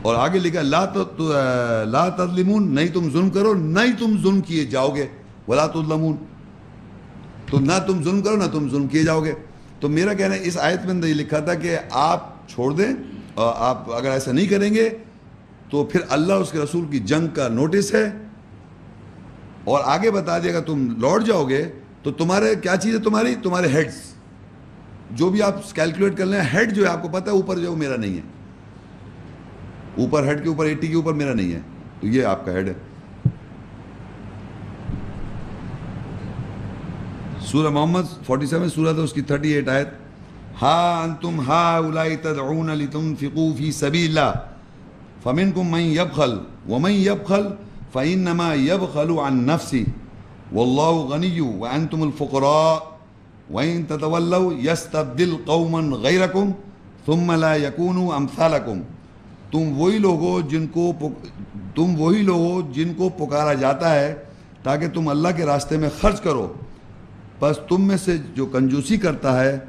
اور آگے لکھا لا تظلمون، نہیں تم ظلم کرو، نہیں تم ظلم کیے جاؤ گے، ولا تظلمون، تو نہ تم ظلم کرو نہ تم ظلم کیے جاؤ گے. تو میرا کہنا ہے اس آیت میں اندر یہ لکھا تھا کہ آپ چھوڑ دیں، اور آپ اگر ایسا نہیں کریں گے تو پھر اللہ اس کے رسول کی جنگ کا نوٹس ہے. اور آگے بتا دیا اگر تم لوٹ جاؤ گے تو تمہارے کیا چیز ہے، تمہارے ہیڈز جو بھی آپ کیلکولیٹ کر لیں، ہیڈ جو ہے آپ کو پتہ ہے اوپر جو ہے وہ میرا نہیں ہے، اوپر ہیڈ کے اوپر 80 کے اوپر میرا نہیں ہے، تو یہ آپ کا ہیڈ ہے. سورہ محمد 47 سورہ ہے، اس کی 38 آیت، ہا انتم ہؤلاء تدعون لتنفقوا فی سبیل اللہ فمنکم من یبخل ومن یبخل فانما یبخل عن نفسہ واللہ غنی وانتم الفقراء وان تتولوا یستبدل قوما غیرکم ثم لا یکونوا امثالکم. تم وہی لوگ ہو جن کو پکارا جاتا ہے تاکہ تم اللہ کے راستے میں خرچ کرو، پس تم میں سے جو کنجوسی کرتا ہے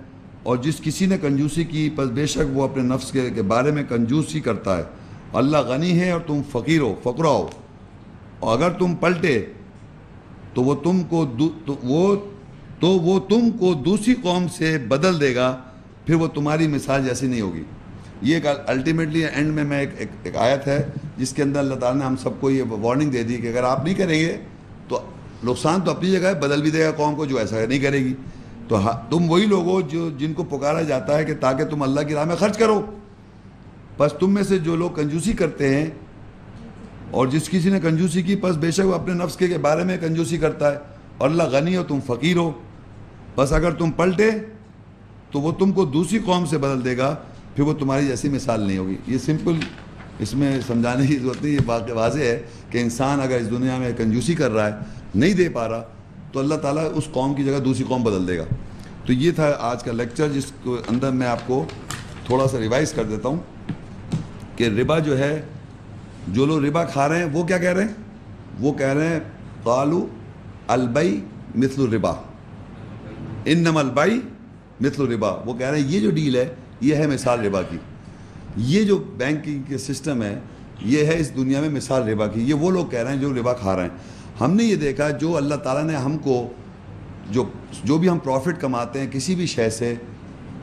اور جس کسی نے کنجوسی کی پس بے شک وہ اپنے نفس کے بارے میں کنجوسی کرتا ہے. اللہ غنی ہے اور تم فقیر ہو، فقرا ہو، اور اگر تم پلٹے تو وہ تم کو دوسری قوم سے بدل دے گا، پھر وہ تمہاری مثال جیسی نہیں ہوگی. یہ ایک الٹیمیٹلی اینڈ میں ایک آیت ہے جس کے اندر اللہ تعالیٰ نے ہم سب کو یہ وارننگ دے دی کہ اگر آپ نہیں کریں گے تو نقصان تو اپنی جگہ ہے، بدل بھی دے گا قوم کو جو ایسا نہیں کرے گی. تو تم وہی لوگ ہو جن کو پکارا جاتا ہے کہ تاکہ تم اللہ کی راہ میں خرچ کرو، پس تم میں سے جو لوگ کنجوسی کرتے ہیں اور جس کسی نے کنجوسی کی پس بے شک وہ اپنے نفس کے بارے میں کنجوسی کرتا ہے، اور اللہ غنی ہو تم فقیر ہو، بس اگر تم پلٹے تو وہ تم کو دوسری قوم سے بدل دے گا، پھر وہ تمہاری جیسی مثال نہیں ہوگی. یہ سمپل، اس میں سمجھانے کی ضرورت نہیں، یہ واضح ہے کہ انسان اگر اس دنیا میں کنجوسی کر رہا ہے، نہیں دے پا رہا، تو اللہ تعالیٰ اس قوم کی جگہ دوسری قوم بدل دے گا. تو یہ تھا آج کا لیکچر، جس کو اندر میں آپ کو تھوڑا سا ریوائز کر دیتا ہوں کہ ربا جو ہے، جو لوگ ربا کھا رہے ہیں وہ کیا کہہ رہے ہیں؟ وہ کہہ رہے ہیں قالوا البیع مثل الربا، انما البیع مثل الربا. وہ کہہ رہے ہیں یہ جو ڈیل ہے یہ ہے مثال ربا کی. یہ جو بینکنگ کے سسٹم ہے یہ ہے اس دنیا میں مثال ربا کی. یہ وہ لوگ کہہ رہے ہیں جو ربا کھا رہے ہیں. ہم نے یہ دیکھا جو اللہ تعالیٰ نے ہم کو جو بھی ہم پروفٹ کماتے ہیں کسی بھی شے سے،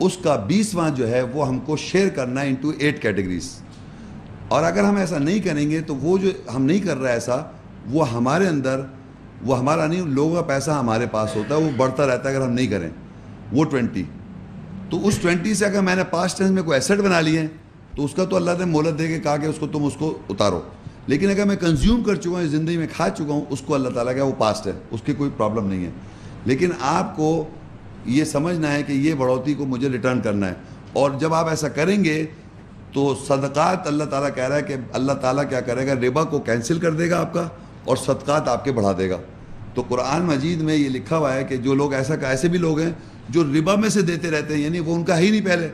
اس کا 20واں جو ہے وہ ہم کو شیئر کرنا ہے انٹو 8 کیٹیگریز. اور اگر ہم ایسا نہیں کریں گے تو وہ جو ہم نہیں کر رہا ایسا، وہ ہمارے اندر، وہ ہمارا نہیں، لوگوں کا پیسہ ہمارے پاس ہوتا ہے، وہ بڑھتا رہتا ہے اگر ہم نہیں کریں. وہ 20، تو اس 20 سے اگر میں نے پاسٹ ٹینس میں کوئی ایسٹ بنا لیے ہیں تو اس کا تو اللہ نے مہلت دے کے کہا کہ تم اس کو اتارو. لیکن اگر میں کنزیوم کر چکا ہوں، زندگی میں کھا چکا ہوں، اس کو اللہ تعالیٰ کا وہ پاسٹ ہے، اس کی کوئی پرابلم نہیں ہے. لیکن آپ کو یہ سمجھنا ہے کہ یہ بڑھوتی کو مجھے ریٹرن کرنا ہے. اور جب آپ ایسا کریں گے تو صدقات، اللہ تعالیٰ کہہ رہا ہے کہ اللہ تعالیٰ کیا کرے گا، ربا کو کینسل کر دے گا آپ کا، اور صدقات آپ کے بڑھا دے گا. تو قرآن مجید میں یہ لکھا ہوا ہے کہ جو لوگ ایسے بھی لوگ ہیں جو ربا میں سے دیتے رہتے ہیں، یعنی وہ ان کا ہی نہیں، پہلے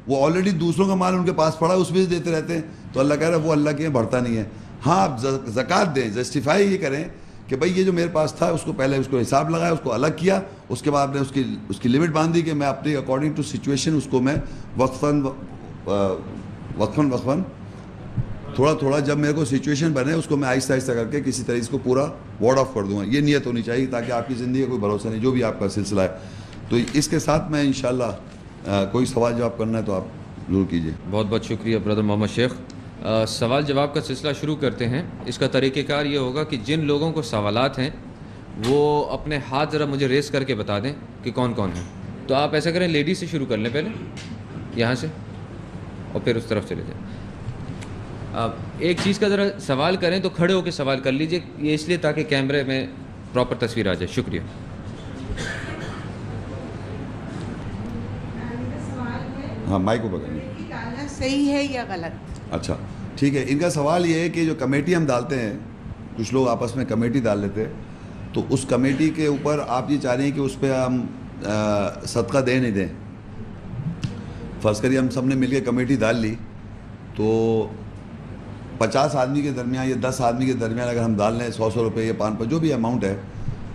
وہ آلریڈی دوسروں کا مال ان کے پاس پڑا، اس میں سے دیتے رہتے ہیں، تو اللہ کہہ رہا ہے وہ اللہ کے یہاں بڑھتا نہیں ہے. ہاں آپ زکوٰۃ دیں، جسٹیفائی یہ کریں کہ بھائی یہ جو میرے پاس تھا اس کو پہلے اس کو حساب لگایا، اس کو الگ کیا، اس کے بعد نے اس کی لمٹ باندھی کہ میں اپنی اکارڈنگ ٹو سچویشن اس کو میں وقفاً تھوڑا تھوڑا جب میرے کو سچویشن بنے اس کو میں آہستہ آہستہ کر کے کسی طرح اس کو پورا وارڈ آف کر دوں گا. یہ نیت ہونی چاہیے تاکہ آپ کی زندگی کا کوئی بھروسہ نہیں، جو بھی آپ کا سلسلہ ہے. تو اس کے ساتھ میں انشاءاللہ کوئی سوال جواب کرنا ہے تو آپ ضرور کیجیے. بہت بہت شکریہ برادر محمد شیخ. سوال جواب کا سلسلہ شروع کرتے ہیں. اس کا طریقہ کار یہ ہوگا کہ جن لوگوں کو سوالات ہیں وہ اپنے ہاتھ ذرا مجھے ریز کر کے بتا دیں کہ کون کون ہیں. تو آپ ایسا کریں، لیڈیز سے شروع کر لیں پہلے، یہاں سے، اور پھر اس طرف چلے جائیں. آپ ایک چیز کا ذرا سوال کریں تو کھڑے ہو کے سوال کر لیجئے، یہ اس لیے تاکہ کیمرے میں پراپر تصویر آ جائے. شکریہ. ہاں مائک کو پکڑیں. صحیح ہے یا غلط؟ اچھا ٹھیک ہے. ان کا سوال یہ ہے کہ جو کمیٹی ہم ڈالتے ہیں، کچھ لوگ آپس میں کمیٹی ڈال لیتے ہیں، تو اس کمیٹی کے اوپر آپ یہ چاہ رہے ہیں کہ اس پہ ہم صدقہ دیں نہیں دیں. فرض کریے ہم سب نے مل کے کمیٹی ڈال لی، تو 50 آدمی کے درمیان یا 10 آدمی کے درمیان اگر ہم ڈال لیں 100 روپے یا 500 جو بھی اماؤنٹ ہے،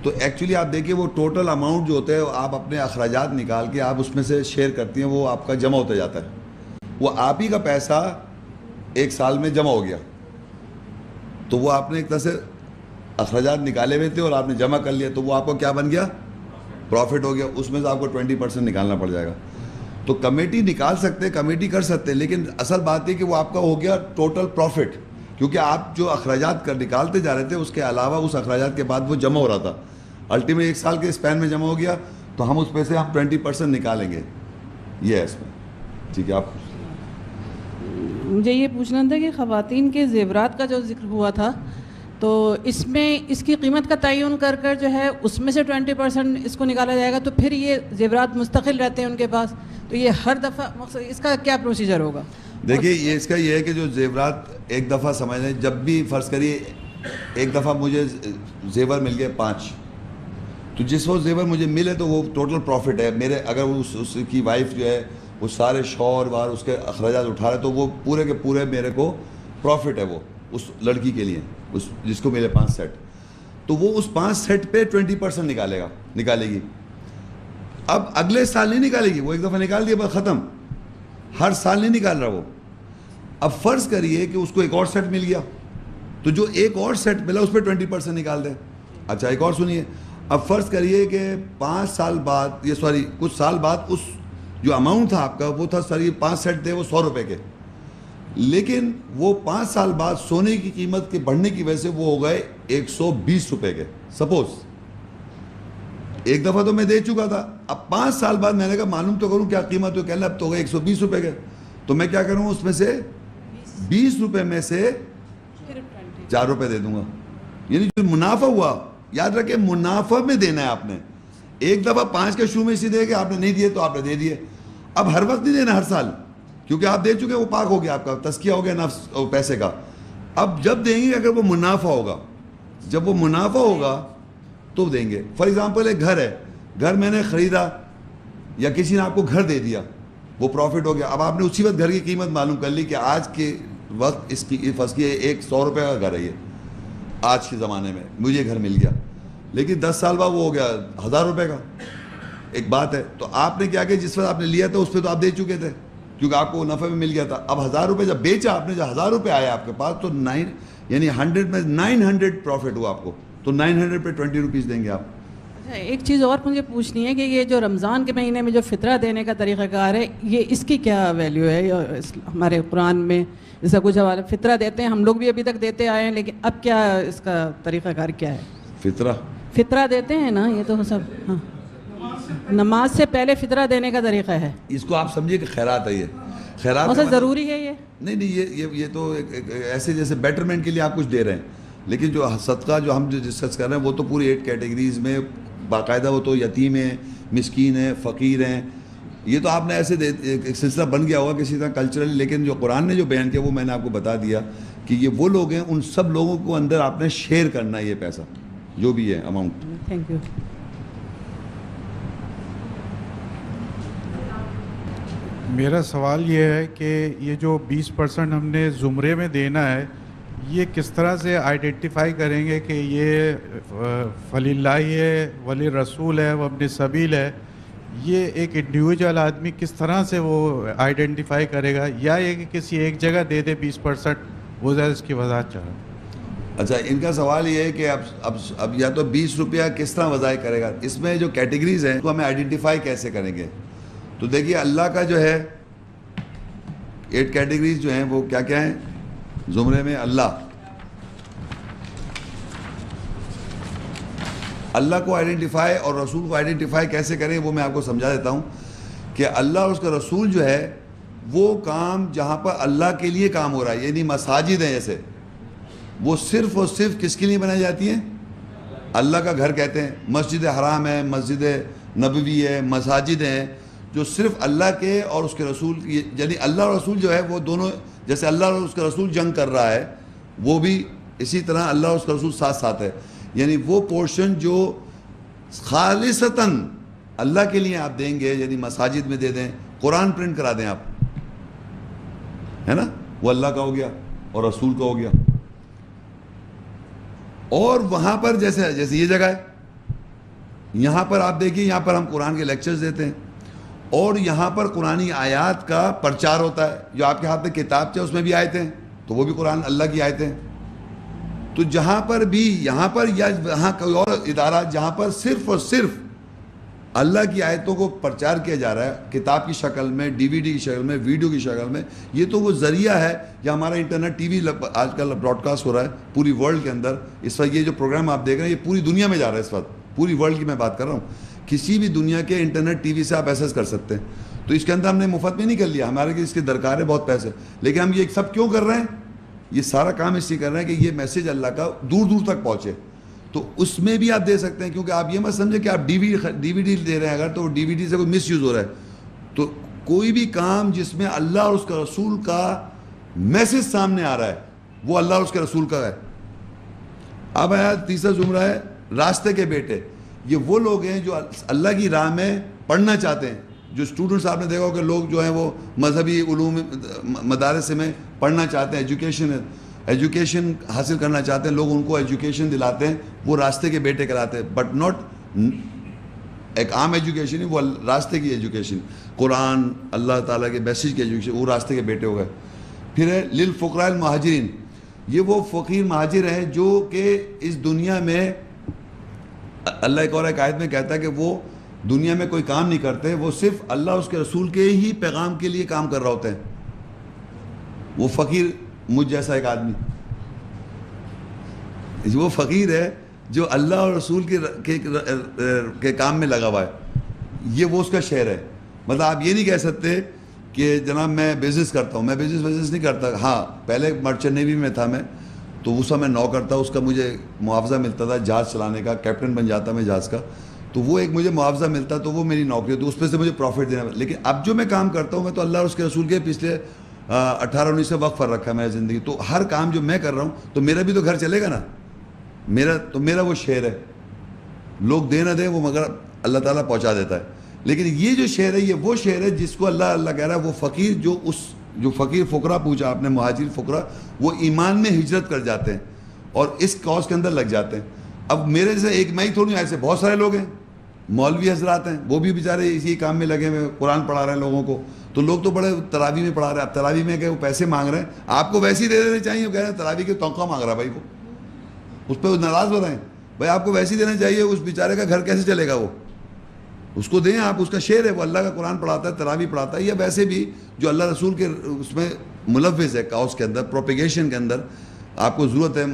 تو ایکچولی آپ دیکھیے وہ ٹوٹل اماؤنٹ جو ہوتا ہے آپ اپنے اخراجات نکال کے آپ اس میں سے شیئر کرتی ہیں، وہ آپ کا جمع ہوتا جاتا ہے. وہ آپ ہی کا پیسہ ایک سال میں جمع ہو گیا تو وہ آپ نے ایک طرح سے اخراجات نکالے ہوئے تھے اور آپ نے جمع کر لیا تو وہ آپ کو کیا بن گیا؟ پروفٹ ہو گیا. اس میں سے آپ کو 20% نکالنا پڑ جائے گا. تو کمیٹی نکال سکتے, کمیٹی کر سکتے, لیکن اصل بات ہے کہ وہ آپ کا ہو گیا ٹوٹل پروفٹ, کیونکہ آپ جو اخراجات نکالتے جا رہے تھے اس کے علاوہ اس اخراجات کے بعد وہ جمع ہو رہا تھا. الٹیمیٹ ایک سال کے اسپین میں جمع ہو گیا تو ہم اس پہ سے ہم 20% نکالیں گے. یہ ہے اس میں. ٹھیک ہے. آپ مجھے یہ پوچھنا تھا کہ خواتین کے زیورات کا جو ذکر ہوا تھا تو اس میں اس کی قیمت کا تعین کر کر جو ہے اس میں سے 20% اس کو نکالا جائے گا تو پھر یہ زیورات مستقل رہتے ہیں ان کے پاس, تو یہ ہر دفعہ مقصد اس کا کیا پروسیجر ہوگا؟ دیکھیے یہ اس کا یہ ہے کہ جو زیورات ایک دفعہ سمجھ لیں, جب بھی فرض کریے ایک دفعہ مجھے زیور مل گئے 5, تو جس وہ زیور مجھے ملے تو وہ ٹوٹل پروفٹ ہے میرے. اگر اس کی وائف جو ہے وہ سارے شوہر وار اس کے اخراجات اٹھا رہے تو وہ پورے کے پورے میرے کو پروفٹ ہے وہ اس لڑکی کے لیے, اس جس کو ملے 5 سیٹ, تو وہ اس 5 سیٹ پہ 20% نکالے گی. اب اگلے سال نہیں نکالے گی, وہ ایک دفعہ نکال دیا بس ختم, ہر سال نہیں نکال رہا وہ. اب فرض کریے کہ اس کو ایک اور سیٹ مل گیا تو جو ایک اور سیٹ ملا اس پہ 20% نکال دیں. اچھا ایک اور سنیے, اب فرض کریے کہ 5 سال بعد کچھ سال بعد اس جو اماؤنٹ تھا آپ کا وہ تھا 5 سیٹ تھے وہ 100 روپے کے, لیکن وہ 5 سال بعد سونے کی قیمت کے بڑھنے کی وجہ سے وہ ہو گئے 120 روپے کے. سپوز ایک دفعہ تو میں دے چکا تھا, اب 5 سال بعد میں نے کہا معلوم تو کروں کیا قیمت ہو, کہنا اب تو ہو گئے 120 روپے کے, تو میں کیا کروں اس میں سے 20 روپے میں سے 4 روپے دے دوں گا. یعنی جو منافع ہوا, یاد رکھیں منافع میں دینا ہے آپ نے. ایک دفعہ 5 کے شو میں اسی دے کہ آپ نے نہیں دیے تو آپ نے دے دیے. اب ہر وقت نہیں دینا, ہر سال, کیونکہ آپ دے چکے, وہ پاک ہو گیا, آپ کا تزکیہ ہو گیا نفس اور پیسے کا. اب جب دیں گے اگر وہ منافع ہوگا, جب وہ منافع ہوگا تو دیں گے. فار ایگزامپل ایک گھر ہے, گھر میں نے خریدا یا کسی نے آپ کو گھر دے دیا, وہ پروفٹ ہو گیا. اب آپ نے اسی وقت گھر کی قیمت معلوم کر لی کہ آج کے وقت اس کی فرض کی 100 روپے کا گھر ہے, یہ آج کے زمانے میں مجھے گھر مل گیا, لیکن 10 سال بعد وہ ہو گیا 1000 روپے کا. ایک بات ہے, تو آپ نے کیا کہ جس وقت آپ نے لیا تھا اس پہ تو آپ دے چکے تھے کیونکہ آپ کو نفع میں مل گیا تھا. اب 1000 روپے جب بیچا آپ نے, جب 1000 روپے آیا آپ کے پاس تو 100 میں 900 پروفٹ ہوا آپ کو, تو 900 پہ 20 روپیز دیں گے آپ. اچھا ایک چیز اور مجھے پوچھنی ہے کہ یہ جو رمضان کے مہینے میں جو فطرہ دینے کا طریقہ کار ہے, یہ اس کی کیا ویلیو ہے ہمارے قرآن میں؟ جیسا کچھ حوالہ فطرہ دیتے ہیں, ہم لوگ بھی ابھی تک دیتے آئے ہیں, لیکن اب کیا اس کا طریقہ کار کیا ہے؟ فطرہ دیتے ہیں نا, یہ تو سب ہاں نماز سے پہلے فطرہ دینے کا طریقہ ہے. اس کو آپ سمجھیے کہ خیرات ہے, یہ خیرات مطلب ضروری ہے یہ نہیں, یہ تو ایسے جیسے بیٹرمنٹ کے لیے آپ کچھ دے رہے ہیں, لیکن جو صدقہ جو ہم ڈسکس کر رہے ہیں وہ تو پوری 8 کیٹیگریز میں باقاعدہ, وہ تو یتیم ہیں, مسکین ہیں, فقیر ہیں. یہ تو آپ نے ایسے ایک سلسلہ بن گیا ہوگا کسی طرح کلچرلی, لیکن جو قرآن نے جو بیان کیا وہ میں نے آپ کو بتا دیا کہ یہ وہ لوگ ہیں, ان سب لوگوں کو اندر آپ نے شیئر کرنا ہے یہ پیسہ جو بھی ہے اماؤنٹ. Thank you. میرا سوال یہ ہے کہ یہ جو 20% ہم نے زمرے میں دینا ہے, یہ کس طرح سے آئیڈینٹیفائی کریں گے کہ یہ ولی اللہ ہے, ولی رسول ہے, وہ ابن سبیل ہے؟ یہ ایک انڈیویجول آدمی کس طرح سے وہ آئیڈینٹیفائی کرے گا, یا یہ کہ کسی ایک جگہ دے دے 20%؟ وہ زیادہ اس کی وضاحت چاہ رہا ہوں. اچھا ان کا سوال یہ ہے کہ اب یا تو 20 روپیہ کس طرح وضع کرے گا, اس میں جو کیٹیگریز ہیں تو ہمیں آئیڈینٹیفائی کیسے کریں گے؟ تو دیکھیے اللہ کا جو ہے 8 کیٹیگریز جو ہیں وہ کیا کیا ہیں زمرے میں؟ اللہ کو آئیڈینٹیفائی اور رسول کو آئیڈینٹیفائی کیسے کریں وہ میں آپ کو سمجھا دیتا ہوں کہ اللہ اور اس کا رسول جو ہے وہ کام جہاں پر اللہ کے لیے کام ہو رہا ہے, یعنی مساجد ہیں جیسے, وہ صرف اور صرف کس کے لیے بنائی جاتی ہیں؟ اللہ کا گھر کہتے ہیں. مسجد حرام ہے, مسجد نبوی ہے, مساجد ہیں جو صرف اللہ کے اور اس کے رسول کی, یعنی اللہ اور رسول جو ہے وہ دونوں, جیسے اللہ اور اس کا رسول جنگ کر رہا ہے وہ بھی اسی طرح اللہ اور اس کا رسول ساتھ ساتھ ہے. یعنی وہ پورشن جو خالصتاً اللہ کے لیے آپ دیں گے, یعنی مساجد میں دے دیں, قرآن پرنٹ کرا دیں آپ, ہے نا, وہ اللہ کا ہو گیا اور رسول کا ہو گیا. اور وہاں پر جیسے یہ جگہ ہے, یہاں پر آپ دیکھیے, یہاں پر ہم قرآن کے لیکچرز دیتے ہیں اور یہاں پر قرآنی آیات کا پرچار ہوتا ہے. جو آپ کے ہاتھ میں کتاب ہے اس میں بھی آیتیں ہیں, تو وہ بھی قرآن اللہ کی آیتیں ہیں. تو جہاں پر بھی یہاں پر یا وہاں کوئی اور ادارہ جہاں پر صرف اور صرف اللہ کی آیتوں کو پرچار کیا جا رہا ہے کتاب کی شکل میں, ڈی وی ڈی کی شکل میں, ویڈیو کی شکل میں, یہ تو وہ ذریعہ ہے. یا ہمارا انٹرنیٹ ٹی وی آج کل براڈ کاسٹ ہو رہا ہے پوری ورلڈ کے اندر. اس وقت یہ جو پروگرام آپ دیکھ رہے ہیں یہ پوری دنیا میں جا رہا ہے اس وقت, پوری ورلڈ کی میں بات کر رہا ہوں. کسی بھی دنیا کے انٹرنیٹ ٹی وی سے آپ ایکسیس کر سکتے ہیں. تو اس کے اندر ہم نے مفت میں نہیں کر لیا, ہمارے اس کی درکار ہے بہت پیسے, لیکن ہم یہ سب کیوں کر رہے ہیں؟ یہ سارا کام اس لیے کر رہے ہیں کہ یہ میسیج اللہ کا دور دور تک پہنچے. تو اس میں بھی آپ دے سکتے ہیں, کیونکہ آپ یہ مت سمجھیں کہ آپ ڈی وی ڈی دے رہے ہیں اگر تو ڈی وی ڈی سے کوئی مس یوز ہو رہا ہے. تو کوئی بھی کام جس میں اللہ اور اس کا رسول کا میسیج سامنے آ رہا ہے وہ اللہ اور اس کے رسول کا ہے. اب آیا تیسرا زمرہ ہے راستے کے بیٹے. یہ وہ لوگ ہیں جو اللہ کی راہ میں پڑھنا چاہتے ہیں. جو اسٹوڈنٹس آپ نے دیکھا ہو کہ لوگ جو ہیں وہ مذہبی علوم مدارس میں پڑھنا چاہتے ہیں, ایجوکیشن حاصل کرنا چاہتے ہیں, لوگ ان کو ایجوکیشن دلاتے ہیں, وہ راستے کے بیٹے کراتے ہیں. بٹ ناٹ ایک عام ایجوکیشن ہے, وہ راستے کی ایجوکیشن, قرآن اللہ تعالیٰ کے میسیج کی ایجوکیشن, وہ راستے کے بیٹے ہو گئے. پھر ہے للفقراء المہاجرین. یہ وہ فقیر مہاجر ہیں جو کہ اس دنیا میں اللہ ایک اور ایک آیت میں کہتا ہے کہ وہ دنیا میں کوئی کام نہیں کرتے, وہ صرف اللہ اس کے رسول کے ہی پیغام کے لیے کام کر رہے ہوتے ہیں. وہ فقیر مجھ جیسا ایک آدمی, وہ فقیر ہے جو اللہ اور رسول کے کام میں لگا ہوا ہے. یہ وہ اس کا شعر ہے. مطلب آپ یہ نہیں کہہ سکتے کہ جناب میں بزنس کرتا ہوں. میں بزنس نہیں کرتا. ہاں پہلے مرچنٹ نیوی میں تھا میں, تو اس میں نو کرتا, اس کا مجھے معاوضہ ملتا تھا جہاز چلانے کا, کیپٹن بن جاتا میں جہاز کا, تو وہ ایک مجھے معاوضہ ملتا, تو وہ میری نوکری ہوتی, اس پہ سے مجھے پروفٹ دینا. لیکن اب جو میں کام کرتا ہوں میں تو اللہ اور اس کے رسول کے پچھلے 18-19 سے وقف پر رکھا ہے میں نے زندگی. تو ہر کام جو میں کر رہا ہوں تو میرا بھی تو گھر چلے گا نا. میرا وہ شعر ہے, لوگ دے نہ دیں وہ مگر اللہ تعالیٰ پہنچا دیتا ہے. لیکن یہ جو شعر ہے یہ وہ شعر ہے جس کو اللہ کہہ رہا ہے. وہ فقیر جو فقیر فقرا پوچھا آپ نے, مہاجر فقرا, وہ ایمان میں ہجرت کر جاتے ہیں اور اس کاز کے اندر لگ جاتے ہیں. اب میرے سے ایک میں ہی تھوڑی, ایسے بہت سارے لوگ ہیں, مولوی حضرات ہیں, وہ بھی بیچارے اسی کام میں لگے ہوئے, قرآن پڑھا رہے ہیں لوگوں کو. تو لوگ تو بڑے تراویح میں پڑھا رہے ہیں. اب تراویح میں کہ وہ پیسے مانگ رہے ہیں, آپ کو ویسے ہی دے دینے چاہیے. وہ کہہ رہے ہیں تراویح کی تنخواہ مانگ رہا ہے بھائی, وہ اس پہ ناراض ہو رہے ہیں. بھائی آپ کو ویسے ہی دینا چاہیے, اس بیچارے کا گھر کیسے چلے گا, وہ اس کو دیں آپ. اس کا شعر ہے, وہ اللہ کا قرآن پڑھاتا ہے, تراویح پڑھاتا ہے. یا ویسے بھی جو اللہ رسول کے اس میں ملوث ہے کاؤس کے اندر, پروپیگیشن کے اندر, آپ کو ضرورت ہے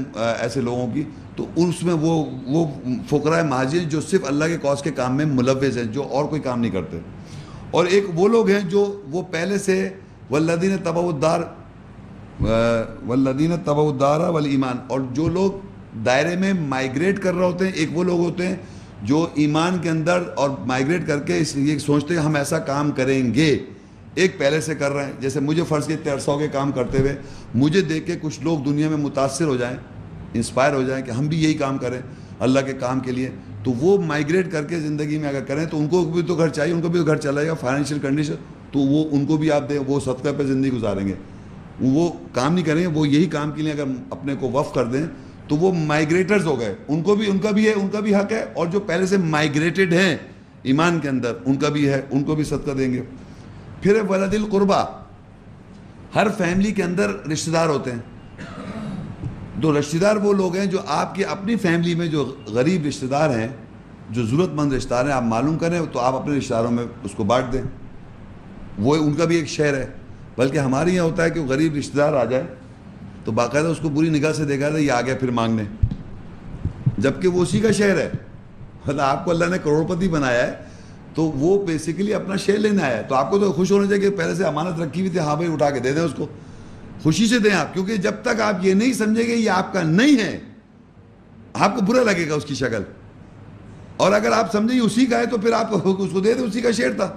ایسے لوگوں کی, تو اس میں وہ فقراء مہاجر جو صرف اللہ کے کاؤس کے کام میں ملوث ہیں, جو اور کوئی کام نہیں کرتے. اور ایک وہ لوگ ہیں جو وہ پہلے سے والذین تبعوا الدار والایمان, اور جو لوگ دائرے میں مائیگریٹ کر رہے ہوتے ہیں. ایک وہ لوگ ہوتے ہیں جو ایمان کے اندر اور مائیگریٹ کر کے یہ سوچتے ہیں ہم ایسا کام کریں گے. ایک پہلے سے کر رہے ہیں, جیسے مجھے فرض کے 300 کے کام کرتے ہوئے مجھے دیکھ کے کچھ لوگ دنیا میں متاثر ہو جائیں, انسپائر ہو جائیں کہ ہم بھی یہی کام کریں اللہ کے کام کے لیے. تو وہ مائیگریٹ کر کے زندگی میں اگر کریں تو ان کو بھی تو گھر چاہیے, ان کو بھی تو گھر چلائے گا, فائنینشیل کنڈیشن, تو وہ ان کو بھی آپ دیں, وہ صدقہ پہ زندگی گزاریں گے. وہ کام نہیں کریں گے, وہ یہی کام کے لیے اگر اپنے کو وقف کر دیں تو وہ مائیگریٹرز ہو گئے. ان کو بھی, ان کا بھی ہے, ان کا بھی حق ہے. اور جو پہلے سے مائیگریٹڈ ہیں ایمان کے اندر, ان کا بھی ہے, ان کو بھی صدقہ دیں گے. پھر ہے ولد القربہ. ہر فیملی کے اندر رشتہ دار ہوتے ہیں. تو رشتہ دار وہ لوگ ہیں جو آپ کی اپنی فیملی میں جو غریب رشتہ دار ہیں, جو ضرورت مند رشتہ دار ہیں, آپ معلوم کریں تو آپ اپنے رشتہ داروں میں اس کو بانٹ دیں. وہ ان کا بھی ایک شعر ہے. بلکہ ہمارے یہاں ہوتا ہے کہ وہ غریب رشتہ دار آ جائے تو باقاعدہ اس کو بری نگاہ سے دیکھا تھا, یہ آ گیا پھر مانگنے, جبکہ وہ اسی کا شعر ہے. مطلب آپ کو اللہ نے کروڑپتی بنایا ہے تو وہ بیسیکلی اپنا شعر لینے آیا ہے. تو آپ کو تو خوش ہونا چاہیے کہ پہلے سے امانت رکھی ہوئی تھی, ہاں بھائی اٹھا کے دے دیں اس کو, خوشی سے دیں آپ. کیونکہ جب تک آپ یہ نہیں سمجھیں گے یہ آپ کا نہیں ہے, آپ کو برا لگے گا اس کی شکل. اور اگر آپ سمجھیں یہ اسی کا ہے تو پھر آپ اس کو دے دیں, اسی کا شعر تھا.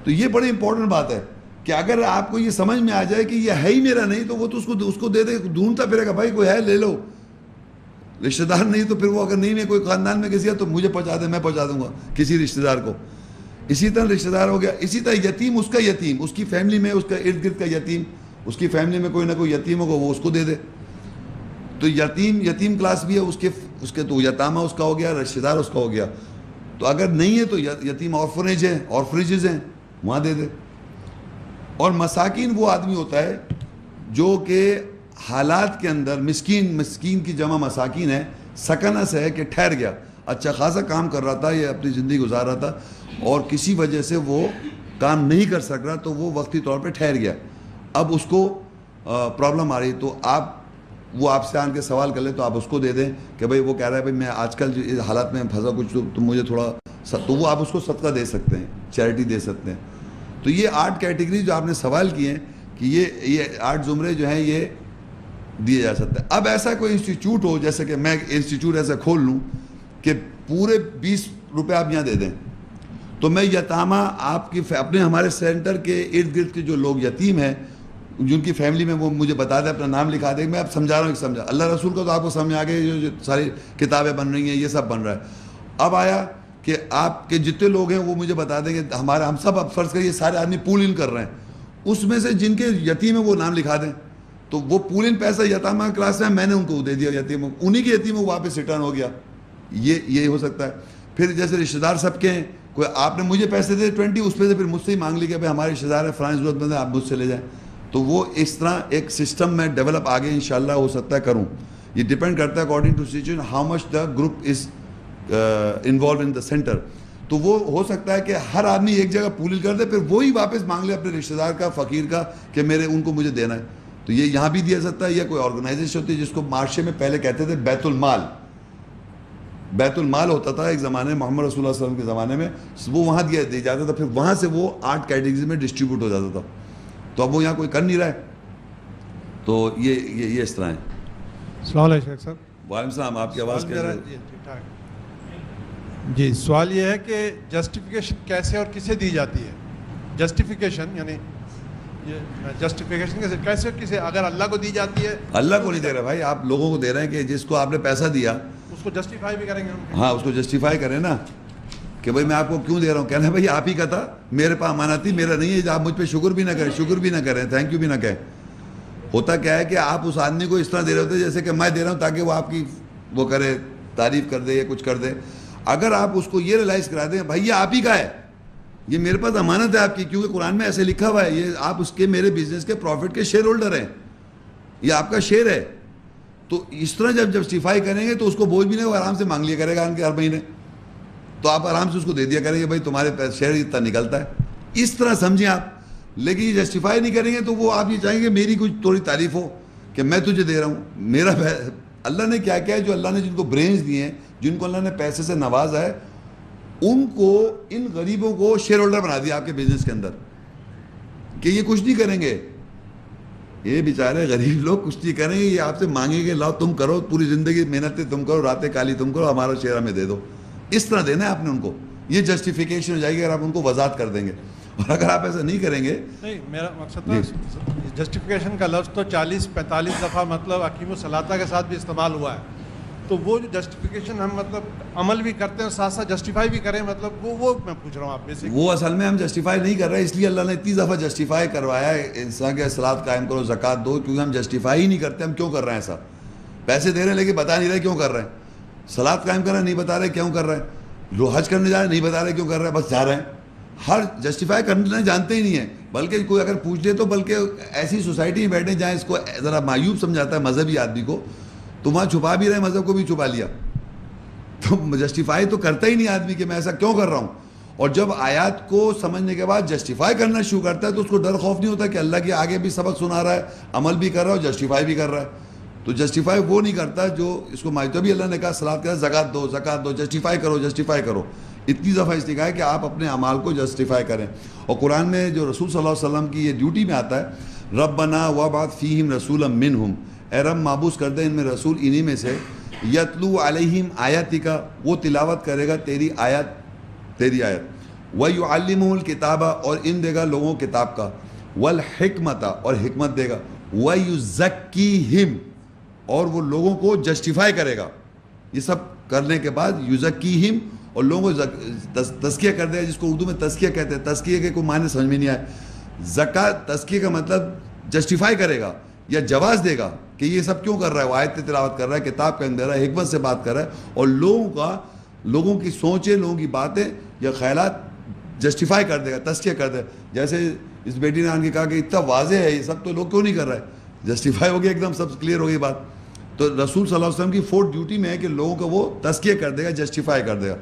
تو یہ بڑی امپورٹنٹ بات ہے کہ اگر آپ کو یہ سمجھ میں آ جائے کہ یہ ہے ہی میرا نہیں تو وہ تو اس کو دے دے. ڈھونڈتا پھرے گا بھائی کوئی ہے لے لو, رشتہ دار نہیں تو پھر وہ اگر نہیں میں کوئی خاندان میں کسی ہے تو مجھے پہنچا دے, میں پہنچا دوں گا کسی رشتہ دار کو. اسی طرح رشتہ دار ہو گیا. اسی طرح یتیم, اس کا یتیم, اس کی فیملی میں اس کا ارد گرد کا یتیم, اس کی فیملی میں کوئی نہ کوئی یتیم ہوگا, وہ اس کو دے دے. تو یتیم کلاس بھی ہے, اس کے تو یتامہ اس کا ہو گیا, رشتہ دار اس کا ہو گیا. تو اگر نہیں ہے تو یتیم آرفنیج ہیں, آرفنیجز ہیں, وہاں دے دے. اور مساکین وہ آدمی ہوتا ہے جو کہ حالات کے اندر مسکین کی جمع مساکین ہے، سکنس ہے کہ ٹھہر گیا، اچھا خاصا کام کر رہا تھا، یہ اپنی زندگی گزار رہا تھا اور کسی وجہ سے وہ کام نہیں کر سک رہا، تو وہ وقتی طور پہ ٹھہر گیا، اب اس کو پرابلم آ رہی، تو وہ آپ سے آن کے سوال کر لیں تو آپ اس کو دے دیں کہ بھائی وہ کہہ رہا ہے بھائی میں آج کل جو حالات میں پھنسا کچھ تو مجھے تھوڑا، تو وہ آپ اس کو صدقہ دے سکتے ہیں، چیریٹی دے سکتے ہیں. تو یہ 8 کیٹیگری جو آپ نے سوال کیے ہیں کہ یہ 8 زمرے جو ہیں یہ دیے جا سکتے ہیں. اب ایسا کوئی انسٹیٹیوٹ ہو، جیسے کہ میں انسٹیٹیوٹ ایسا کھول لوں کہ پورے 20 روپے آپ یہاں دے دیں، تو میں یتامہ آپ کی اپنے ہمارے سینٹر کے ارد گرد کے جو لوگ یتیم ہیں جن کی فیملی میں، وہ مجھے بتا دیں، اپنا نام لکھا دیں. میں اب سمجھا رہا ہوں کہ سمجھا اللہ رسول کا تو آپ کو سمجھ آ گئی، جو ساری کتابیں بن رہی ہیں یہ سب بن رہا ہے. اب آیا کہ آپ کے جتنے لوگ ہیں وہ مجھے بتا دیں کہ ہم سب اب فرض کریے سارے آدمی پول ان کر رہے ہیں، اس میں سے جن کے یتیم ہیں وہ نام لکھا دیں، تو وہ پول ان پیسہ یتامہ کلاس میں نے ان کو دے دیا، یتیم انہی کے یتیم واپس ریٹرن ہو گیا. یہ ہو سکتا ہے. پھر جیسے رشتہ دار سب کے ہیں، کوئی آپ نے مجھے پیسے دے 20، اس پہ سے پھر مجھ سے ہی مانگ لی کہ بھائی ہمارے رشتہ دار ہے، فلاں ضرورت مند ہے، آپ مجھ سے لے جائیں. تو وہ اس طرح ایک سسٹم میں ڈیولپ آگے انشاءاللہ ہو سکتا ہے کروں. یہ ڈیپینڈ کرتا ہے according to situation how much the group is involve in the centre. تو وہ ہو سکتا ہے کہ ہر آدمی ایک جگہ پول کر دے، پھر وہی واپس مانگ لے اپنے رشتہ دار کا، فقیر کا، کہ ان کو مجھے دینا ہے. تو یہ یہاں بھی دیا سکتا ہے. یا کوئی آرگنائزیشن ہوتی ہے جس کو معاشرے میں پہلے کہتے تھے بیت المال ہوتا تھا ایک زمانے میں، محمد رسول اللہ صلی اللہ علیہ وسلم کے زمانے میں، وہ وہاں دیا جاتا تھا، پھر وہاں سے وہ 8 کیٹیگریز میں ڈسٹریبیوٹ ہو جاتا تھا. تو اب وہ یہاں کوئی کر نہیں رہا ہے. تو یہ اس طرح ہے. السلام علیکم شیخ صاحب. وعلیکم السلام. آپ کی آواز کیسے؟ جی سوال یہ ہے کہ جسٹیفیکیشن کیسے اور کسے دی جاتی ہے؟ جسٹیفیکیشن یعنی جسٹیفیکیشن کیسے اور کسے؟ اگر اللہ کو دی جاتی ہے، اللہ کو نہیں دے رہے بھائی، آپ لوگوں کو دے رہے ہیں کہ جس کو آپ نے پیسہ دیا اس کو جسٹیفائی بھی کریں گے ہم. ہاں اس کو جسٹیفائی کریں نا کہ بھائی میں آپ کو کیوں دے رہا ہوں. کہنا ہے بھائی آپ ہی کا تھا، میرے پاس امانت تھی، میرا نہیں ہے. آپ مجھ پہ شکر بھی نہ کریں، تھینک یو بھی نہ کہیں. ہوتا کیا ہے کہ آپ اس آدمی کو اس طرح دے رہے ہوتے جیسے کہ میں دے رہا ہوں تاکہ وہ آپ کی وہ کرے، تعریف کر دے یا کچھ کر دے. اگر آپ اس کو یہ ریلائز کرا دیں بھائی یہ آپ ہی کا ہے، یہ میرے پاس امانت ہے آپ کی، کیونکہ قرآن میں ایسے لکھا ہوا ہے، یہ آپ اس کے میرے بزنس کے پروفٹ کے شیئر ہولڈر ہیں، یہ آپ کا شیئر ہے. تو اس طرح جب جسٹیفائی کریں گے تو اس کو بوجھ بھی نہیں، وہ آرام سے مانگ لیا کرے گا ان کے ہر مہینے. تو آپ آرام سے اس کو دے دیا کریں گے بھائی تمہارے شیئر اتنا نکلتا ہے. اس طرح سمجھیں آپ. لیکن یہ جسٹیفائی نہیں کریں گے تو وہ آپ یہ چاہیں گے میری کچھ تھوڑی تعریف ہو کہ میں تجھے دے رہا ہوں. میرا اللہ نے کیا کیا ہے، جو اللہ نے جن کو برینز دیے ہیں، جن کو اللہ نے پیسے سے نوازا ہے، ان کو، ان غریبوں کو شیئر ہولڈر بنا دیا آپ کے بزنس کے اندر کہ یہ کچھ نہیں کریں گے. یہ بیچارے غریب لوگ کچھ نہیں کریں گے، یہ آپ سے مانگیں گے لاؤ تم کرو، پوری زندگی محنتیں تم کرو، راتیں کالی تم کرو، ہمارا شیئر ہمیں دے دو. اس طرح دینا ہے آپ نے ان کو. یہ جسٹیفیکیشن ہو جائے گی اگر آپ ان کو وضاحت کر دیں گے. اور اگر آپ ایسا نہیں کریں گے، نہیں میرا مقصد تھا جسٹیفیکیشن کا لفظ تو 40-45 دفعہ مطلب اقیم الصلاۃ کے ساتھ بھی استعمال ہوا ہے. تو وہ جو جسٹیفیکیشن ہم مطلب عمل بھی کرتے ہیں ساتھ ساتھ جسٹیفائی بھی کریں، مطلب وہ میں پوچھ رہا ہوں آپ میں. وہ اصل میں ہم جسٹیفائی نہیں کر رہے، اس لیے اللہ نے اتنی دفعہ جسٹیفائی کروایا ہے انسان کے صلاۃ قائم کرو، زکوٰۃ دو، کیونکہ ہم جسٹیفائی ہی نہیں کرتے. ہم کیوں کر رہے ہیں ایسا؟ پیسے دے رہے ہیں لیکن بتا نہیں رہے کیوں کر رہے ہیں. صلاۃ قائم کر رہے ہیں نہیں بتا رہے کیوں کر رہے ہیں. لوگ حج کرنے جا رہے ہیں نہیں بتا رہے کیوں کر رہے ہیں، بس جا رہے ہیں. ہر جسٹیفائی کرنا جانتے ہی نہیں ہیں. بلکہ کوئی اگر پوچھ لے تو بلکہ ایسی سوسائٹی میں بیٹھے جہاں اس کو ذرا معیوب سمجھاتا ہے مذہبی آدمی کو، تو وہاں چھپا بھی رہے، مذہب کو بھی چھپا لیا. تو جسٹیفائی تو کرتا ہی نہیں آدمی کہ میں ایسا کیوں کر رہا ہوں. اور جب آیات کو سمجھنے کے بعد جسٹیفائی کرنا شروع کرتا ہے تو اس کو ڈر خوف نہیں ہوتا کہ اللہ کے آگے بھی سبق سنا رہا ہے، عمل بھی کر رہا ہے اور جسٹیفائی بھی کر رہا ہے. تو جسٹیفائی وہ نہیں کرتا جو اس کو مانگتا. بھی اللہ نے کہا صلاۃ کا زکوٰۃ دو، زکوٰۃ دو، جسٹیفائی کرو. اتنی دفعہ اس نے کہا ہے کہ آپ اپنے اعمال کو جسٹیفائی کریں. اور قرآن میں جو رسول صلی اللہ علیہ وسلم کی یہ ڈیوٹی میں آتا ہے، ربنا وابعث فیہم رسولا منہم، اے رب مابوس کر دے ان میں رسول انہی میں سے، یتلو علیہم آیاتک، وہ تلاوت کرے گا تیری آیت، ویعلمہم الکتاب، اور علم دے گا لوگوں کتاب کا، والحکمت، اور حکمت دے گا، ویزکیہم، اور وہ لوگوں کو جسٹیفائی کرے گا. یہ سب کرنے کے بعد یزکیہم، اور لوگوں کو تزکیہ کر دے گا، جس کو اردو میں تزکیہ کہتے ہیں. تزکیہ کے کوئی معنی سمجھ میں نہیں آئے. زکوٰۃ، تزکیہ کا مطلب جسٹیفائی کرے گا یا جواز دے گا کہ یہ سب کیوں کر رہا ہے. وہ آیت تلاوت کر رہا ہے، کتاب کا اندر ہے، حکمت سے بات کر رہا ہے، اور لوگوں کی سوچیں، لوگوں کی باتیں یا خیالات جسٹیفائی کر دے گا، تزکیہ کر دے گا. جیسے اس بیٹی نے آن کے کہا کہ اتنا واضح ہے یہ سب تو لوگ کیوں نہیں کر رہے ہیں. جسٹیفائی ہو گیا ایک دم, سب کلیئر ہو گئی بات. تو رسول صلی اللہ علیہ وسلم کی فورتھ ڈیوٹی میں ہے کہ لوگوں کا وہ تزکیہ کر دے گا, جسٹیفائی کر دے گا.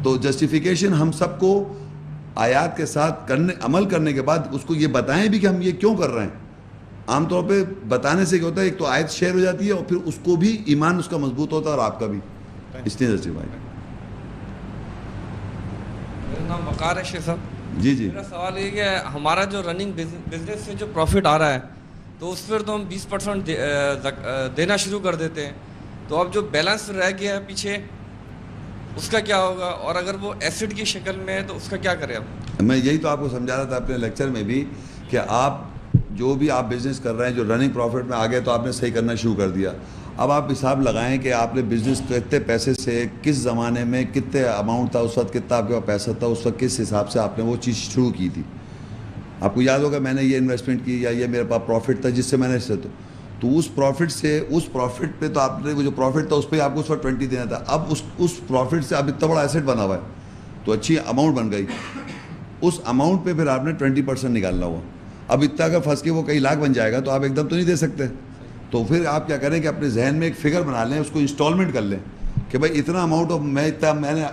تو جسٹیفیکیشن ہم سب کو آیات کے ساتھ عمل کرنے کے بعد اس کو یہ بتائیں بھی کہ ہم یہ کیوں کر رہے ہیں. عام طور پہ بتانے سے کیا ہوتا ہے, ایک تو آیت شیئر ہو جاتی ہے اور پھر اس کو بھی ایمان اس کا مضبوط ہوتا ہے اور آپ کا بھی, اس لیے جسٹیفائی. میرا نام وقار ہے شیخ صاحب. جی جی. میرا سوال یہ کہ ہمارا جو رننگ بزنس سے جو پروفٹ آ رہا ہے تو اس پر تو ہم 20% دینا شروع کر دیتے ہیں, تو اب جو بیلنس رہ گیا ہے پیچھے اس کا کیا ہوگا, اور اگر وہ ایسڈ کی شکل میں ہے تو اس کا کیا کریں اب؟ میں یہی تو آپ کو سمجھا رہا تھا اپنے لیکچر میں بھی کہ آپ جو بھی آپ بزنس کر رہے ہیں, جو رننگ پروفٹ میں آ گئے تو آپ نے صحیح کرنا شروع کر دیا. اب آپ حساب لگائیں کہ آپ نے بزنس کتنے پیسے سے, کس زمانے میں کتنے اماؤنٹ تھا اس وقت, کتنا آپ کے پاس پیسہ تھا اس وقت, کس حساب سے آپ نے وہ چیز شروع کی تھی. آپ کو یاد ہوگا میں نے یہ انویسٹمنٹ کی یا یہ میرے پاس پروفٹ تھا جس سے میں نے تو اس پروفٹ سے, اس پروفٹ پہ تو آپ نے وہ جو پروفٹ تھا اس پہ آپ کو اس وقت 20 دینا تھا. اب اس پروفٹ سے اب اتنا بڑا ایسٹ بنا ہوا ہے تو اچھی اماؤنٹ بن گئی, اس اماؤنٹ پہ پھر آپ نے 20% نکالنا ہوا. اب اتنا اگر پھنس کے وہ کئی لاکھ بن جائے گا تو آپ ایک دم تو نہیں دے سکتے. تو پھر آپ کیا کریں کہ اپنے ذہن میں ایک فگر بنا لیں, اس کو انسٹالمنٹ کر لیں کہ بھائی اتنا اماؤنٹ میں نے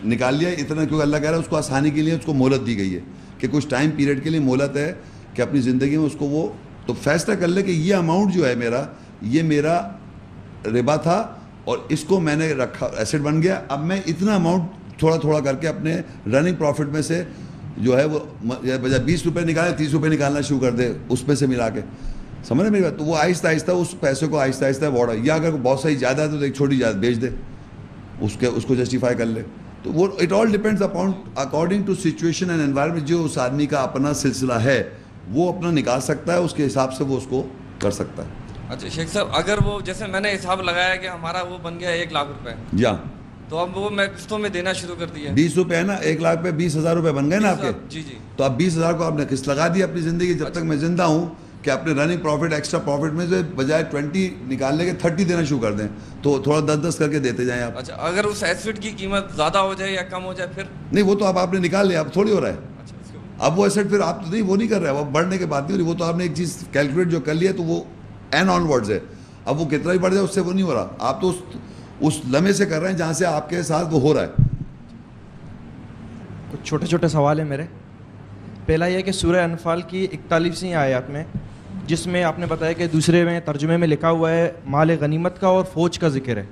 نکال لیا اتنا, کیونکہ اللہ کہہ رہا ہے اس کو آسانی کے لیے اس کو مہلت دی گئی ہے کہ کچھ ٹائم پیریڈ کے لیے مہلت ہے کہ اپنی زندگی میں اس کو وہ تو فیصلہ کر لے کہ یہ اماؤنٹ جو ہے میرا, یہ میرا ربا تھا اور اس کو میں نے رکھا, ایسٹ بن گیا. اب میں اتنا اماؤنٹ تھوڑا تھوڑا کر کے اپنے رننگ پروفٹ میں سے جو ہے وہ بجائے 20 روپے نکالے 30 روپے نکالنا شروع کر دے اس میں سے ملا کے, سمجھ رہے میری بات. تو وہ آہستہ آہستہ اس پیسے کو آہستہ آہستہ بڑھا, یا اگر بہت صحیح زیادہ ہے تو ایک چھوٹی زیادہ بیچ دے, اس کو جسٹیفائی کر لے. تو وہ it all depends upon according to situation and environment. جو اس آدمی کا اپنا سلسلہ ہے وہ اپنا نکال سکتا ہے, اس کے حساب سے وہ اس کو کر سکتا ہے. اچھا شیخ صاحب, اگر وہ جیسے میں نے حساب لگایا کہ ہمارا وہ بن گیا 1 لاکھ روپے, یا تو اب وہ میں قسطوں میں دینا شروع کر دیا 20 روپے ہے نا, 1 لاکھ پہ 20,000 روپے بن گئے نا آپ کے. جی جی. تو اب 20,000 کو آپ نے قسط لگا دی اپنی زندگی جب تک میں زندہ ہوں, کہ اپنے رننگ پروفٹ ایکسٹرا پروفٹ میں سے بجائے 20 نکالنے کے 30 دینا شروع کر دیں, تو تھوڑا 10-10 کر کے دیتے جائیں آپ. اچھا, اگر اس ایسٹ کی قیمت زیادہ ہو جائے یا کم ہو جائے پھر نہیں, وہ تو آپ نے نکال لیا, اب تھوڑی ہو رہا ہے. اب وہ ایسٹ پھر آپ نہیں وہ نہیں کر رہے, وہ بڑھنے کے بعد نہیں ہو رہی, وہ تو آپ نے ایک چیز کیلکولیٹ جو کر لیا تو وہ این آن ورڈز ہے. اب وہ کتنا ہی بڑھ جائے اس سے وہ نہیں ہو رہا, آپ تو اس لمحے سے کر رہے ہیں جہاں سے آپ کے ساتھ وہ ہو رہا ہے. کچھ چھوٹے چھوٹے سوال ہیں میرے. پہلا یہ کہ سورہ انفال کی 41ویں آیات میں جس میں آپ نے بتایا کہ دوسرے میں ترجمے میں لکھا ہوا ہے مال غنیمت کا اور فوج کا ذکر ہے,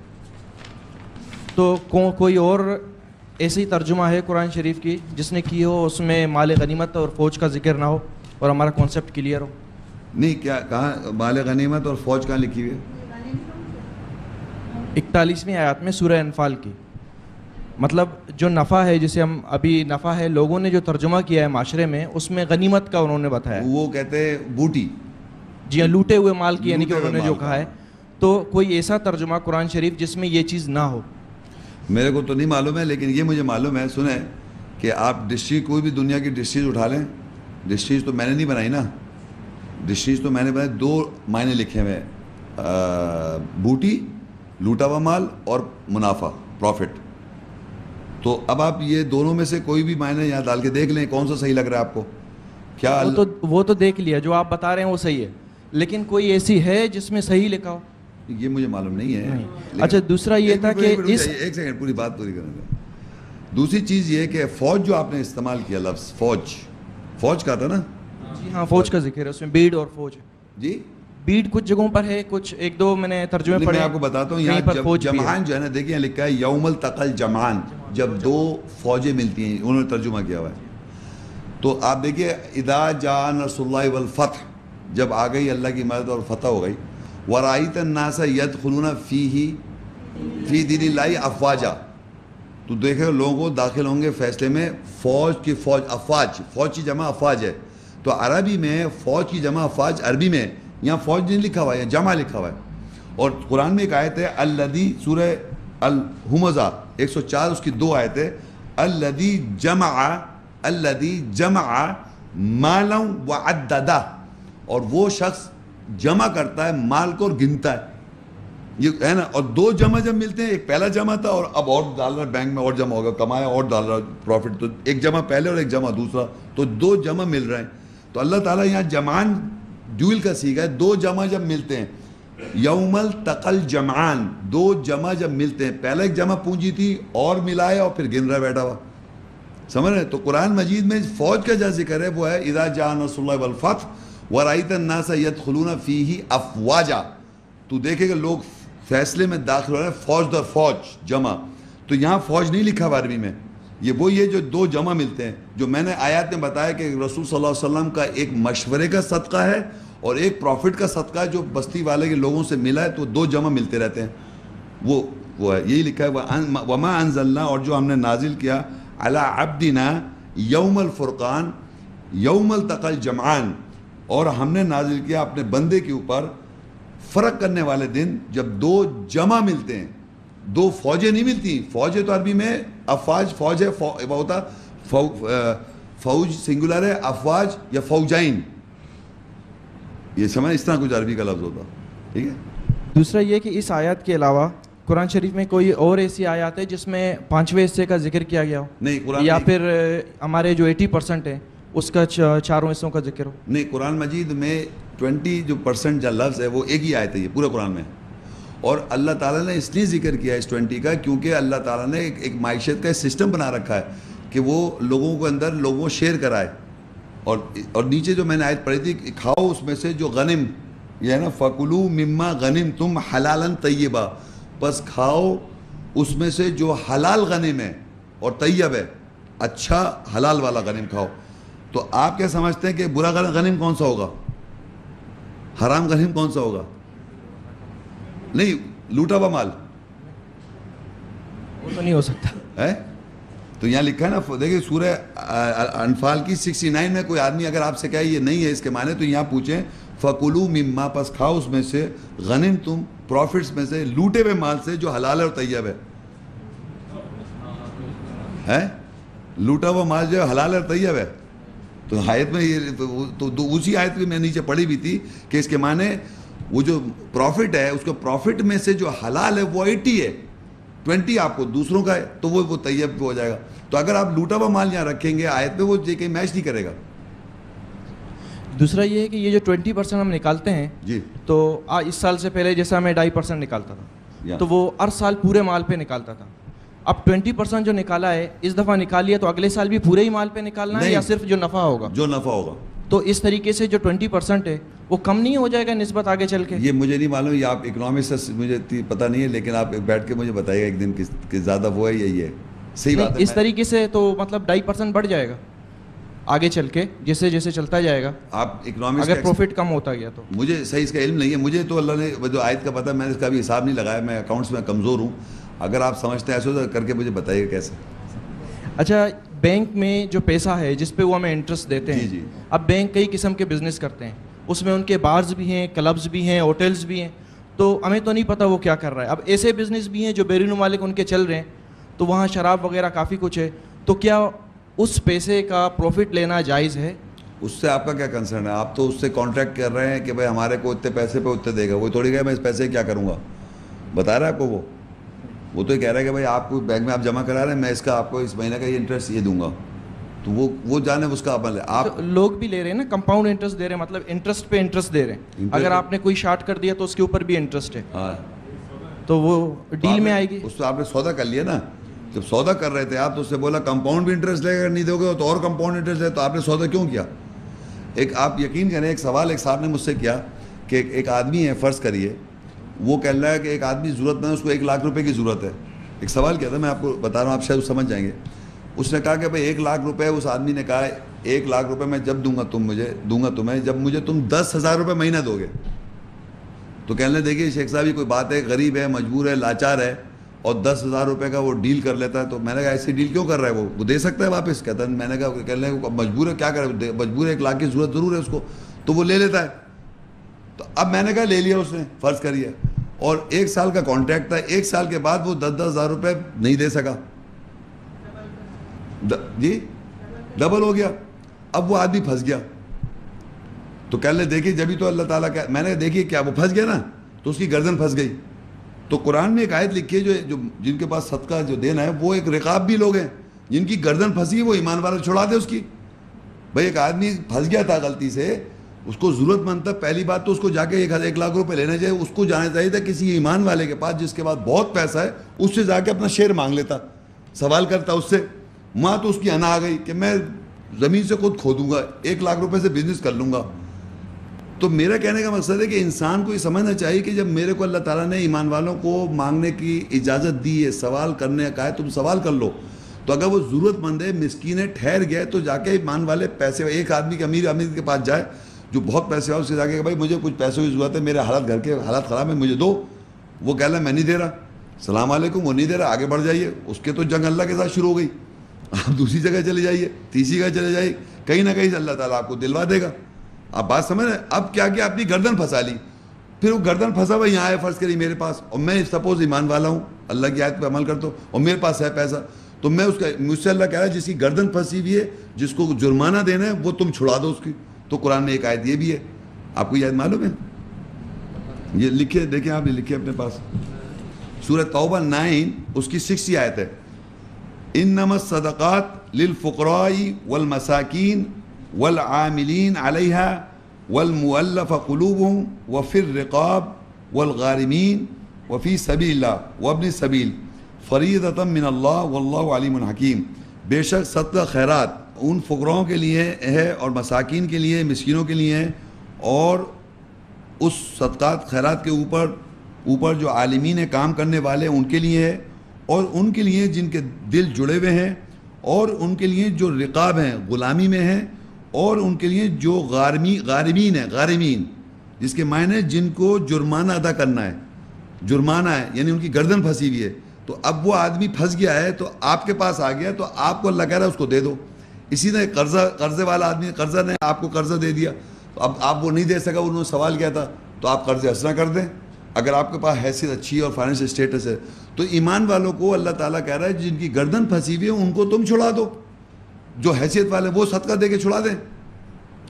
تو کوئی اور ایسی ترجمہ ہے قرآن شریف کی جس نے کی ہو اس میں مال غنیمت اور فوج کا ذکر نہ ہو اور ہمارا کانسیپٹ کلیئر ہو؟ نہیں, کیا کہاں مال غنیمت اور فوج کہاں لکھی ہوئی ہے؟ 41ویں آیات میں سورہ انفال کی, مطلب جو نفع ہے جسے ہم ابھی نفع ہے لوگوں نے جو ترجمہ کیا ہے معاشرے میں, اس میں غنیمت کا انہوں نے بتایا, وہ کہتے ہیں بوٹی. جی ہاں, لوٹے ہوئے مال کی, یعنی کہ انہوں نے جو کہا ہے. تو کوئی ایسا ترجمہ قرآن شریف جس میں یہ چیز نہ ہو؟ میرے کو تو نہیں معلوم ہے, لیکن یہ مجھے معلوم ہے, سنیں کہ آپ ڈسٹریکٹ کوئی بھی دنیا کی ڈسٹریکٹ اٹھا لیں, ڈسٹریکٹ تو میں نے نہیں بنائی نا, ڈسٹریکٹ تو میں نے بنائی 2 معنی لکھے ہوئے, بوٹی لوٹا ہوا مال اور منافع پروفٹ. تو اب آپ یہ دونوں میں سے کوئی بھی معنی یہاں ڈال کے دیکھ لیں کون سا صحیح لگ رہا ہے آپ کو. کیا وہ تو دیکھ لیا, جو آپ بتا رہے ہیں وہ صحیح ہے, لیکن کوئی ایسی ہے جس میں صحیح لکھا ہو؟ یہ مجھے معلوم نہیں ہے. اچھا, دوسرا یہ تھا کہ ایک سیکنڈ پوری بات پوری کرنے دیں. دوسری چیز یہ کہ فوج جو آپ نے استعمال کیا لفظ فوج کا تھا نا؟ جی ہاں, فوج کا ذکر ہے اس میں, بیڑ اور فوج. جی, بیڑ کچھ جگہوں پر ہے, کچھ 1-2 میں نے ترجمے پڑھے. میں آپ کو بتاتا ہوں, یہاں جمعان جو ہے نا, دیکھیں لکھا ہے یوم التقل جمعان, جب 2 فوجیں ملتی ہیں, انہوں نے ترجمہ کیا ہوا ہے. تو آپ دیکھیے اذا جاء نصر اللہ والفتح, جب آ گئی اللہ کی مدد اور فتح ہو گئی, ورأیت الناس یدخلون فی دین اللہ افواجا, تو دیکھے لوگوں کو داخل ہوں گے فیصلے میں, فوج افواج, فوج کی جمع افواج ہے. تو عربی میں فوج کی جمع افواج عربی میں, یہاں فوج نہیں لکھا ہوا ہے, یہاں جمع لکھا ہوا ہے. اور قرآن میں ایک آیت ہے الذی, سورہ الہمزہ 104 اس کی 2 آیتیں, الذی جمع مالا وعددہ, اور وہ شخص جمع کرتا ہے مال کو اور گنتا ہے, یہ ہے نا. اور 2 جمع جب ملتے ہیں, ایک پہلا جمع تھا اور اب اور ڈال رہا ہے بینک میں, اور جمع ہوگا, کمایا اور ڈال رہا پروفٹ, تو ایک جمع پہلے اور ایک جمع دوسرا, تو 2 جمع مل رہے ہیں. تو اللہ تعالیٰ یہاں جمان ڈیول کا سیگا ہے, دو جمع جب ملتے ہیں, یوم التقل جمعان, دو جمع جب ملتے ہیں, پہلے ایک جمع پونجی تھی اور ملایا اور پھر گن رہا بیٹھا ہوا, سمجھ رہے؟ تو قرآن مجید میں فوج کا جو ذکر ہے وہ ہے اذا جاء نصر اللہ والفتح ورأیت الناس يدخلون فیہ افواجا, تو دیکھے کہ لوگ فیصلے میں داخل ہو رہے ہیں فوج در فوج جمع. تو یہاں فوج نہیں لکھا عربی میں, یہ جو دو جمع ملتے ہیں, جو میں نے آیات میں بتایا کہ رسول صلی اللہ علیہ وسلم کا ایک مشورے کا صدقہ ہے اور ایک پروفٹ کا صدقہ ہے جو بستی والے کے لوگوں سے ملا ہے, تو دو جمع ملتے رہتے ہیں, وہ ہے یہی لکھا ہے وما انزلنا, اور جو ہم نے نازل کیا علی عبدنا یوم الفرقان یوم التقل جمعان, اور ہم نے نازل کیا اپنے بندے کے اوپر فرق کرنے والے دن جب دو جمع ملتے ہیں, دو فوجیں نہیں ملتی. فوجیں تو عربی میں افواج, فوج ہے وہ ہوتا فوج سنگولر ہے, افواج یا فوجائن, یہ سمجھ اس طرح کچھ عربی کا لفظ ہوتا, ٹھیک ہے. دوسرا یہ کہ اس آیات کے علاوہ قرآن شریف میں کوئی اور ایسی آیات ہے جس میں 5ویں حصے کا ذکر کیا گیا ہو, نہیں قرآن, یا پھر ہمارے جو 80% ہے اس کا 4 حصوں کا ذکر ہو؟ نہیں, قرآن مجید میں 20% جو لفظ ہے وہ ایک ہی آیت ہے یہ پورے قرآن میں, اور اللہ تعالیٰ نے اس لیے ذکر کیا ہے اس 20 کا کیونکہ اللہ تعالیٰ نے ایک معیشت کا سسٹم بنا رکھا ہے کہ وہ لوگوں کو اندر لوگوں شیئر کرائے, اور نیچے جو میں نے آیت پڑھی تھی کھاؤ اس میں سے جو غنم, یہ ہے نا فَكُلُوا مِمَّا غَنِمْتُمْ حَلَالًا طَيِّبًا, بس کھاؤ اس میں سے جو حلال غنم ہے اور طیب ہے, اچھا حلال والا غنم کھاؤ. تو آپ کیا سمجھتے ہیں کہ برا غنم کون سا ہوگا, حرام غنم کون سا ہوگا؟ نہیں, لوٹا ہوا مال وہ تو نہیں ہو سکتا ہے. تو یہاں لکھا ہے نا, دیکھیں سورہ انفال کی 69 میں کوئی آدمی اگر آپ سے کہے یہ نہیں ہے اس کے معنی, تو یہاں پوچھیں فَكُلُوا مِمَّا, پس کھاؤ اس میں سے غنم تم پروفٹس میں سے لوٹے ہوئے مال سے جو حلال اور طیب ہے, لوٹا ہوا مال جو حلال اور طیب ہے. تو آیت میں یہ تو اسی آیت میں نیچے پڑھی بھی تھی کہ اس کے معنی وہ جو پروفٹ ہے اس کو پروفٹ میں سے جو حلال ہے وہ 80 ہے, 20 آپ کو دوسروں کا ہے, تو وہ طیب ہو جائے گا. تو اگر آپ لوٹا ہوا مال یہاں رکھیں گے آیت میں, وہ کہیں میچ نہیں کرے گا. دوسرا یہ ہے کہ یہ جو 20% ہم نکالتے ہیں جی, تو اس سال سے پہلے جیسا میں 2.5% نکالتا تھا تو وہ ہر سال پورے مال پہ نکالتا تھا. اب 20% جو نکالا ہے اس دفعہ نکالیے تو اگلے سال بھی پورے ہی مال پہ نکالنا ہے یا صرف جو نفع ہوگا؟ جو نفع ہوگا. تو اس طریقے سے جو 20% ہے وہ کم نہیں ہو جائے گا نسبت آگے چل کے؟ یہ مجھے نہیں معلوم, یہ آپ اکنامکس سے مجھے پتہ نہیں ہے, لیکن آپ بیٹھ کے مجھے بتائیے گا ایک دن کہ زیادہ وہ ہے یا یہ صحیح بات ہے. اس طریقے سے تو مطلب 2.5% بڑھ جائے گا آگے چل کے جیسے جیسے چلتا جائے گا, آپ اکنامکس اگر پروفٹ کم ہوتا گیا تو. مجھے صحیح اس کا علم نہیں ہے, مجھے تو اللہ نے جو آیت کا پتہ, میں نے اس کا بھی حساب نہیں لگایا, میں اکاؤنٹس میں کمزور ہوں. اگر آپ سمجھتے ہیں ایسے تو کر کے مجھے بتائیے کیسے. اچھا, بینک میں جو پیسہ ہے جس پہ وہ ہمیں انٹرسٹ دیتے ہیں, جی. اب بینک کئی قسم کے بزنس کرتے ہیں, اس میں ان کے بارز بھی ہیں, کلبز بھی ہیں, ہوٹلز بھی ہیں, تو ہمیں تو نہیں پتہ وہ کیا کر رہا ہے. اب ایسے بزنس بھی ہیں جو بیرون ممالک ان کے چل رہے ہیں, تو وہاں شراب وغیرہ کافی کچھ ہے, تو کیا اس پیسے کا پروفٹ لینا جائز ہے؟ اس سے آپ کا کیا کنسرن ہے؟ آپ تو اس سے کانٹریکٹ کر رہے ہیں کہ بھائی ہمارے کو اتنے پیسے پہ اتنے دے گا, وہ تھوڑی کہ میں اس پیسے کیا کروں گا, بتا رہا ہے آپ کو. وہ تو یہ کہہ رہا ہے کہ بھائی آپ کو بینک میں آپ جمع کرا رہے ہیں, میں اس کا آپ کو اس مہینے کا یہ انٹرسٹ یہ دوں گا, تو وہ جانے اس کا عمل ہے. آپ لوگ بھی لے رہے ہیں نا, کمپاؤنڈ انٹرسٹ دے رہے ہیں, مطلب انٹرسٹ پہ انٹرسٹ دے رہے ہیں. اگر آپ نے کوئی شارٹ کر دیا تو اس کے اوپر بھی انٹرسٹ ہے, تو وہ ڈیل میں آئے گی. اس سے آپ نے سودا کر لیا نا, جب سودا کر رہے تھے آپ تو اس سے بولا کمپاؤنڈ بھی انٹرسٹ لے, اگر نہیں دو گے تو اور کمپاؤنڈ انٹرسٹ لے, تو آپ نے سودا کیوں کیا؟ ایک آپ یقین کریں, ایک سوال ایک صاحب نے مجھ سے کیا کہ ایک آدمی ہے, فرض کریے وہ کہہ رہا ہے کہ ایک آدمی ضرورت میں اس کو 1 لاکھ روپے کی ضرورت ہے. ایک سوال کیا تھا, میں آپ کو بتا رہا ہوں, آپ شاید سمجھ جائیں گے. اس نے کہا کہ بھائی 1 لاکھ روپے, اس آدمی نے کہا 1 لاکھ روپے میں جب دوں گا تمہیں جب مجھے تم 10,000 روپے مہینہ دو گے. تو کہنے لگے دیکھیے شیخ صاحب, کوئی بات ہے, غریب ہے, مجبور ہے, لاچار ہے, اور 10,000 روپے کا وہ ڈیل کر لیتا ہے. تو میں نے کہا ایسی ڈیل کیوں کر رہا ہے, وہ دے سکتا ہے واپس. کہتا ہے, میں نے کہا کہنے لگے مجبور ہے, کیا کرے, مجبور ہے, 1 لاکھ کی ضرورت ضرور ہے اس کو, تو وہ لے لیتا ہے. تو اب میں نے کہا لے لیا اس نے, فرض کریے, اور 1 سال کا کانٹریکٹ تھا, 1 سال کے بعد وہ 10,000 روپے نہیں دے سکا, جی ڈبل ہو گیا. اب وہ آدمی پھنس گیا. تو کہنے لگے دیکھیے جبھی تو اللہ تعالیٰ کا, میں نے دیکھیے کیا وہ پھنس گیا نا, تو اس کی گردن پھنس گئی. تو قرآن میں ایک آیت لکھی ہے جو جن کے پاس صدقہ جو دینا ہے وہ ایک رقاب بھی لوگ ہیں جن کی گردن پھنسی, وہ ایمان والا چھڑا دے اس کی. بھائی ایک آدمی پھنس گیا تھا غلطی سے, اس کو ضرورت مند تھا. پہلی بات تو اس کو جا کے 1 لاکھ روپے لینے چاہیے, اس کو جانا چاہیے تھا کسی ایمان والے کے پاس جس کے پاس بہت پیسہ ہے, اس سے جا کے اپنا شیئر مانگ لیتا, سوال کرتا اس سے. ماں تو اس کی انا آ گئی کہ میں زمین سے خود کھودوں گا, 1 لاکھ روپے سے بزنس کر لوں گا. تو میرا کہنے کا مقصد ہے کہ انسان کو یہ سمجھنا چاہیے کہ جب میرے کو اللہ تعالیٰ نے ایمان والوں کو مانگنے کی اجازت دی ہے, سوال کرنے کا ہے, تم سوال کر لو. تو اگر وہ ضرورت مند ہے, مسکین ہے, ٹھہر گیا, تو جا کے ایمان والے پیسے, ایک آدمی کے امیر کے پاس جائے جو بہت پیسے ہو, اس سے جا کے بھائی مجھے کچھ پیسوں کی ضرورت ہے, میرے حالات گھر کے حالات خراب ہیں, مجھے دو. وہ کہہ رہا میں نہیں دے رہا, السلام علیکم, وہ نہیں دے رہا, آگے بڑھ جائیے. اس کے تو جنگ اللہ کے ساتھ شروع ہو گئی, آپ دوسری جگہ چلے جائیے, تیسری جگہ چلے جائیے, کہیں نہ کہیں سے اللہ تعالیٰ آپ کو دلوا دے گا. آپ بات سمجھ رہے ہیں؟ اب کیا کیا اپنی گردن پھنسا لی, پھر وہ گردن پھنسا ہوا یہاں ہے فرض کری میرے پاس, اور میں سپوز ایمان والا ہوں, اللہ کی آیت پہ عمل کرتا ہوں, اور میرے پاس ہے پیسہ, تو میں اس کا, مجھ سے اللہ کہہ رہا ہے جس کی گردن پھنسی ہوئی ہے, جس کو جرمانہ دینا ہے, وہ تم چھڑا دو اس کی. تو قرآن میں ایک آیت یہ بھی ہے, آپ کو یہ آیت معلوم ہے؟ یہ لکھے, دیکھیں آپ نے لکھے اپنے پاس, سورہ توبہ 9 اس کی 60 آیت ہے. انما الصدقات للفقراء والمساکین والعاملین علیہا والمؤلف قلوبهم وفی الرقاب والغارمین وفی سبیل اللہ وابن السبیل فریضۃ من اللہ واللہ علیم حکیم. بے شک صدقہ خیرات ان فقراؤں کے لیے ہے اور مساکین کے لیے, مسکینوں کے لیے ہے, اور اس صدقات خیرات کے اوپر جو عالمین کام کرنے والے ان کے لیے ہے, اور ان کے لیے جن کے دل جڑے ہوئے ہیں, اور ان کے لیے جو رقاب ہیں غلامی میں ہیں, اور ان کے لیے جو غارمین ہیں, غارمین جس کے معنی جن کو جرمانہ ادا کرنا ہے, جرمانہ ہے یعنی ان کی گردن پھنسی ہوئی ہے. تو اب وہ آدمی پھنس گیا ہے, تو آپ کے پاس آ گیا, تو آپ کو اللہ کہہ رہا ہے اس کو دے دو. اسی طرح قرضے والا آدمی, قرضہ نے آپ کو قرضہ دے دیا, تو اب آپ وہ نہیں دے سکا, انہوں نے سوال کیا تھا, تو آپ قرض حسنہ کر دیں اگر آپ کے پاس حیثیت اچھی ہے اور فائنینشیل اسٹیٹس ہے. تو ایمان والوں کو اللہ تعالیٰ کہہ رہا ہے جن کی گردن پھنسی ہوئی ہے ان کو تم چھڑا دو, جو حیثیت والے وہ صدقہ دے کے چھڑا دیں.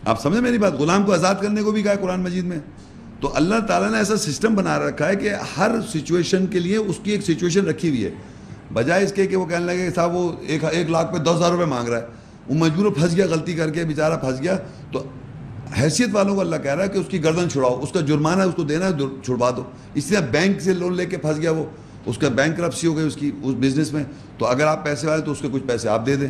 آپ سمجھیں میری بات؟ غلام کو آزاد کرنے کو بھی کہا ہے قرآن مجید میں. تو اللہ تعالیٰ نے ایسا سسٹم بنا رکھا ہے کہ ہر سچویشن کے لیے اس کی ایک سچویشن رکھی ہوئی ہے, بجائے اس کے کہ وہ کہنے لگے کہ صاحب وہ 1 لاکھ پہ 10,000 روپے مانگ رہا ہے, وہ مجبور پھنس گیا, غلطی کر کے بیچارہ پھنس گیا. تو حیثیت والوں کو اللہ کہہ رہا ہے کہ اس کی گردن چھڑاؤ, اس کا جرمانہ اس کو دینا ہے, چھڑوا دو. اس طرح بینک سے لون لے کے پھنس گیا, وہ اس کا بینک کرپسی ہو گئی اس کی اس بزنس میں, تو اگر آپ پیسے والے تو اس کے کچھ پیسے آپ دے دیں.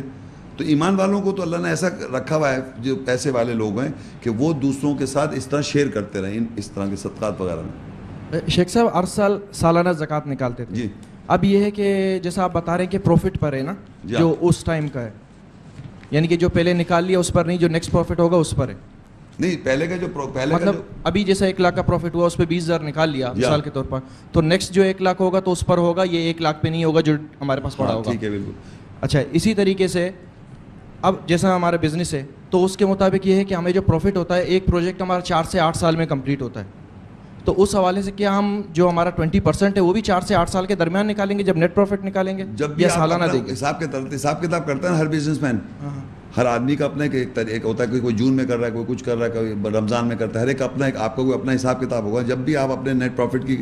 تو ایمان والوں کو تو اللہ نے ایسا رکھا ہوا ہے جو پیسے والے لوگ ہیں کہ وہ دوسروں کے ساتھ اس طرح شیئر کرتے رہیں اس طرح کے صدقات وغیرہ میں. شیخ صاحب ہر سال سالانہ زکوٰۃ نکالتے تھے, جی. اب یہ ہے کہ جیسا آپ بتا رہے ہیں کہ پروفٹ پر ہے نا, جو اس ٹائم کا ہے, یعنی کہ جو پہلے نکال لیا اس پر نہیں, جو نیکسٹ پروفٹ ہوگا اس پر ہے. نہیں, پہلے کا جو مطلب ابھی جیسا 1 لاکھ کا پروفٹ ہوا اس پہ 20,000 نکال لیا مثال کے طور پر, تو نیکسٹ جو 1 لاکھ ہوگا تو اس پر ہوگا, یہ 1 لاکھ پہ نہیں ہوگا جو ہمارے پاس پڑا ہوگا. ٹھیک ہے, بالکل. اچھا, اسی طریقے سے اب جیسا ہمارا بزنس ہے تو اس کے مطابق یہ ہے کہ ہمیں جو پروفٹ ہوتا ہے, ایک پروجیکٹ ہمارا 4 سے 8 سال میں کمپلیٹ ہوتا ہے, تو اس حوالے سے کیا ہم جو ہمارا 20% ہے وہ بھی 4 سے 8 سال کے درمیان نکالیں گے جب نیٹ پروفٹ نکالیں گے, جب بھی سالانہ دیں گے؟ حساب کتاب کرتا ہے ہر بزنس مین, ہر آدمی کا اپنا ایک ہوتا ہے, کوئی جون میں کر رہا ہے, کوئی کچھ کر رہا ہے, کوئی رمضان میں کرتا ہے, ہر ایک اپنا آپ کا کوئی اپنا حساب کتاب ہوگا. جب بھی آپ اپنے نیٹ پروفٹ کی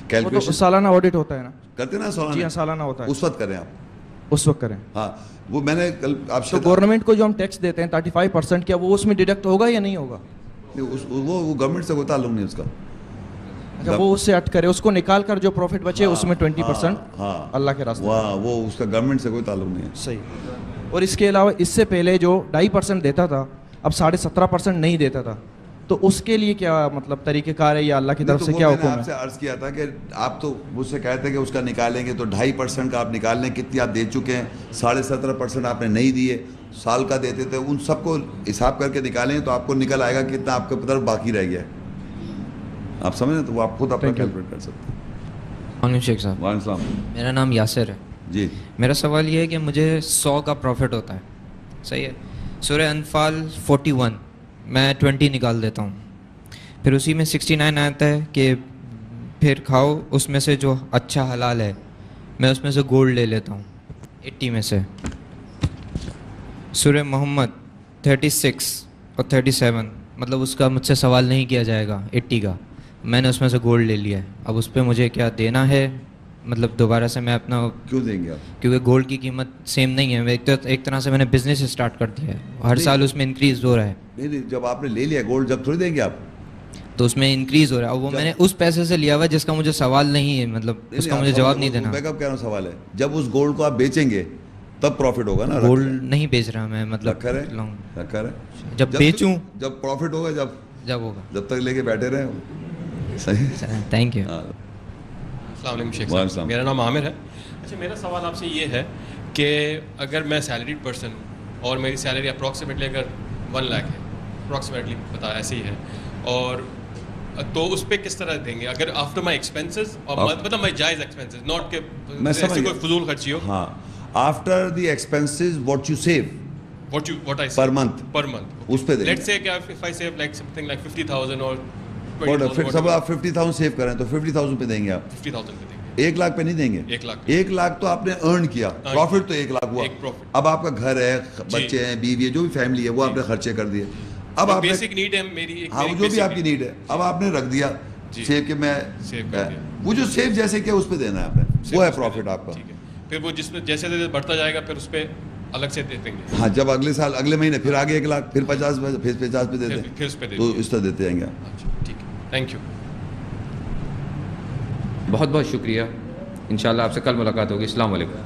کیلکولیشن سالانہ آڈٹ ہوتا ہے نا, کرتے نا, جی ہاں سالانہ ہوتا ہے, اس وقت کریں آپ, اس وقت کریں. ہاں, وہ میں نے کل آپ سے, تو گورنمنٹ کو جو ہم ٹیکس دیتے ہیں 35%, کیا وہ اس میں ڈیڈکٹ ہوگا یا نہیں ہوگا؟ وہ گورنمنٹ سے کوئی تعلق نہیں اس کا. اچھا, وہ اس سے ہٹ کرے, اس کو نکال کر جو پروفٹ بچے اس میں 20% اللہ کے راستے, وہ اس کا گورنمنٹ سے کوئی تعلق نہیں ہے. صحیح. اور اس کے علاوہ اس سے پہلے جو 2.5% دیتا تھا اب 17.5% نہیں دیتا تھا, تو اس کے لیے کیا مطلب طریقہ کار ہے یا اللہ کی طرف سے کیا حکم ہے؟ آپ سے عرض کیا تھا کہ آپ تو مجھ سے کہتے ہیں کہ اس کا نکالیں گے, تو 2.5% کا آپ نکال لیں, کتنی آپ دے چکے ہیں, 17.5% آپ نے نہیں دیے, سال کا دیتے تھے, ان سب کو حساب کر کے نکالیں تو آپ کو نکل آئے گا کتنا آپ کے طرف باقی رہ گیا ہے. آپ سمجھ رہے, تو وہ آپ خود اپنا کیلکولیٹ کر سکتے ہیں. وعلیکم شیخ صاحب. وعلیکم السلام. میرا نام یاسر ہے. جی. میرا سوال یہ ہے کہ مجھے 100 کا پروفٹ ہوتا ہے, صحیح ہے, سورہ انفال 41 میں 20 نکال دیتا ہوں, پھر اسی میں 69 آتا ہے کہ پھر کھاؤ اس میں سے جو اچھا حلال ہے, میں اس میں سے گولڈ لے لیتا ہوں 80 میں سے. سورہ محمد 36 اور 37 مطلب اس کا مجھ سے سوال نہیں کیا جائے گا 80 کا, میں نے اس میں سے گولڈ لے لیا ہے, اب اس پہ مجھے کیا دینا ہے مطلب دوبارہ سے میں اپنا کیوں دیں گے آپ؟ کیونکہ گولڈ کی قیمت سیم نہیں ہے. ایک طرح سے میں نے بزنس اسٹارٹ کر دیا ہے, ہر سال اس میں انکریز ہو رہا ہے. نہیں, جب آپ نے لے لیا گولڈ جب تھوڑی دیں گے آپ, تو اس میں انکریز ہو رہا ہے, اور وہ میں نے اس پیسے سے لیا ہوا جس کا مجھے سوال نہیں ہے, مطلب اس کا مجھے جواب نہیں دینا. بیک اپ کہہ رہا ہوں سوال ہے, جب اس گولڈ کو آپ بیچیں گے تب پروفٹ ہوگا نا. گولڈ نہیں بیچ رہا میں, مطلب رکھا ہے جب بیچوں جب پروفٹ ہوگا, جب ہوگا, جب تک لے کے بیٹھے رہے. صحیح. Thank you. السلام علیکم شیخ صاحب, میرا نام عامر ہے. اچھا, میرا سوال آپ سے یہ ہے کہ اگر میں سیلریڈ پرسن ہوں اور میری سیلری اپروکسیمیٹلی اگر 1 لاکھ ہے, اپروکسیمیٹلی پتا ایسے ہی ہے, اور تو اس پہ کس طرح دیں گے اگر آفٹر مائی ایکسپینسز, اور مطلب مائی جائز ایکسپینسز, ناٹ کہ ایسے کوئی فضول خرچی ہو. ہاں, after the expenses what you save what I per month اس پہ دیں گے. Let's say کہ if I save like something like 50,000 or سب آپ 50,000 سیو کریں تو 50,000 پہ دیں گے آپ, 50,000 پہ دیں گے, 1 لاکھ پہ نہیں دیں گے. 1 لاکھ تو آپ نے ارن کیا, پروفٹ تو 1 لاکھ ہوا. اب آپ کا گھر ہے, بچے ہیں, بیوی ہے, جو بھی فیملی ہے وہ آپ نے خرچے کر دیے. اب آپ بیسک نیڈ ہے میری, ہاں جو بھی آپ کی نیڈ ہے, اب آپ نے رکھ دیا سیو کہ میں وہ جو سیو جیسے کیا اس پہ دینا ہے آپ نے, وہ ہے پروفٹ آپ کا. پھر وہ جس میں جیسے بڑھتا جائے گا پھر اس پہ الگ سے دے دیں گے. ہاں, جب اگلے سال اگلے مہینے پھر آگے 1 لاکھ, پھر 50 پہ دے دیں, پھر اس پہ تو اس طرح دیتے ہیں گے. ٹھیک ہے, تھینک یو. بہت بہت شکریہ. انشاءاللہ آپ سے کل ملاقات ہوگی. السلام علیکم.